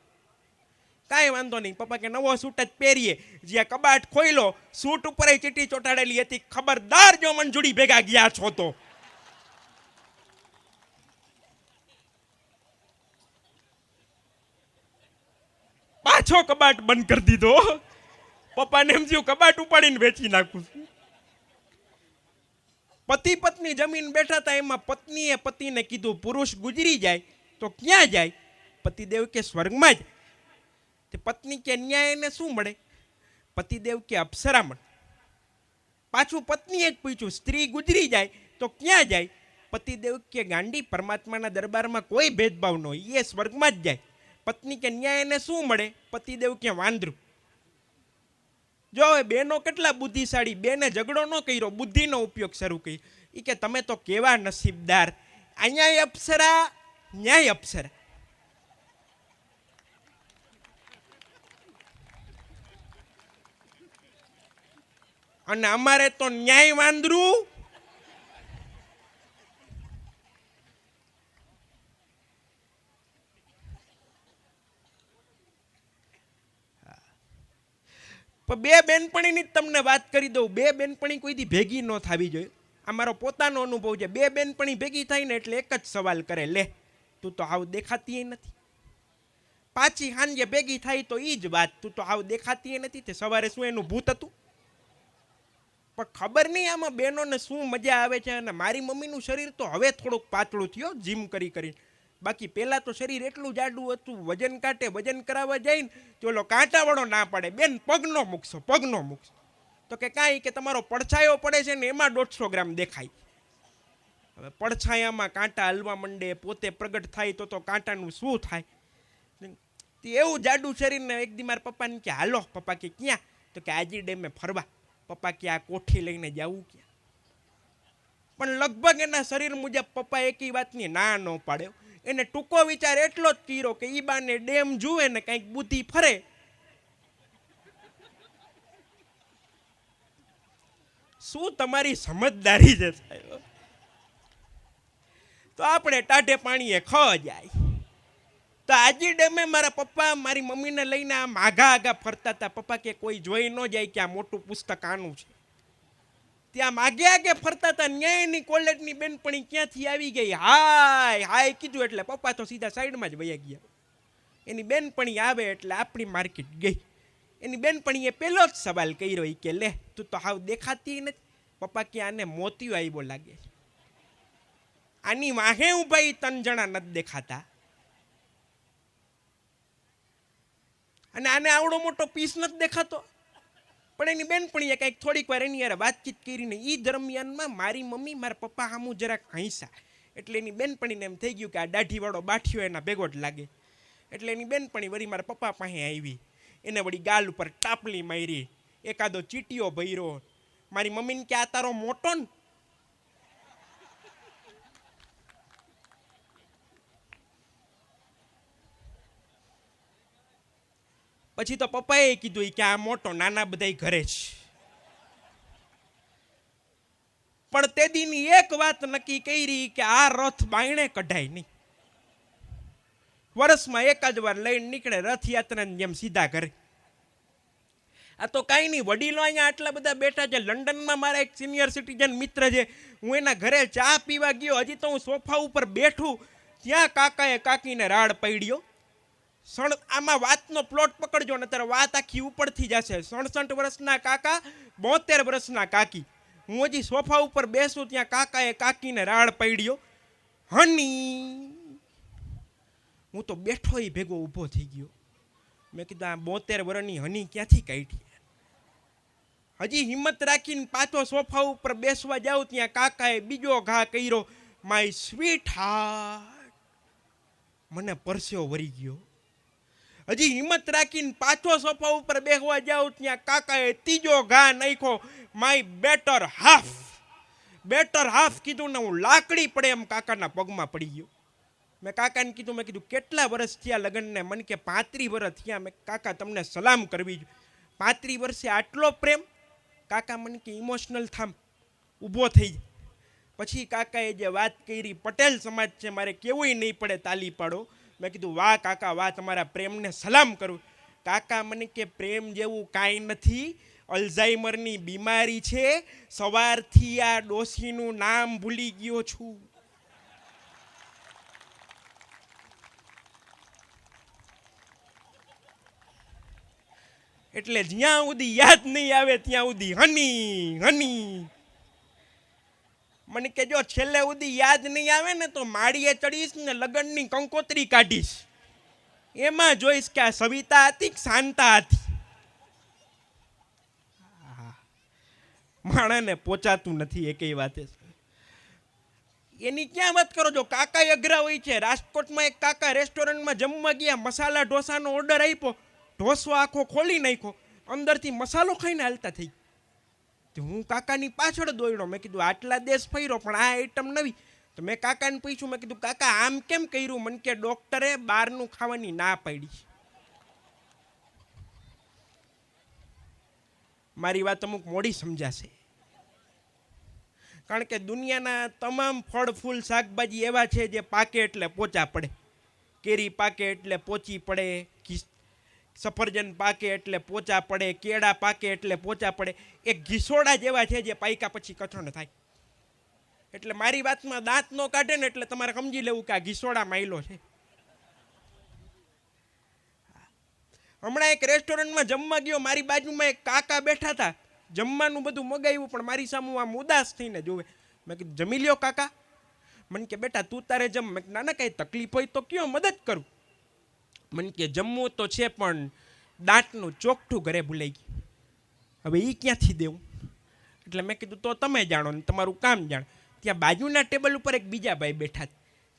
G: કાંઈ વાંધો નહીં. પપ્પા કે નવો સૂટ જ પહેરીએ. જ્યાં કબાટ ખોઈલો, સૂટ ઉપર ચીઠી ચોંટાડેલી હતી, ખબરદાર જો મંજુડી ભેગા ગયા છો તો. પાછો કબાટ બંધ કરી દીધો. પપ્પાને એમ થયું કબાટ ઉપાડીને વેચી નાખું. પતિ પત્ની જમીન બેઠા હતા. એમાં પત્નીએ પતિને કીધું પુરુષ ગુજરી જાય તો ક્યાં જાય? પતિદેવ કે સ્વર્ગમાં જ. તે પત્ની કે ન્યાય એને શું મળે? પતિદેવ કે અપ્સરા મળે. પાછું પત્નીએ જ પૂછ્યું સ્ત્રી ગુજરી જાય તો ક્યાં જાય? પતિદેવ કે ગાંડી, પરમાત્માના દરબારમાં કોઈ ભેદભાવ ન હોય, એ સ્વર્ગમાં જ જાય. પત્ની કે ન્યાય એને શું મળે? પતિદેવ કે વાંદરું. જો હવે બેનો કેટલા બુદ્ધિશાળી. બેને ઝઘડો ન કર્યો, બુદ્ધિનો ઉપયોગ શરૂ કર્યો. એ કે તમે તો કેવા નસીબદાર, અહીંયા અપ્સરા ન્યાય અપ્સરા. અને અમારે તો ન્યાય વાંદરું. બે બેનપણીની તમને વાત કરી દઉં. બે બેનપણી કોઈથી ભેગી ન થવી જોઈએ. આ મારો પોતાનો અનુભવ છે. બે બેનપણી ભેગી થાય ને એટલે એક જ સવાલ કરે, લે તું તો હાવ દેખાતી નથી. પાછી સાંજે ભેગી થાય તો એ જ વાત, તું તો હાવ દેખાતી નથી. તે સવારે શું એનું ભૂત હતું? પણ ખબર નહીં આમાં બહેનોને શું મજા આવે છે. અને મારી મમ્મીનું શરીર તો હવે થોડુંક પાતળું થયો જીમ કરી કરીને. બાકી પહેલાં તો શરીર એટલું જાડું હતું, વજન કાંટે વજન કરાવવા જાય ને તો ઓલો કાંટાવાળો ના પડે, બેન પગનો મૂકશો, પગનો મૂકશો. તો કે કાંઈ કે તમારો પડછાયો પડે છે ને એમાં 150 ગ્રામ દેખાય. હવે પડછાયામાં કાંટા હલવા માંડે, પોતે પ્રગટ થાય તો કાંટાનું શું થાય? એવું જાડું શરીરને એક દી મારા પપ્પાને કે હાલો. પપ્પા કે ક્યાં? તો કે આજી ડેમે ફરવા. પપ્પા કે આ કોઠી લઈને જવું ક્યાં? પણ લગભગ એના શરીર મુજબ પપ્પા એકી વાતની ના ન પાડ્યો. એને ટૂંકો વિચાર એટલો જ કર્યો કે ઈ બાને ડેમ જુએ ને કંઈક બુદ્ધિ ફરે. શું તમારી સમજદારી છે સાહેબ? તો આપણે ટાઢે પાણીએ ખ જાય. તો આજે ડેમે મારા પપ્પા મારી મમ્મીને લઈને આમ આગા ફરતા હતા. પપ્પા કે કોઈ જોઈ ન જાય કે આ મોટું પુસ્તક આનું છે. ત્યાં આગે ફરતા હતા. ન્યાયની કોલેજની બેનપણી ક્યાંથી આવી ગઈ, હાય કીધું એટલે પપ્પા તો સીધા સાઈડમાં જ વયા ગયા. એની બેનપણી આવે એટલે આપણી માર્કેટ ગઈ. એની બેનપણીએ પહેલો જ સવાલ કર્યો કે લે તું તો હાવ દેખાતી નથી. પપ્પા કે આને મોતિયો આવ્યો લાગે, આની વાહે ઉભા 3 જણા નથી દેખાતા, અને આને આવડો મોટો પીસ નથી દેખાતો. પણ એની બેનપણીએ કંઈક થોડીક વાર એની યાર વાતચીત કરીને એ દરમિયાનમાં મારી મમ્મી મારા પપ્પા સામું જરાક હંસા. એટલે એની બેનપણીને એમ થઈ ગયું કે આ દાઢીવાળો બાઠિયો એના ભેગો જ લાગે. એટલે એની બેનપણી વળી મારા પપ્પા પાસે આવી, એને વળી ગાલ ઉપર ટાપલી મારી, એકાદો ચીટીઓ ભર્યો. મારી મમ્મીને કે આ તારો મોટો ને? પછી તો પપ્પાએ કીધું કે આ મોટો, નાના બધાય ઘરે છે. પણ તે દીની એક વાત નક્કી કરી કે આ રથ બાયણે કઢાય નહીં. વર્ષમાં એક જ વાર લઈને નીકળે રથયાત્રાની જેમ સીધા ઘરે. આ તો કાંઈ નહીં, વડીલો અહીંયા આટલા બધા બેઠા છે. લંડનમાં મારા એક સિનિયર સિટીઝન મિત્ર છે, હું એના ઘરે ચા પીવા ગયો, હજી તો હું સોફા ઉપર બેઠું ત્યાં કાકાએ કાકીને રાડ પડ્યો. આમાં વાતનો પ્લોટ પકડજો ને ત્યારે વાત આખી ઉપરથી જશે. 67 વર્ષના કાકા, 72 વર્ષના કાકી. હું હજી સોફા ઉપર બેસું ત્યાં કાકાએ કાકીને રાડ પડ્યો, હની. હું તો બેઠો એ ભેગો ઊભો થઈ ગયો. મેં કીધું આ 72 વર્ષની હની ક્યાંથી કાઢી? હજી હિંમત રાખીને પાછો સોફા ઉપર બેસવા જાઉં ત્યાં કાકાએ બીજો ઘા કર્યો, માય સ્વીટ હાર્ટ. મને પરસેવો વળી ગયો. હજી હિંમત રાખીને પાછો સોફા ઉપર બેસવા જાઉં ત્યાં કાકાએ ત્રીજો ઘા નાખ્યો, my better half. Better half કીધું ને હું લાકડી પડે એમ કાકાના પગમાં પડી ગયો. મેં કાકાને કીધું, મેં કીધું કેટલા વર્ષ થયા લગ્નને? મને કે 35 વર્ષ થયા. મેં કાકા તમને સલામ કરવી જોઈએ, 35 વર્ષે આટલો પ્રેમ? કાકા મને કે ઇમોશનલ થામ, ઊભો થઈ જાય. પછી કાકાએ જે વાત કરી, પટેલ સમાજ છે મારે કેવુંય નહીં પડે, તાલી પાડો. મેં કીધું વાહ કાકા વાહ, તમારા પ્રેમને સલામ કરું. કાકા મને કે પ્રેમ જેવું કાંઈ નથી, અલ્ઝાઇમરની બીમારી છે, સવારથી આ ડોશીનું નામ ભૂલી ગયો છું. એટલે જ્યાં સુધી યાદ નહીં આવે ત્યાં સુધી હની હની. મને કે જો છેલ્લે સુધી યાદ નહીં આવે ને તો માળીએ ચડીશ ને લગનની કંકોત્રી કાઢીશ, એમાં જોઈશ કે આ સવિતા હતી કે શાંતા હતી. માણાને પોચાતું નથી એકેય વાતે. એની ક્યાં વાત કરો છો? કાકા અઘરા હોય છે. રાજકોટમાં એક કાકા રેસ્ટોરન્ટમાં જમવા ગયા, મસાલા ઢોસાનો ઓર્ડર આપ્યો, ઢોસો આખો ખોલી નાખ્યો, અંદરથી મસાલો ખાઈને હાલતા થઈ. તો હું કાકાની પાછળ દોડ્યો. મેં કીધું આટલા દેશ ફર્યો પણ આ આઈટમ નવી. તો મેં કાકાને પૂછ્યું, મેં કીધું કાકા આમ કેમ કર્યું? મને કે ડોક્ટરે બહારનું ખાવાની ના પાડી. મારી વાત અમુક મોડી સમજાશે, કારણ કે દુનિયાના તમામ ફળ ફૂલ શાકભાજી એવા છે જે પાકે એટલે પોચા પડે. કેરી પાકે એટલે પોચી પડે, સફરજન પાકે એટલે પોચા પડે, કેળા પાકે એટલે પોચા પડે. એક ઘીસોડા જેવા છે જે પાક્યા પછી કઠણ થાય. એટલે મારી વાતમાં દાંત નો કાઢે ને એટલે તમારે સમજી લેવું કે આ ઘીસોડા માયલો છે. હમણાં એક રેસ્ટોરન્ટમાં જમવા ગયો, મારી બાજુમાં એક કાકા બેઠા હતા, જમવાનું બધું મગાવ્યું પણ મારી સામે આમ ઉદાસ થઈને જોવે. મેં કીધું જમી લ્યો કાકા. મને કે બેટા તું તારે જમ. મેં ના ના, કઈ તકલીફ હોય તો કયો, મદદ કરું. મને કે જમવું તો છે પણ દાંતનું ચોકઠું ઘરે ભૂલાઈ ગયું, હવે એ ક્યાંથી દેવું? એટલે મેં કીધું તો તમે જાણો ને તમારું કામ જાણ. ત્યાં બાજુના ટેબલ ઉપર એક બીજા ભાઈ બેઠા,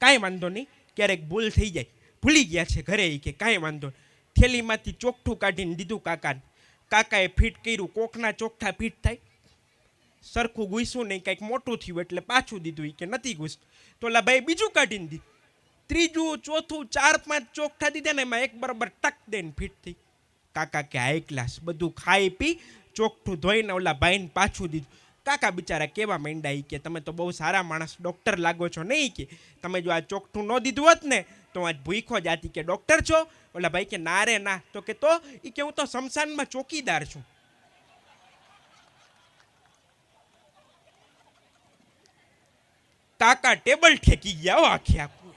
G: કાંઈ વાંધો નહીં, ક્યારેક ભૂલ થઈ જાય, ભૂલી ગયા છે ઘરે. એ કે કાંઈ વાંધો નહીં. થેલીમાંથી ચોકઠું કાઢીને દીધું કાકાને. કાકાએ ફીટ કર્યું, કોકના ચોકઠા ફીટ થાય, સરખું ઘૂસ્યું નહીં, કંઈક મોટું થયું એટલે પાછું દીધું. એ કે નથી ઘૂસતું. તો ઓલા ભાઈ બીજું કાઢીને દીધું, ત્રીજું ચોથું, 4-5 ચોકઠા દીધા ને એમાં એક બરાબર ટક દઈને ફીટ થઈ. કાકા કે હાઈ ક્લાસ. બધું ખાઈ પી ચોકઠું ધોઈને ઓલા ભાઈને પાછું દીધું. કાકા બિચારા કેવા માંડ્યા, કે તમે તો બહુ સારા માણસ, ડૉક્ટર લાગો છો નહીં, કે તમે જો આ ચોકઠું ન દીધું હોત ને તો આજ ભૂખો જાતી કે ડૉક્ટર છો? ઓલા ભાઈ કે ના રે ના. તો કે તો એ કે હું તો શમશાનમાં ચોકીદાર છું. કાકા ટેબલ ઠેકી ગયા હો આખે આખું.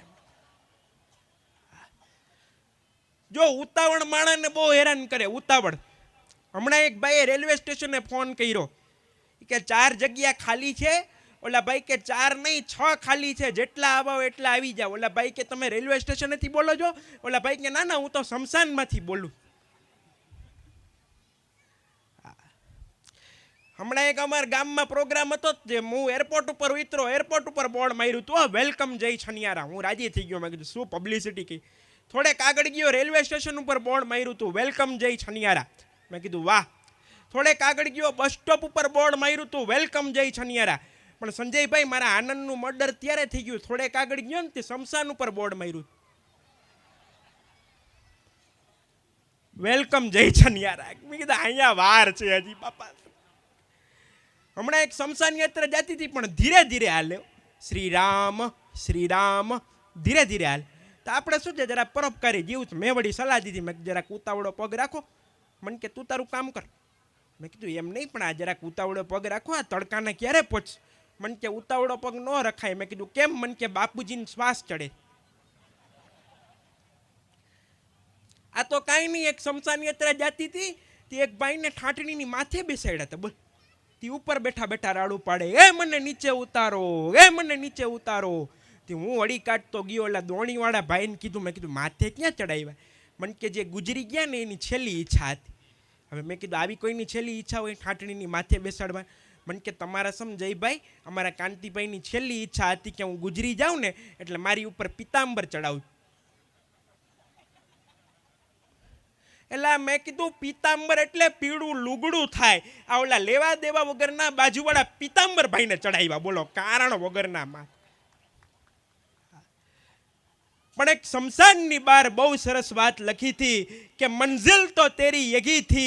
G: જો ઉતાવળ માણસને બહુ હેરાન કરે. ઉતાવળ. હમણાં એક ભાઈએ રેલવે સ્ટેશને ફોન કર્યો કે 4 જગ્યા ખાલી છે. ઓલા ભાઈ કે 4 નહીં 6 ખાલી છે, જેટલા આવો એટલા આવી જાવ. ઓલા ભાઈ કે તમે રેલવે સ્ટેશનેથી બોલો છો? ઓલા ભાઈ કે ના ના હું તો શમશાનમાંથી બોલું. હમણાં એક અમારા ગામમાં પ્રોગ્રામ હતો જે હું એરપોર્ટ ઉપર ઉતરો, એરપોર્ટ ઉપર બોર્ડ માર્યું હતું, વેલકમ જય છનિયારા. હું રાજી થઈ ગયો. મેં કીધું શું પબ્લિસિટી કી. થોડેક આગળ ગયો, રેલવે સ્ટેશન ઉપર બોર્ડ માર્યું હતું વેલકમ જય છનિયારા. મેં કીધું વાહ. થોડેક આગળ ગયો, બસ સ્ટોપ ઉપર બોર્ડ માર્યું હતું વેલકમ જય છનિયારા. પણ સંજયભાઈ મારા આનંદનું મર્ડર ત્યારે થઈ ગયું. થોડેક આગળ ગયો ને તે શમશાન ઉપર બોર્ડ માર્યું વેલકમ જય છનિયારા. મેં કીધું અહીંયા વાર છે હજી બાપા. હમણાં એક શમશાન યાત્રા જતી હતી પણ ધીરે ધીરે હાલે. શ્રી રામ શ્રી રામ ધીરે ધીરે હાલ. તો આપણે શું છે જરા પરોપકારી જીવ. મેં વળી સલાહ દીધી. મેં જરાક ઉતાવળો પગ રાખો. મને કે તું તારું કામ કર. મેં કીધું એમ નહીં પણ આ જરાક ઉતાવળો પગ રાખો, આ તડકાને ક્યારે પહોંચ. મને કે ઉતાવળો પગ ન રખાય. મેં કીધું કેમ? મને કે બાપુજીને શ્વાસ ચડે. આ તો કાંઈ નહીં. એક શમશાન યાત્રા જતી હતી તે એક ભાઈને ઠાઠણીની માથે બેસાડ્યા હતા. બોલ. તે ઉપર બેઠા બેઠા રાડું પાડે, એ મને નીચે ઉતારો, એ મને નીચે ઉતારો. તે હું વળી કાઢતો ગયો. ઓલા દોણીવાળા ભાઈને કીધું. મેં કીધું માથે ક્યાં ચડાવ્યા? મને કે જે ગુજરી ગયા ને એની છેલ્લી ઈચ્છા હતી. હવે મેં કીધું આવી કોઈની છેલ્લી ઈચ્છા હોય ઠાઠણીની માથે બેસાડવા? મને કે તમારા સમજયભાઈ અમારા કાંતિભાઈની છેલ્લી ઈચ્છા હતી કે હું ગુજરી જાઉં ને એટલે મારી ઉપર પિતાંબર ચડાવું. એટલે મેં કીધું પિતાંબર એટલે પીળું લુગડું થાય. આ ઓલા લેવા દેવા વગરના બાજુવાળા પિતાંબર ભાઈને ચડાવ્યા. બોલો, કારણ વગરના માં. પણ એક શમશાનની બહાર બહુ સરસ વાત લખી थी કે મંઝિલ તો તેરી યही थी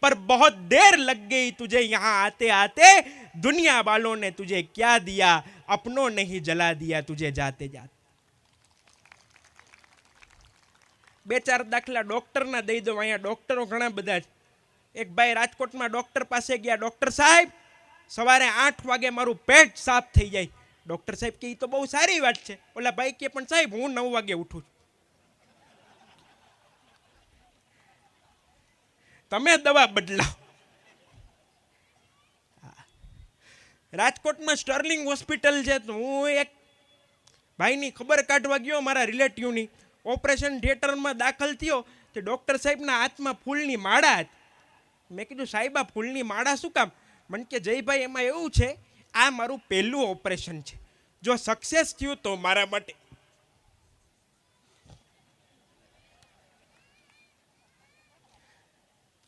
G: पर बहुत देर लग गई तुझे यहाँ आते आते, दुनिया वालों ने तुझे क्या दिया, अपनों ने ही जला दिया तुझे जाते जाते. 2-4 દાખલા ડોક્ટરના દઈ દો. અહીંયા ડોક્ટરો ઘણા બધા છે. એક ભાઈ રાજકોટમાં ડોક્ટર પાસે ગયા. ડોક્ટર સાહેબ સવારે 8 વાગે મારું પેટ સાફ થઈ જાય. ડોક્ટર સાહેબ કે એ તો બહુ સારી વાત છે. ઓલા ભાઈ કે પણ સાહેબ હું 9 વાગે ઉઠું છું. તમે દવા બદલાવો. રાજકોટમાં સ્ટર્લિંગ હોસ્પિટલ છે. તો હું એક ભાઈની ખબર કાઢવા ગયો, મારા રિલેટિવની. ઓપરેશન થિયેટરમાં દાખલ થયો તો ડૉક્ટર સાહેબના હાથમાં ફૂલની માળા હતી. મેં કીધું સાહેબ આ ફૂલની માળા શું કામ? મને કે જયભાઈ એમાં એવું છે, આ મારું પહેલું ઓપરેશન છે. જો સક્સેસ થયું તો મારા માટે.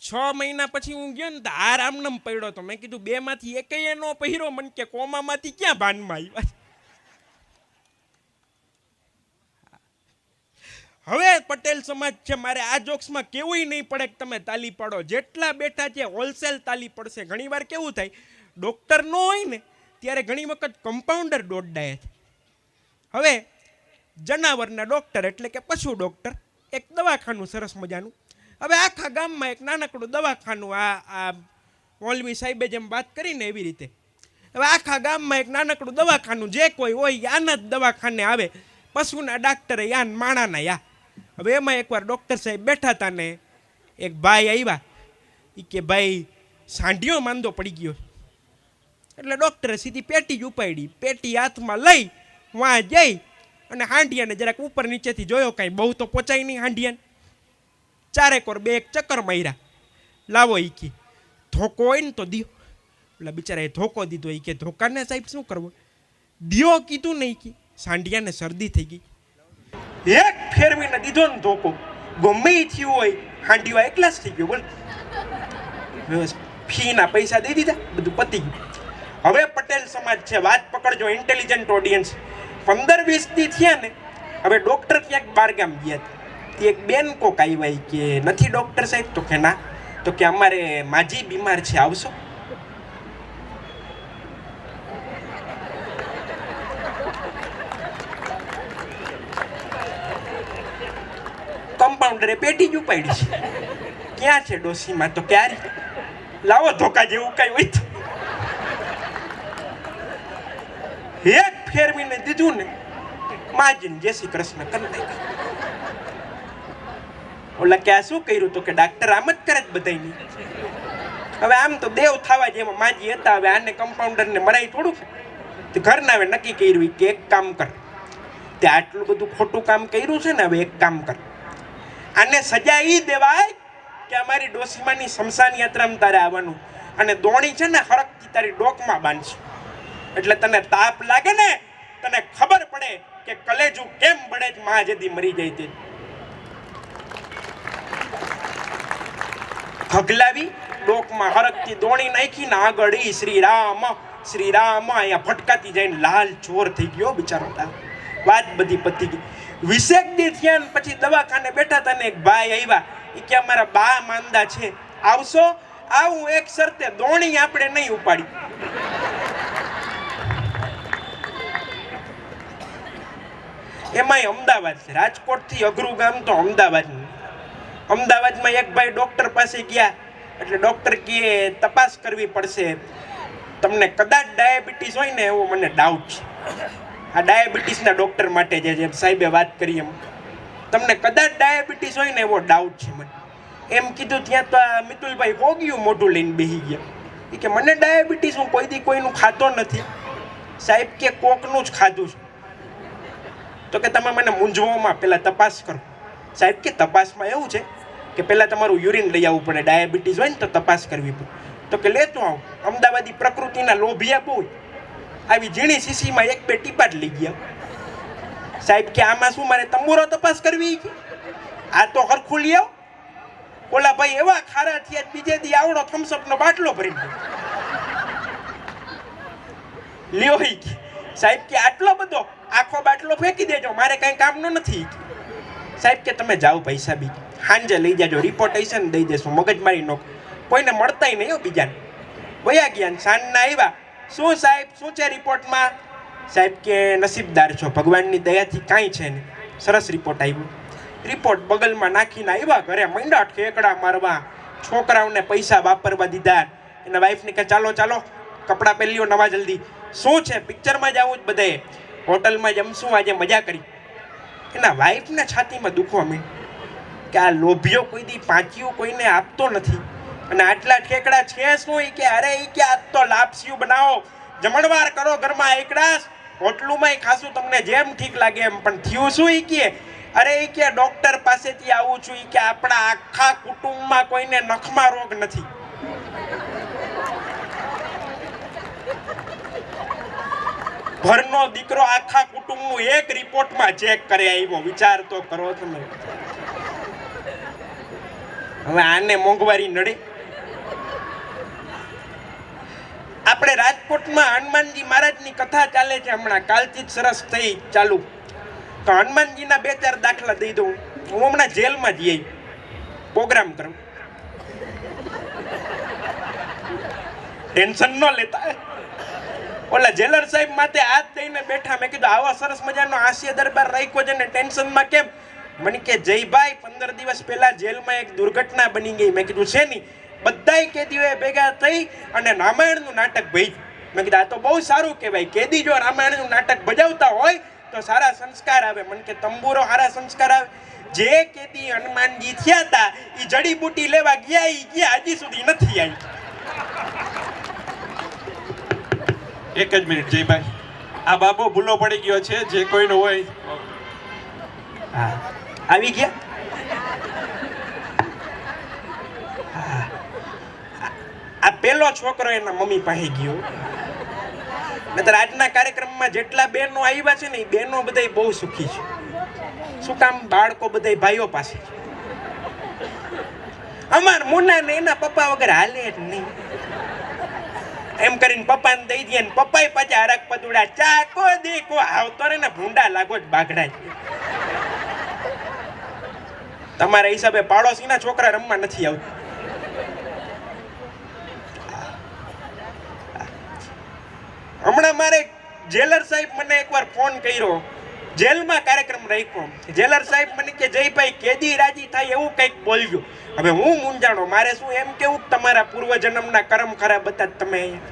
G: છ મહિના પછી હું ગયો ને તો આ રામનામ પડ્યો હતો. મેં કીધું 2 માંથી એકેય નો પહેર્યો. મને કે કોમામાંથી ક્યાં ભાનમાં આવ્યા. હવે પટેલ સમાજ છે, મારે આ જોક્સમાં કેવુંય નહીં પડે કે તમે તાલી પાડો. જેટલા બેઠા છે હોલસેલ તાલી પડશે. ઘણી વાર કેવું થાય, ડોક્ટર નો હોય ને ત્યારે ઘણી વખત કમ્પાઉન્ડર દોડાય છે. હવે જનાવરના ડોક્ટર એટલે કે પશુ ડોક્ટર, એક દવાખાનું સરસ મજાનું. હવે આખા ગામમાં એક નાનકડું દવાખાનું, આ મૌલવી સાહેબે જેમ વાત કરીને એવી રીતે. હવે આખા ગામમાં એક નાનકડું દવાખાનું, જે કોઈ હોય આના જ દવાખાને આવે. પશુના ડાક્ટરે યાન માણાના યા. હવે એમાં એકવાર ડૉક્ટર સાહેબ બેઠા હતા ને એક ભાઈ આવ્યા. એ કે ભાઈ સાંઢિયો માંદો પડી ગયો. એટલે ડૉક્ટરે સીધી પેટી જ ઉપાડી. પેટી હાથમાં લઈ વાં જઈ અને હાંડિયાને જરાક ઉપર નીચેથી જોયો. કાંઈ બહુ તો પહોંચાય નહીં હાંડિયાને. 4 વાર 2 ચક્કર માર્યા. લાવો ઈ કે ધોકો હોય ને તો દિયો. એટલે બિચારાએ ધોકો દીધો. એ કે ધોકાને સાહેબ શું કરવો? દિયો કીધું નહીં કે સાંઢિયાને શરદી થઈ ગઈ. એક ફેરવીને દીધો ને ધોકો. ગમે થયું હોય હાંડિયો એકલા જ થઈ ગયો. બોલ, ફીના પૈસા દઈ દીધા, બધું પતી ગયું. હવે પટેલ સમાજ છે, વાત પકડજો, ઇન્ટેલિજન્ટ ઓડિયન્સ. 15-20 દી થયા ને. હવે ડોક્ટર ક્યાંક બહારગામ ગયા હતા. તે એક બેન કોક આવ્યા કે નથી ડોક્ટર સાહેબ? તો કે ના. તો કે અમારે માજી બીમાર છે, આવશો? કમ્પાઉન્ડરે પેટી જ ઉપાડી છે. ક્યાં છે ડોસીમાં? તો ક્યારે લાવો ધોકા જેવું કઈ હોય તો. એક ફેરવીને દીધું ને માજીને જય શ્રી કૃષ્ણ કરી નાખ્યું. ઓલા કે આ શું કર્યું? તો કે ડાક્ટર આમ જ કરે જ બધાયની. હવે આમ તો દેવ થવા જેમાં માજી હતા. હવે આને કમ્પાઉન્ડરને મરાય થોડું. તો ઘરના હવે નક્કી કર્યું કે એક કામ કર, તે આટલું બધું ખોટું કામ કર્યું છે ને, હવે એક કામ કર, આને સજા ઈ દેવાય કે અમારી ડોસીમાની શમશાન યાત્રામાં તારે આવવાનું અને દોણી છે ને હરકથી તારી ડોકમાં બાંધશે. એટલે તને તાપ લાગે ને, તને ખબર પડે કે કલેજું કેમ બળે જ માં જેદી મરી જાય તે. હગલાવી ડોકમાં હરકથી દોણી નાખીને આગળ ઈ શ્રી રામ અહીંયા ફટકાતી જઈને લાલ ચોર થઈ ગયો બિચારો. વાત બધી પતી ગઈ. 20 દી થયા ને પછી દવાખાને બેઠા હતા ને એક ભાઈ આવ્યા. એ કે અમારા બા માંદા છે, આવશો? આવું એક શરતે, દોણી આપણે નહીં ઉપાડી. એમાંય અમદાવાદ છે. રાજકોટથી અઘરું ગામ તો અમદાવાદ. અમદાવાદમાં એક ભાઈ ડોક્ટર પાસે ગયા એટલે ડોક્ટર કહે તપાસ કરવી પડશે, તમને કદાચ ડાયાબિટીસ હોય ને એવો મને ડાઉટ છે. આ ડાયાબિટીસના ડોક્ટર માટે જે જેમ સાહેબે વાત કરી એમ, તમને કદાચ ડાયાબિટીસ હોય ને એવો ડાઉટ છે મને. એમ કીધું ત્યાં તો આ મિતુલભાઈ હોગ્યું મોઢું લઈને બેસી ગયા. એ કે મને ડાયાબિટીસ, હું કોઈ દી કોઈનું ખાતો નથી. સાહેબ કે કોકનું જ ખાધું છે. તો કે તમે મને મૂંઝવવામાં પહેલાં તપાસ કરો. સાહેબ કે તપાસમાં એવું છે કે પહેલાં તમારું યુરિન લઈ આવવું પડે, ડાયાબિટીસ હોય ને તો તપાસ કરવી પડે. તો કે લેતો આવું. અમદાવાદી પ્રકૃતિના લોભિયા બહુ. આવી ઝીણી શીશીમાં 1-2 ટીપા જ લઈ ગયા. સાહેબ કે આમાં શું મારે તંબુરો તપાસ કરવી? આ તો હરખું લઈ આવ. ઓલા ભાઈ એવા ખારા થયા, બીજે દી આવડો થમ્સઅપનો બાટલો ભરી લ્યો. સાહેબ કે આટલો બધો? આખો બાટલો ફેંકી દેજો, મારે કઈ કામનો નથી. સાહેબ કે તમે જાઓ પૈસા બી સાંજે લઈ જાજો, રિપોર્ટેશન દઈ દેશું, મગજમારી નો. કોઈને મળતાય નહીં હો બીજાને. વયા ગયા. સાંજના આવ્યા. શું સાહેબ, શું છે રિપોર્ટમાં? સાહેબ કે નસીબદાર છો, ભગવાનની દયાથી કાંઈ છે નહીં. સરસ રિપોર્ટ આવ્યો. રિપોર્ટ બગલમાં નાખીને આવ્યા ઘરે. મંડા ઠેકડા મારવા, છોકરાઓને પૈસા વાપરવા દીધા. એના વાઈફને કે ચાલો ચાલો કપડાં પહેરી લ્યો નવા જલ્દી. શું છે? પિક્ચરમાં જવું જ બધે, હોટલમાં જમશું, આજે મજા કરી. એના વાઈફને છાતીમાં દુખવા માંડ્યું કે આ લોભિયો કોઈ દી પાંચિયું કોઈને આપતો નથી અને આટલા ઠેકડા છે શું? કે અરે એ કે આજ તો લાપસીયું બનાવો, જમણવાર કરો ઘરમાં એકડાસ, હોટલુમાં ખાસું, તમને જેમ ઠીક લાગે એમ. પણ થયું શું? એ કે અરે એ કે ડોક્ટર પાસેથી આવું છું. એ કે આપણા આખા કુટુંબમાં કોઈને નખમાં રોગ નથી. ઘરનો દીકરો આખા કુટુંબનું એક રિપોર્ટમાં ચેક કરે આવ્યો. વિચાર તો કરો તમે. હવે આને મોંઘવારી નડે? આપણે રાજકોટમાં હનુમાનજી મહારાજની કથા ચાલે છે હમણાં, કાલથી જ સરસ થઈ ચાલુ. તો હનુમાનજીના 2-4 દાખલા દઈ દઉં. હું હમણાં જેલમાં જઈ પ્રોગ્રામ કરું. ટેન્શન ન લેતા. ઓલા જેલર સાહેબ માથે હાથ દઈને બેઠા. મેં કીધું આવા સરસ મજાનો હાસ્ય દરબાર રાખ્યો છે ને ટેન્શનમાં કેમ? મને કે જયભાઈ 15 દિવસ પહેલા જેલમાં એક દુર્ઘટના બની ગઈ. મેં કીધું છે ની? બધાય કેદીઓએ ભેગા થઈ અને રામાયણનું નાટક ભજ્યું. મેં કીધું આ તો બહુ સારું કહેવાય. કેદી જો રામાયણનું નાટક ભજવતા હોય તો સારા સંસ્કાર આવે. મને કે તંબુરો સારા સંસ્કાર આવે? જે કેદી હનુમાનજી થયા હતા એ જડીબુટી લેવા ગયા, એ ગયા હજી સુધી નથી આવી.
H: એક જ મિનિટ જયભાઈ, આ બાબો ભૂલો પડી ગયો છે, જે કોઈનો હોય.
G: હા આવી ગયા. આ પેલો છોકરો એના મમ્મી પાસે ગયો. નતર આજના કાર્યક્રમમાં જેટલા બહેનો આવ્યા છે ને એ બહેનો બધા બહુ સુખી છે. શું કામ? બાળકો બધા ભાઈઓ પાસે. અમાર મુન્ના ને એના પપ્પા વગર હાલે જ નહીં. એમ કરીને પપ્પાને દઈ દે ને પપ્પાએ પાછા હરક પદુડા ચાકો દેખો આવતો રે ને ભૂંડા લાગો જ બાગડા. તમારા હિસાબે પાડોશીના છોકરા રમવા નથી આવતા. હમણાં મારે જેલર સાહેબ મને એકવાર ફોન કર્યો જેલમાં કાર્યક્રમ રાખ્યો. જેલર સાહેબ મને કે જયભાઈ કેદી રાજી થાય એવું કંઈક બોલજો. હવે હું મૂંઝાણો, મારે શું એમ કેવું તમારા પૂર્વજન્મના કર્મ ખરાબ હતા તમે અહીંયા.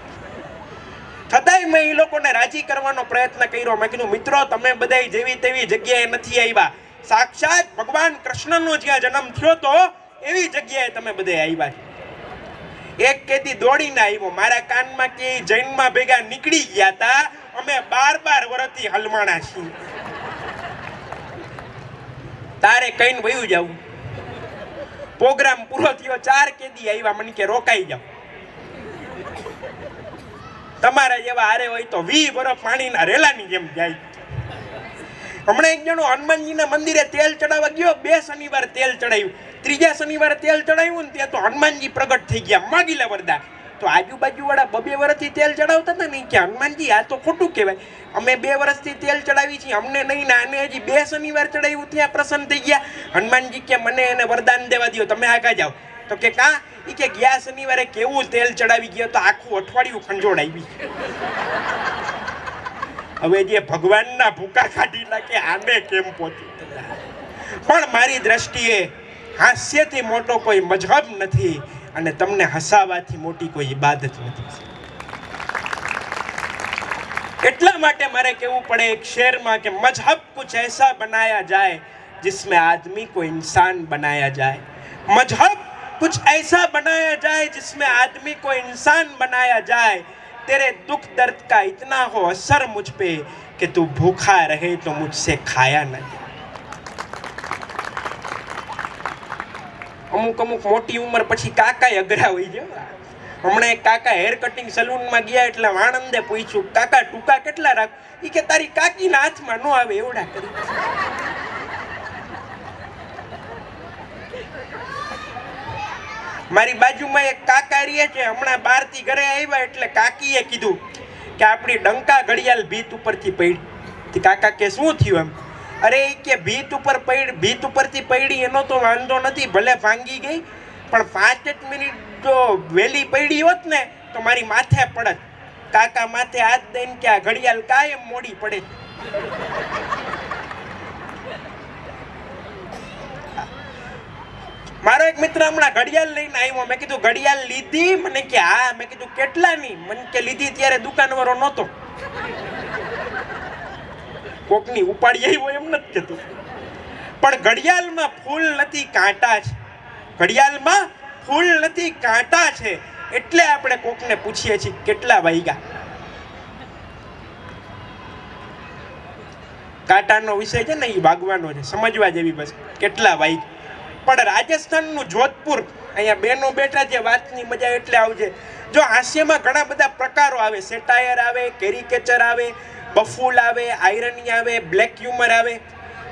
G: છતાંય મેં એ લોકોને રાજી કરવાનો પ્રયત્ન કર્યો. મેં કીધું મિત્રો તમે બધા જેવી તેવી જગ્યાએ નથી આવ્યા, સાક્ષાત ભગવાન કૃષ્ણનો જ્યાં જન્મ થયો તો એવી જગ્યાએ તમે બધા આવ્યા. એક કેદી દોડીને આવ્યો, મારા કાનમાં કે જૈનમાં ભેગા નીકળી ગયા હતા, અમે 12 વર્ષથી હલમાણા છીએ, તારે કઈને વયું જાવું. પ્રોગ્રામ પૂરો થયો, 4 કેદી આવ્યા, મને કે રોકાઈ જાવ, તમારા જેવા હારે હોય તો 20 વર્ષ પાણીના રેલાની જેમ જાય. હમણાં એક જણો હનુમાનજીના મંદિરે તેલ ચડાવવા ગયો, 2 શનિવાર તેલ ચડાવ્યું, 3જા શનિવારે તેલ ચડાવ્યું ને ત્યાં તો હનુમાનજી પ્રગટ થઈ ગયા, માગીલા વરદા. તો આજુબાજુ વાળા 2 વર્ષથી તેલ ચડાવતા હતા ને કે હનુમાનજી આ તો ખોટું કહેવાય, અમે 2 વર્ષથી તેલ ચડાવી છીએ, અમને નહીં ને આને હજી 2 શનિવાર ચડાવ્યું ત્યાં પ્રસન્ન થઈ ગયા. હનુમાનજી કે મને એને વરદાન દેવા દો, તમે આગા જાઓ. તો કે કા? ઈ કે ગયા શનિવારે કેવું તેલ ચડાવી ગયો તો આખું અઠવાડિયું ખંજોળ આવી. હવે જે ભગવાનના ભૂકા કાઢી નાખે આને કેમ પહોંચ્યું? પણ મારી દ્રષ્ટિએ હાસ્યથી મોટો કોઈ મજહબ નથી અને તમને હસાવાથી મોટી કોઈ ઇબાદત નથી. એટલા માટે મારે કહેવું પડે એક શેરમાં કે મજહબ કુછ ऐसा बनाया जाए जिसमें आदमी को इंसान बनाया जाए. मजहब कुछ ऐसा बनाया जाए जिसमें आदमी को इंसान बनाया जाए. तेरे दुख दर्द का इतना हो असर मुझ पे कि तू भूखा रहे तो मुझसे खाया न जाए. અમુક મોટી ઉંમર પછી કાકા અઘરા હોય છે. હમણાં એક કાકા હેર કટિંગ સલૂનમાં ગયા એટલે આનંદે પૂછ્યું, કાકા ટૂંકા કેટલા રાખ? ઈ કે તારી કાકીના હાથમાં ન આવે એવડા કરી. મારી બાજુમાં એક કાકા રહે છે, હમણાં બહારથી ઘરે આવ્યા એટલે કાકીએ કીધું કે આપણી ડંકા ઘડિયાળ ભીત ઉપરથી પડી. કાકા કે શું થયું? એમ અરે એ કે ભીત ઉપરથી પડી એનો તો વાંધો નથી, ભલે ભાંગી ગઈ, પણ 5 મિનિટ જો વહેલી પડી હોત ને તો મારી માથે પડત. કાકા માથે હાથ દઈને કે આ ઘડિયાળ કાયમ મોડી પડે. મારો એક મિત્ર હમણાં ઘડિયાળ લઈને આવ્યો, મેં કીધું ઘડિયાળ લીધી? મને કે હા. મેં કીધું કેટલાની? મને કે લીધી ત્યારે દુકાનવાળો નહોતો. કોકની ઉપાડી આવ્યો એમ નથી કહેતો, પણ ઘડિયાળમાં ફૂલ નથી કાંટા છે. ઘડિયાળમાં ફૂલ નથી કાંટા છે એટલે આપણે કોકને પૂછીએ છીએ કેટલા વાગ્યા. કાંટાનો વિષય છે ને એ વાગવાનો છે, સમજવા જેવી બસ કેટલા વાગ્યા. પણ રાજસ્થાનનું જોધપુર, અહીંયા બેનો બેઠા છે, વાતની મજા એટલે આવશે. જો હાસ્યમાં ઘણા બધા પ્રકારો આવે, સેટાયર આવે, કેરિકેચર આવે, બફૂલ આવે, આયરની આવે, બ્લેક હ્યુમર આવે,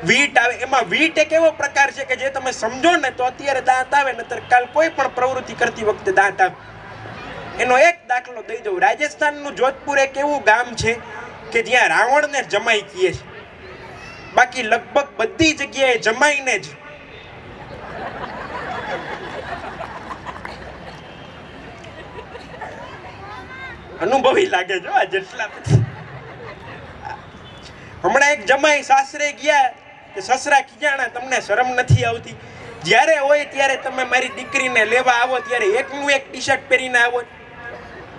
G: વીટ આવે. એમાં વીટ એક એવો પ્રકાર છે કે જે તમે સમજો ને તો અત્યારે દાંત આવે ને કાલ કોઈ પણ પ્રવૃત્તિ કરતી વખતે દાંત આવે. એનો એક દાખલો દઈ દઉં. રાજસ્થાનનું જોધપુર એક એવું ગામ છે કે જ્યાં રાવણને જમાઈ કહે છે, બાકી લગભગ બધી જગ્યાએ જમાઈને જ અનુભવી લાગે છે આ જેટલા. હમણાં એક જમાઈ સાસરે ગયા કે સસરા ખીજાણા, તમને શરમ નથી આવતી? જ્યારે હોય ત્યારે તમે મારી દીકરીને લેવા આવો ત્યારે એકનું એક ટી શર્ટ પહેરીને આવો.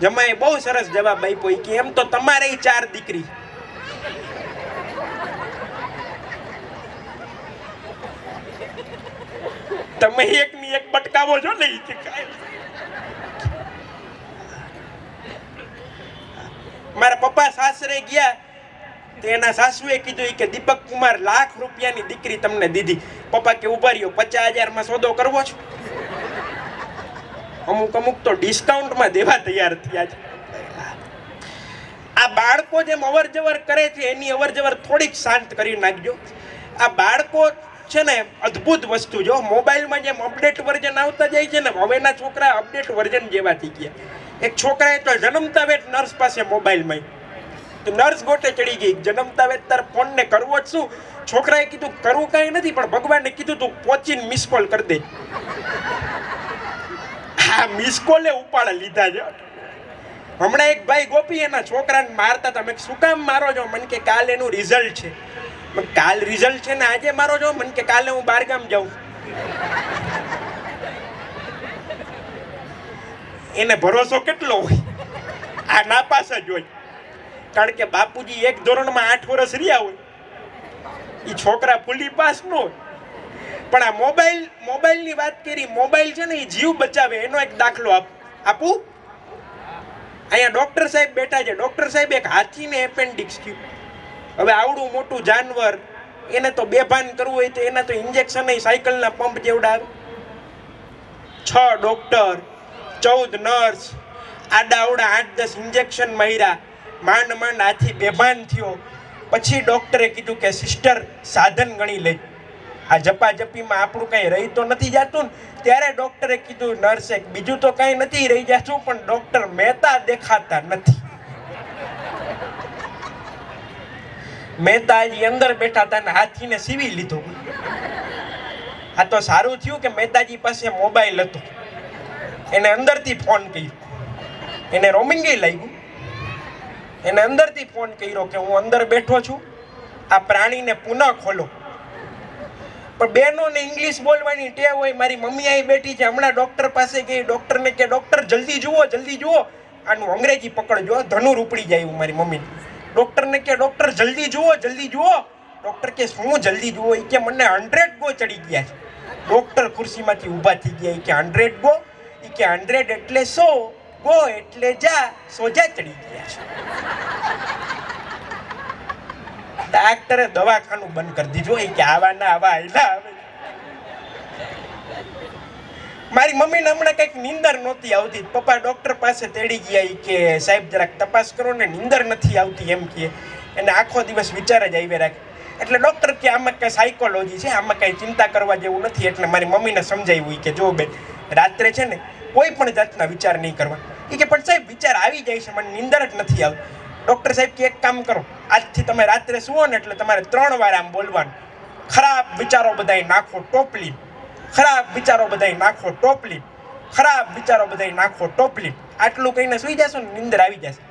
G: જમાઈ બહુ સરસ જવાબ આપ્યો કે એમ તો તમારે 4 દીકરી. તમે એકની એક બટકાવો છો ને. મારા પપ્પા સાસરે ગયા તેના સાસુએ કીધું કે દીપક કુમાર ₹1,00,000 દીકરી તમને દીધી. પપ્પા કે ઉભા રહ્યો, 50,000 સોદો કરવો છો? અમુક તો ડિસ્કાઉન્ટમાં દેવા તૈયાર થયા છે. આ બાળકો જેમ અવર જવર કરે છે એની અવર જવર થોડીક શાંત કરી નાખજો. આ બાળકો છે ને અદ્ભુત વસ્તુ. જો મોબાઈલમાં જેમ અપડેટ વર્ઝન આવતા જાય છે ને, હવેના છોકરા અપડેટ વર્ઝન જેવા થઈ ગયા. એક છોકરાએ તો જન્મતા વેત નર્સ પાસે મોબાઈલમાં તો નર્સ ગોટે ચડી ગઈ, જન્મતા વેત તાર ફોનને કરવો જ શું? છોકરાએ કીધું કરવું કાંઈ નથી, પણ ભગવાને કીધું તું પહોંચીને મિસ કોલ કરી દે. હા, મિસ કોલે ઉપાડા લીધા છે. હમણાં એક ભાઈ ગોપી એના છોકરાને મારતા હતા. મેં શું કામ મારો છો? મને કે કાલ એનું રિઝલ્ટ છે. કાલ રિઝલ્ટ છે ને આજે મારો જો મને કે કાલે હું બહારગામ જાઉં. એને ભરોસો કેટલો હોય? આ નાપાસ જ હોય. કારણ કે બાપુજી એક ધોરણમાં 8 વર્ષ રહ્યા હોય, એ છોકરા ફૂલી પાસ ન હોય. પણ આ મોબાઈલની વાત કરી, મોબાઈલ છે ને એ જીવ બચાવે એનો એક દાખલો આપું. અહીંયા ડોક્ટર સાહેબ બેઠા છે. ડોક્ટર સાહેબ એક હાથીને એપેન્ડિક્સ થયું. હવે આવડું મોટું જાનવર, એને તો બેભાન કરવું હોય તો એના તો ઇન્જેક્શન સાયકલના પંપ જેવડા આવે. 6 ડોક્ટર, 14 નર્સ, આડા આવડા 8-10 ઇન્જેક્શન માર્યા. માંડ હાથી બેભાન થયો. પછી ડોક્ટરે કીધું કે સિસ્ટર સાધન ગણી લઈ, આ જપાજપીમાં આપણું કાંઈ રહી તો નથી જતું ને. ત્યારે ડોક્ટરે કીધું નર્સે બીજું તો કાંઈ નથી રહી જતું, પણ ડોક્ટર મહેતા દેખાતા નથી. મહેતાજી અંદર બેઠા હતા ને હાથીને સીવી લીધો. આ તો સારું થયું કે મહેતાજી પાસે મોબાઈલ હતો. એને અંદરથી ફોન કર્યો, એને રોમિંગ લાગ્યું. એને અંદરથી ફોન કર્યો કે હું અંદર બેઠો છું, આ પ્રાણીને પુનઃ ખોલો. પણ બહેનોને ઇંગ્લિશ બોલવાની ટેવ હોય. મારી મમ્મી અહીં બેઠી છે, હમણાં ડોક્ટર પાસે ગઈ. ડોક્ટરને કે ડોક્ટર જલ્દી જુઓ, જલ્દી જુઓ. આનું અંગ્રેજી પકડજો, ધનુર ઉપડી જાય એવું મારી મમ્મીને. ડોક્ટરને કે ડોક્ટર જલ્દી જુઓ, જલ્દી જુઓ. ડોક્ટર કે શું જલ્દી જુઓ? એ કે મને 100 ગો ચડી ગયા છે. ડોક્ટર ખુરશીમાંથી ઊભા થઈ ગયા. એ કે 100 ગો? એ કે 100 એટલે 100, ગો એટલે જા, સોજા ચડી ગયા છે. ડાક્ટરે દવાખાનું બંધ કરી દીધું. એ કે આવા ના આવા આયલા આવે. મારી મમ્મીને હમણાં કંઈક નીંદર નહોતી આવતી. પપ્પા ડોક્ટર પાસે તેડી ગયા. કે સાહેબ જરાક તપાસ કરો ને, નીંદર નથી આવતી એમ કે. એને આખો દિવસ વિચાર જ આવી રાખે. એટલે ડોક્ટર કે આમાં કઈ સાયકોલોજી છે, આમાં કઈ ચિંતા કરવા જેવું નથી. એટલે મારી મમ્મીને સમજાવ્યું કે જો બેન, રાત્રે છે ને કોઈ પણ જાતના વિચાર નહીં કરવા. એ કે પણ સાહેબ વિચાર આવી જાય છે, મને નીંદર જ નથી આવતી. ડોક્ટર સાહેબ કે એક કામ કરો, આજથી તમે રાત્રે સુવો ને એટલે તમારે 3 વાર આમ બોલવાનું, ખરાબ વિચારો બધાય નાખો ટોપલી, ખરાબ વિચારો બધાય નાખો ટોપલી, ખરાબ વિચારો બધાય નાખો ટોપલી. આટલું કહીને સુઈ જશો ને નીંદર આવી જશે.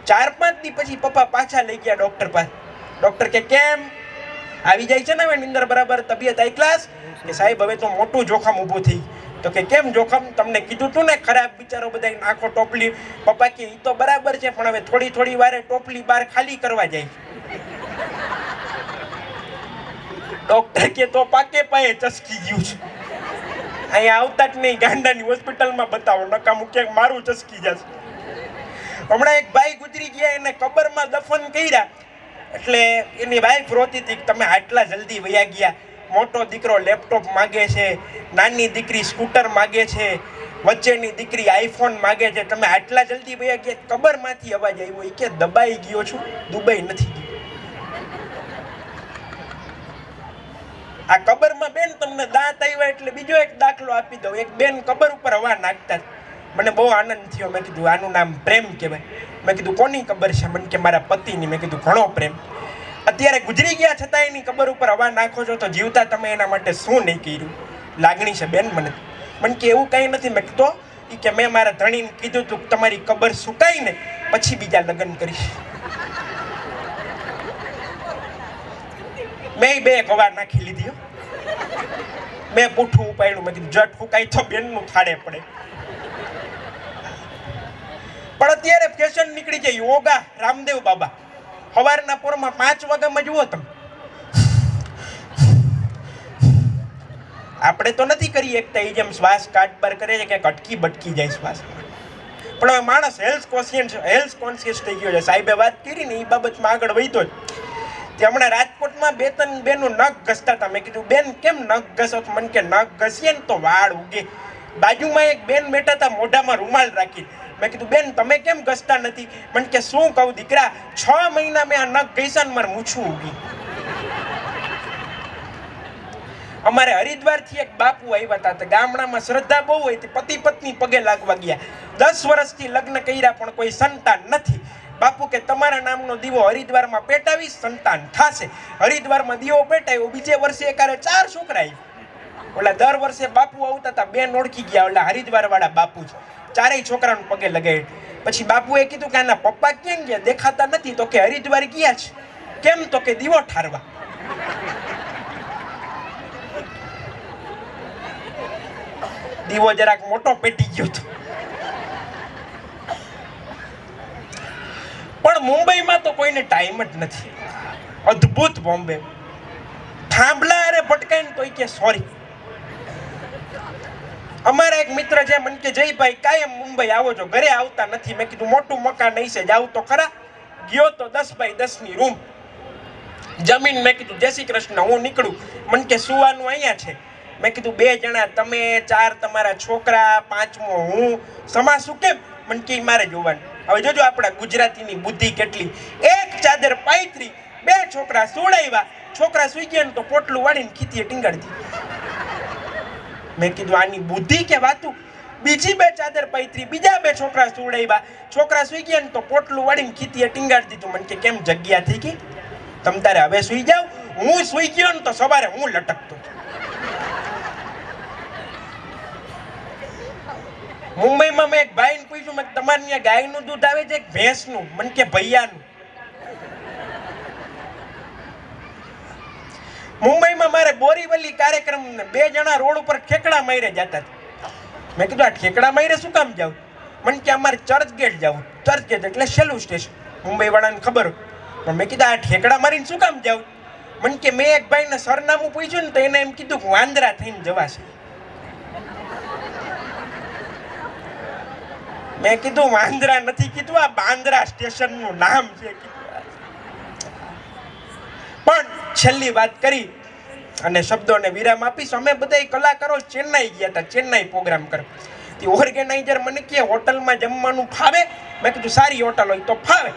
G: 4-5 દી પછી પપ્પા પાછા લઈ ગયા ડોક્ટર પાસે. ડોક્ટર કે કેમ આવી જાય છે ને હવે નીંદર બરાબર, તબિયત હાઈ ક્લાસ? કે સાહેબ હવે તો મોટું જોખમ ઊભું થઈ. તો કે કેમ જોખમ? તમને કીધું તું ને ખરાબ વિચારો બધાય નાખો ટોપલી. પપ્પા કે ઈ તો બરાબર છે, પણ હવે થોડી વારે ટોપલી બહાર ખાલી કરવા જાય. ડોક્ટર કે તો પાકે પાયે ચસકી ગયું છે, અહીંયા આવતા જ નહીં, ગાંડાની હોસ્પિટલમાં બતાવો, નકામું ક્યાંક મારું ચસકી જશે. હમણાં એક ભાઈ ગુજરી ગયા, એને કબરમાં દફન કર્યા. એટલે એની વાઈફ રોતી હતી કે તમે આટલા જલ્દી વયા ગયા. મોટો દીકરો લેપટોપ માગે છે, નાની દીકરી સ્કૂટર માગે છે, વચ્ચેની દીકરી આઈફોન માગે છે, તમે આટલા જલ્દી વયા ગયા. કબરમાંથી અવાજ આવ્યો. એ કે દબાઈ ગયો છું, દુબઈ નથી ગયો. આ કબરમાં બેન તમને દાંત આવ્યા એટલે બીજો એક દાખલો આપી દઉં. એક બેન કબર ઉપર હવા નાખતા, મને બહુ આનંદ થયો. મેં કીધું આનું નામ પ્રેમ કહેવાય. મેં કીધું કોની કબર છે? મને કે મારા પતિની. મેં કીધું ઘણો પ્રેમ. અત્યારે ગુજરી ગયા છતાં એની કબર ઉપર હવા નાખો છો, તો જીવતા તમે એના માટે શું નહીં કર્યું? લાગણી છે બેન મને કે એવું કંઈ નથી. મેં કીધું કે મેં મારા ધણીને કીધું તું તમારી કબર સુકાઈ ને પછી બીજા લગ્ન કરીશ. મેં 2 હવા નાખી લીધી. મેં પૂઠું ઉપાડ્યું. મેં કીધું જટ ફૂકાય તો બેનનું થાળે પડે. પણ અત્યારે ફેશન નીકળી છે યોગા. રામદેવ બાબા સવારના પોરમાં 5 વાગ્યામાં જુઓ તમે. આપણે તો નથી કરી એકતા એ જેમ શ્વાસ કાઢ બાર કરે છે, ક્યાંક અટકી બટકી જાય શ્વાસ. પણ હવે માણસ હેલ્થ કોન્શિયસ થઈ ગયો છે. સાહેબે વાત કરી ને એ બાબતમાં આગળ વધ્યો જ. તે હમણાં રાજકોટમાં 2-3 બેનો નખ ઘસતા હતા. મેં કીધું બેન કેમ નખ ઘસો? મને કે નખ ઘસીએ ને તો વાળ ઉગે. બાજુમાં એક બેન બેઠા હતા મોઢામાં રૂમાલ રાખી. મેં કીધું બેન તમે કેમ ઘસતા નથી? મને કે શું કહું દીકરા, 6 મહિના મેં આ નખ ઘસ્યા ને મારે મૂછું ઉગી. અમારે હરિદ્વારથી એક બાપુ આવ્યા હતા. ગામડામાં શ્રદ્ધા બહુ હોય, પતિ પત્ની પગે લાગવા ગયા. 10 વર્ષથી લગ્ન કર્યા પણ કોઈ સંતાન નથી. બાપુ કે તમારા નામનો દીવો હરિદ્વારમાં પેટાવી સંતાન થશે. હરિદ્વારમાં દીવો પેટાવ્યો, બીજે વર્ષે એકારે 4 છોકરા આવ્યા. ઓલા દર વર્ષે બાપુ આવતા હતા, બેન ઓળખી ગયા ઓલા હરિદ્વાર વાળા બાપુ છે. 4 છોકરાને પગે લગાવી. પછી બાપુએ કીધું કે આના પપ્પા ક્યાં ગયા? દેખાતા નથી. તો કે હરિદ્વાર ગયા છે. કેમ? તો કે દીવો ઠારવા. દીવો જરાક મોટો પેટી ગયો હતો. પણ મુંબઈમાં તો કોઈને ટાઈમ જ નથી. અદ્ભુત બોમ્બે. થાંભલા અરે ભટકાઈને તોય કે સોરી. અમારા એક મિત્ર છે, મને કે જયભાઈ કાયમ મુંબઈ આવો છો, ઘરે આવતા નથી. મેં કીધું મોટું મકાન નહીં છે, જાવ તો ખરા. ગયો તો 10 બાય 10 ની રૂમ જમીન. મેં કીધું જય શ્રી કૃષ્ણ, હું નીકળું. મને કે સુવાનું અહીંયા છે. મેં કીધું 2 જણા તમે, 4 તમારા છોકરા, 5મો હું, સમાસું કેમ? મને કે મારે જોવાનું. હવે જોજો આપણા ગુજરાતીની બુદ્ધિ કેટલી. એક ચાદર પાથરી, 2 છોકરા સુવડાવ્યા. છોકરા સુઈ ગયા ને તો પોટલું વાળીને ખીતીએ ટીંગાડી દીધી. મેં કીધું આની બુદ્ધિ કે વાતું. બીજી 2 ચાદર પાથરી, બીજા 2 છોકરા સુવડાવ્યા. છોકરા સુઈ ગયા ને તો પોટલું વાળીને ખીતીએ ટીંગાડી દીધું. મને કે કેમ જગ્યા થઈ ગઈ? તમ તારે હવે સુઈ જાવ. હું સુઈ ગયો ને તો સવારે હું લટકતો. મુંબઈમાં મેં એક ભાઈને પૂછ્યું, મેં તમારે ત્યાં ગાયનું દૂધ આવે છે કે ભેંસનું? મને કે ભૈયાનું. મુંબઈમાં મારે બોરીવલી કાર્યક્રમ 2 જણા રોડ ઉપર ઠેકડા માર્યા જતા હતા. મેં કીધું આ ઠેકડા માર્યા શું કામ જાવ? મને કે અમારે ચર્ચ ગેટ જવું. ચર્ચ ગેટ એટલે છેલ્લું સ્ટેશન, મુંબઈ વાળાને ખબર. પણ મેં કીધું આ ઠેકડા મારીને શું કામ જાવ? મને કે મેં એક ભાઈને સરનામું પૂછ્યું ને તો એને એમ કીધું કે વાંદરા થઈને જવાશે. મેં કીધું વાંદરા નથી કીધું, આ બાંદ્રા સ્ટેશનનું નામ છે. પણ છેલ્લી વાત કરી અને શબ્દોને વિરામ આપીશ. અમે બધા કલાકારો ચેન્નાઈ ગયા હતા, ચેન્નાઈ પ્રોગ્રામ કરવા. તે ઓર્ગેનાઇઝર મને કહે હોટલમાં જમવાનું ફાવે? મેં કીધું સારી હોટલ હોય તો ફાવે.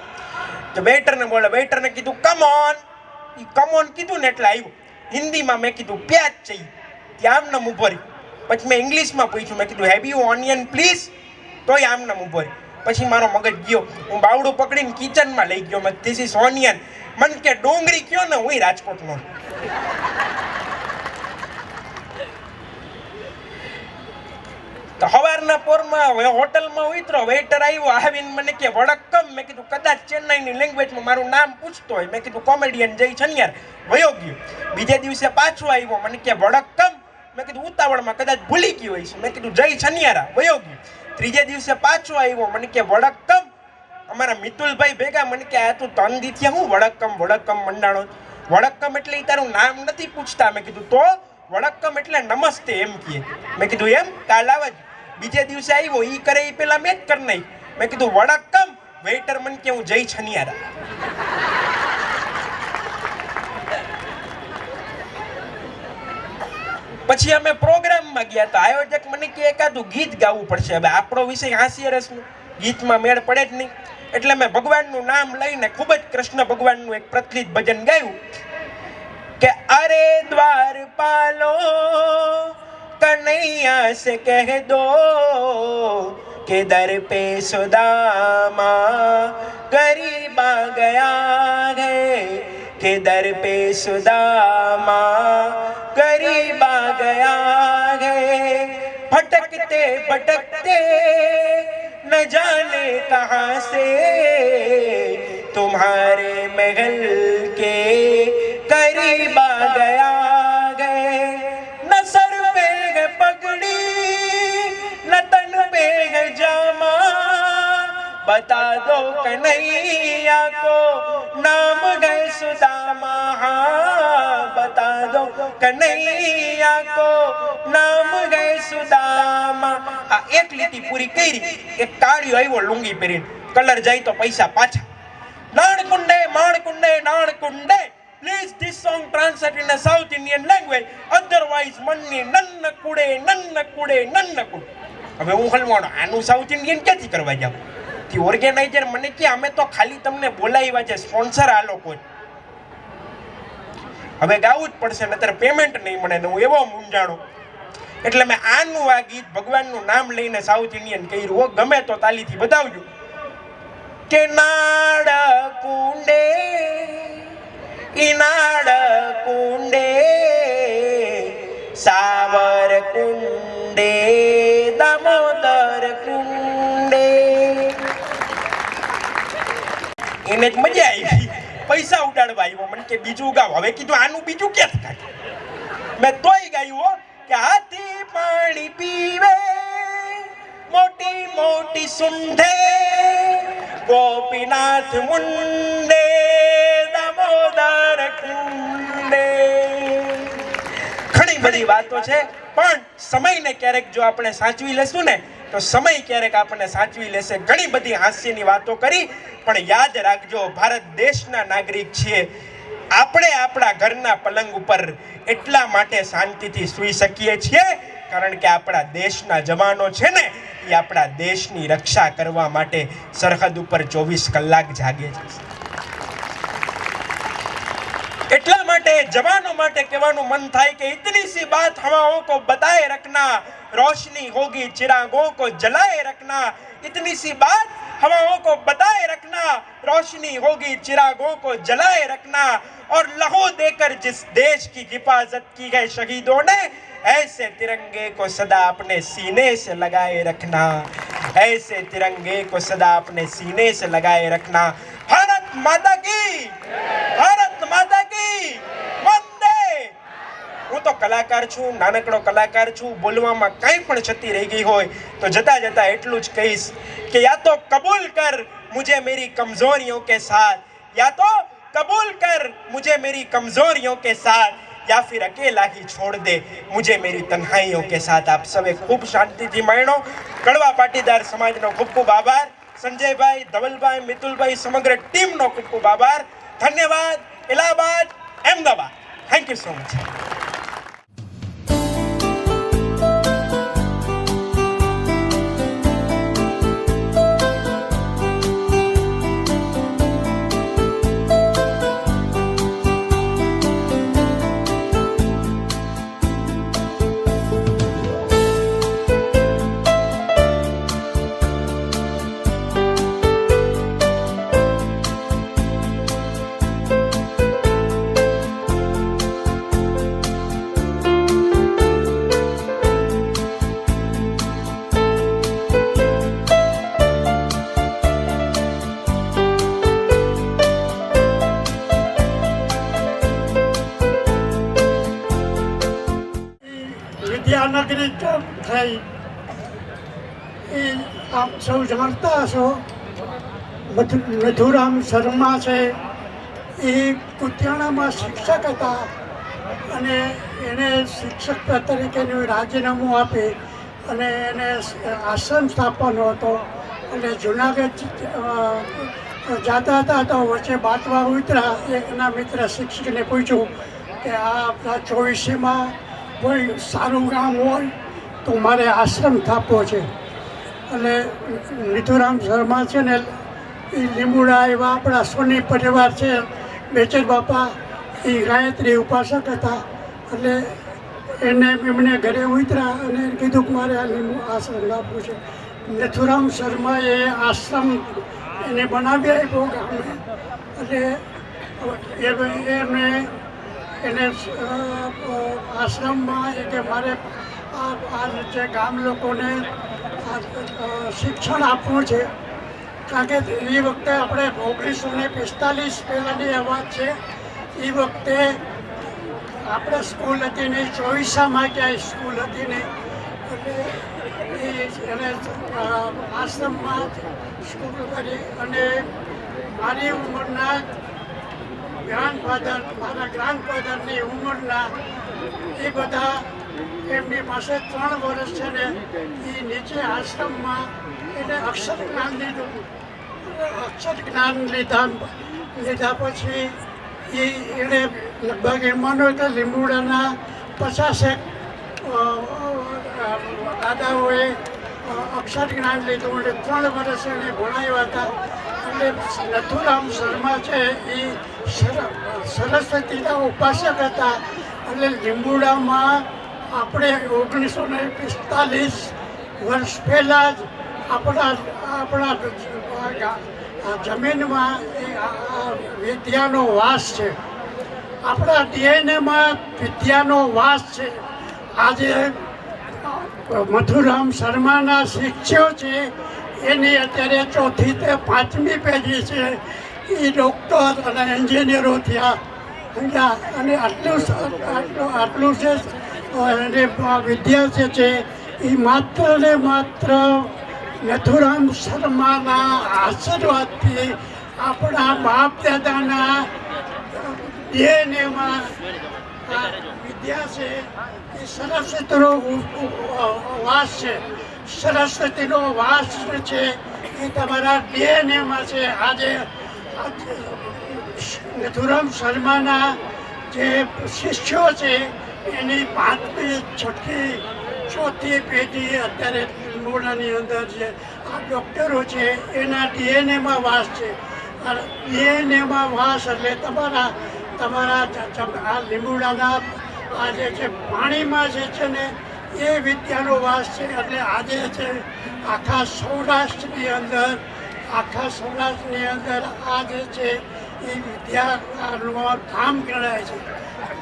G: તો વેઇટરને બોલે, વેઇટરને કીધું come on. A come on કીધું ને એટલે આવ્યું. હિન્દીમાં મેં કીધું પ્યાજ चाहिए. ત્યાં આમ નામ ઉભો રહ્યો. પછી મેં ઇંગ્લિશમાં પૂછ્યું, મેં કીધું હેવ યુ ઓનિયન પ્લીઝ? તોય આમ નામ ઉભો રહ્યો. પછી મારો મગજ ગયો, હું બાવડું પકડીને કિચનમાં લઈ ગયો. મેં ધીસ ઇઝ ઓનિયન. મને કે ડોંગરી કયો ને, હું રાજકોટનો. તો સવારના પોરમાં હોટલમાં ઉતરો, વેઇટર આવ્યો, આવીને મને કે વડક્કમ. મેં કીધું કદાચ ચેન્નાઈની લેંગ્વેજમાં મારું નામ પૂછતો હોય. મેં કીધું કોમેડિયન જય છનિયાર. વયો ગયો. બીજે દિવસે પાછો આવ્યો, મને કે વડક્કમ. મેં કીધું ઉતાવળમાં કદાચ ભૂલી ગયો હોય છે. મેં કીધું જય છનિયારા. વયો ગયો. ત્રીજે દિવસે પાછો આવ્યો, મને કે વડક્કમ. અમારા મિતુલભાઈ ભેગા મને કે આ તું 3 દી થયા હું વડક્કમ વડક્કમ મંડાણો. વડક્કમ એટલે તારું નામ નથી પૂછતા. મેં કીધું તો વડક્કમ એટલે નમસ્તે એમ કહે. મેં કીધું એમ? કાલ આવજ. બીજે દિવસે આવ્યો, ઈ કરે ઈ પેલા મેં જ કરી નાખી. મેં કીધું વડક્કમ. વેઇટર મને કે હું જય છનિયારા. પછી અમે પ્રોગ્રામમાં ગયા તો આયોજક મને કે એકાદું ગીત ગાવું પડશે. હવે આપણો વિષય હાસ્ય રસનું, ગીતમાં મેળ પડે જ નહીં. એટલે મેં ભગવાનનું નામ લઈને ખૂબ જ કૃષ્ણ ભગવાનનું એક પ્રચલિત ભજન ગાયું કે અરે દ્વારપાલો કનૈયા સે કહ દો કે દર પે સુદામા ગરીબ આ ગયા હૈ, કે દર પે સુદામા गरीब आ गया है, भटकते भटकते न जाने कहाँ से तुम्हारे महल के करीब आ गया है, न सर पे है पगड़ी न तन पे है जामा, बता दो कन्हैया को नाम गए सुदामा, बता दो कन्हैया को नाम गए सुदामा. આ એક લીટી પૂરી કરી, એક કાળિયો આવ્યો લુંગી પહેરીને, કલર જાય તો પૈસા પાછા. નાણકુંડે માણકુંડે નાણકુંડે, please this song translate in a South Indian language, otherwise મનની નન્ન કુડે. હવે હું હલવાણો આનું સાઉથ ઇન્ડિયન ક્યાંથી કરવા જાઉં? થી ઓર્ગેનાઇઝર મને કે અમે તો ખાલી તમને બોલાવ્યા છે, સ્પોન્સર આ લોકો. હવે ગાવું જ પડશે, નતર પેમેન્ટ નહીં મળે. ને હું એવો મૂંઝાણો એટલે મેં આનું આ ગીત ભગવાનનું નામ લઈને સાઉથ ઇન્ડિયન કર્યું. ગમે તો તાલીથી બતાવજો કે નાડ કુંડે ઇનાડ કુંડે સાવર કુંડે દામોદર કુંડે. એને જ મજા આવી, પૈસા ઉડાડવા આવ્યો. મને કે બીજું ગાવ. હવે કીધું આનું બીજું ક્યાં થાય? મેં તોય ગાયું કે હાથી પાણી પીવે મોટી સુંઢે ગોપીનાથ મુંડે દામોદર કુંડે. ઘણી બધી વાતો છે, પણ સમયને ક્યારેક જો આપણે સાચવી લેશું ને તો સમય ક્યારેક આપણને સાચવી લેશે. ઘણી બધી હાસ્યની વાતો કરી, પણ યાદ રાખજો, ભારત દેશના નાગરિક છીએ. આપણે આપણા ઘરના પલંગ ઉપર એટલા માટે શાંતિથી સૂઈ શકીએ છીએ કારણ કે આપણા દેશના જવાનો છે ને, એ આપણા દેશની રક્ષા કરવા માટે સરહદ ઉપર 24 કલાક જાગે છે. એટલા માટે જવાનો માટે કહેવાનું મન થાય કે ઇતની સી બાત હવાओं को बताए रखना, रोशनी होगी चिरागों को जलाए रखना. इतनी सी बात हवाओं को बताए रखना, रोशनी होगी चिरागों को जलाए रखना. और लहू देकर जिस देश की हिफाजत की है शहीदों ने, ऐसे तिरंगे को सदा अपने सीने से लगाए रखना. ऐसे तिरंगे को सदा अपने सीने से लगाए रखना. भारत माता की, भारत माता की वंदे. હું તો કલાકાર છું, નાનકડો કલાકાર છું. બોલવામાં કંઈ પણ છતી રહી ગઈ હોય તો જતા જતા એટલું જ કહીશ કે યા તો કબૂલ કર મુझे मेरी कमजोरियों के साथ, या तो कबूल कर मुझे मेरी कमजोरियों के साथ, या फिर अकेला ही छोड़ दे मुझे मेरी तन्हाइयों के साथ. આપ સૌએ ખૂબ શાંતિથી માણો. કડવા પાટીદાર સમાજનો ખૂબ ખૂબ આભાર. સંજયભાઈ, ધવલભાઈ, મિતુલભાઈ, સમગ્ર ટીમનો ખૂબ ખૂબ આભાર. ધન્યવાદ. Allahabad, Ahmedabad. Thank you so much.
I: વિદ્યાનગરી કેમ થઈ એ આપ સૌ જાણતા હશો. મધુરામ શર્મા છે, એ કુતિયાણામાં શિક્ષક હતા અને એને શિક્ષક તરીકેનું રાજીનામું આપી અને એને આશ્રમ સ્થાપવાનો હતો. અને જુનાગઢ જતા હતા તો વચ્ચે બાટવા ઉતરા. એના મિત્ર શિક્ષકને પૂછ્યું કે આ 24માં કોઈ સારું ગામ હોય તો મારે આશ્રમ સ્થાપવો છે. અને નિધુરામ શર્મા છે ને, એ લીંબુડા એવા આપણા સોની પરિવાર છે, બેચર બાપા, એ ગાયત્રી ઉપાસક હતા. એટલે એમને ઘરે ઉતર્યા અને કીધું કે મારે આ લીંબુ આશ્રમ આપવું છે. નિધુરામ શર્માએ આશ્રમ એને બનાવી આપ્યો ગામે. એટલે એને આશ્રમમાં કે મારે આ જે ગામ લોકોને શિક્ષણ આપવું છે. કારણ કે એ વખતે આપણે 1945 પહેલાંની આ વાત છે. એ વખતે આપણે સ્કૂલ હતી નહીં, 24માં ક્યાંય સ્કૂલ હતી નહીં. એટલે એને આશ્રમમાં સ્કૂલ કરી. અને મારી ઉંમરના મારા ગ્રાન્ડફાધરની ઉંમરના એ બધા એમની પાસે 3 વર્ષ છે ને, એ નીચે આશ્રમમાં એને અક્ષર જ્ઞાન લીધું. અક્ષર જ્ઞાન લીધા પછી એણે લગભગ એમ માનો કે લીંબુડાના 50 દાદાઓએ અક્ષર જ્ઞાન લીધું અને 3 વર્ષ એને ભણાવ્યા હતા. એટલે નથુરામ શર્મા છે એ સરસ્વતીના ઉપાસક હતા. એટલે લીંબુડામાં આપણે 1945 વર્ષ પહેલાં જ આપણા જમીનમાં વિદ્યાનો વાસ છે. આપણા ડીએનએમાં વિદ્યાનો વાસ છે. આજે મધુરામ શર્માના શિષ્યો છે, એની અત્યારે 4થી તે 5મી પેઢી છે. એ ડૉક્ટર અને એન્જિનિયરો થયા. અને આટલું છે અને વિદ્યાર્થી છે એ માત્ર ને માત્ર નથુરામ શર્માના આશીર્વાદથી આપણા બાપ દાદાના DNAમાં વિદ્યા છે એ સરસ્વતીનો વાસ છે. સરસ્વતીનો વાસ છે એ તમારા DNAમાં છે. આજે નથુરામ શર્માના જે શિષ્યો છે એની 5મી, 6ઠી, 4થી પેઢી અત્યારે લીંબોડાની અંદર છે. આ ડૉક્ટરો છે એના DNAમાં વાસ છે. DNAમાં વાસ એટલે તમારા આ લીંબોડાના આ જે છે પાણીમાં જે છે ને એ વિદ્યાનો વાસ છે. એટલે આજે છે આખા સૌરાષ્ટ્રની અંદર આ જે છે એ વિદ્યાનું ધામ ગણાય છે.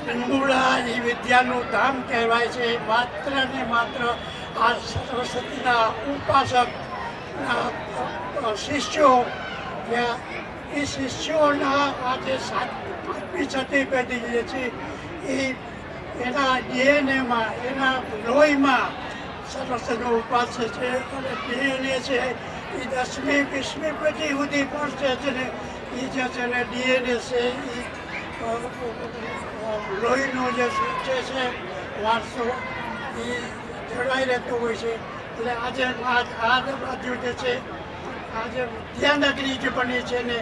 I: લીંબોડા એ વિદ્યાનું ધામ કહેવાય છે. માત્ર ને માત્ર આ સરસ્વતીના ઉપાસક શિષ્યો, એ શિષ્યોના આજે 5મી, 6ઠી પેઢી જે છે એ એના DNAમાં, એના લોહીમાં સરસ્વતીનો ઉપાસક છે. અને DNA છે એ 10મી, 20મી પેઢી સુધી પહોંચે છે ને એ જે છે ને DNA છે એ લોહીનો જે છે વારસો એ જળવાઈ રહેતો હોય છે. એટલે આજે આ બાજુ જે છે આજે વિદ્યાનગરી જે બની છે ને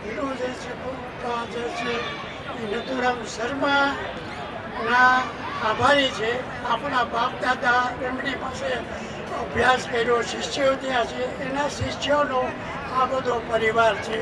I: એનું જે છે એ નથુરામ શર્માના આભારી છે. આપણા બાપ દાદા એમની પાસે અભ્યાસ કર્યો, શિષ્યો ત્યાં છે, એના શિષ્યોનો આ બધો પરિવાર છે.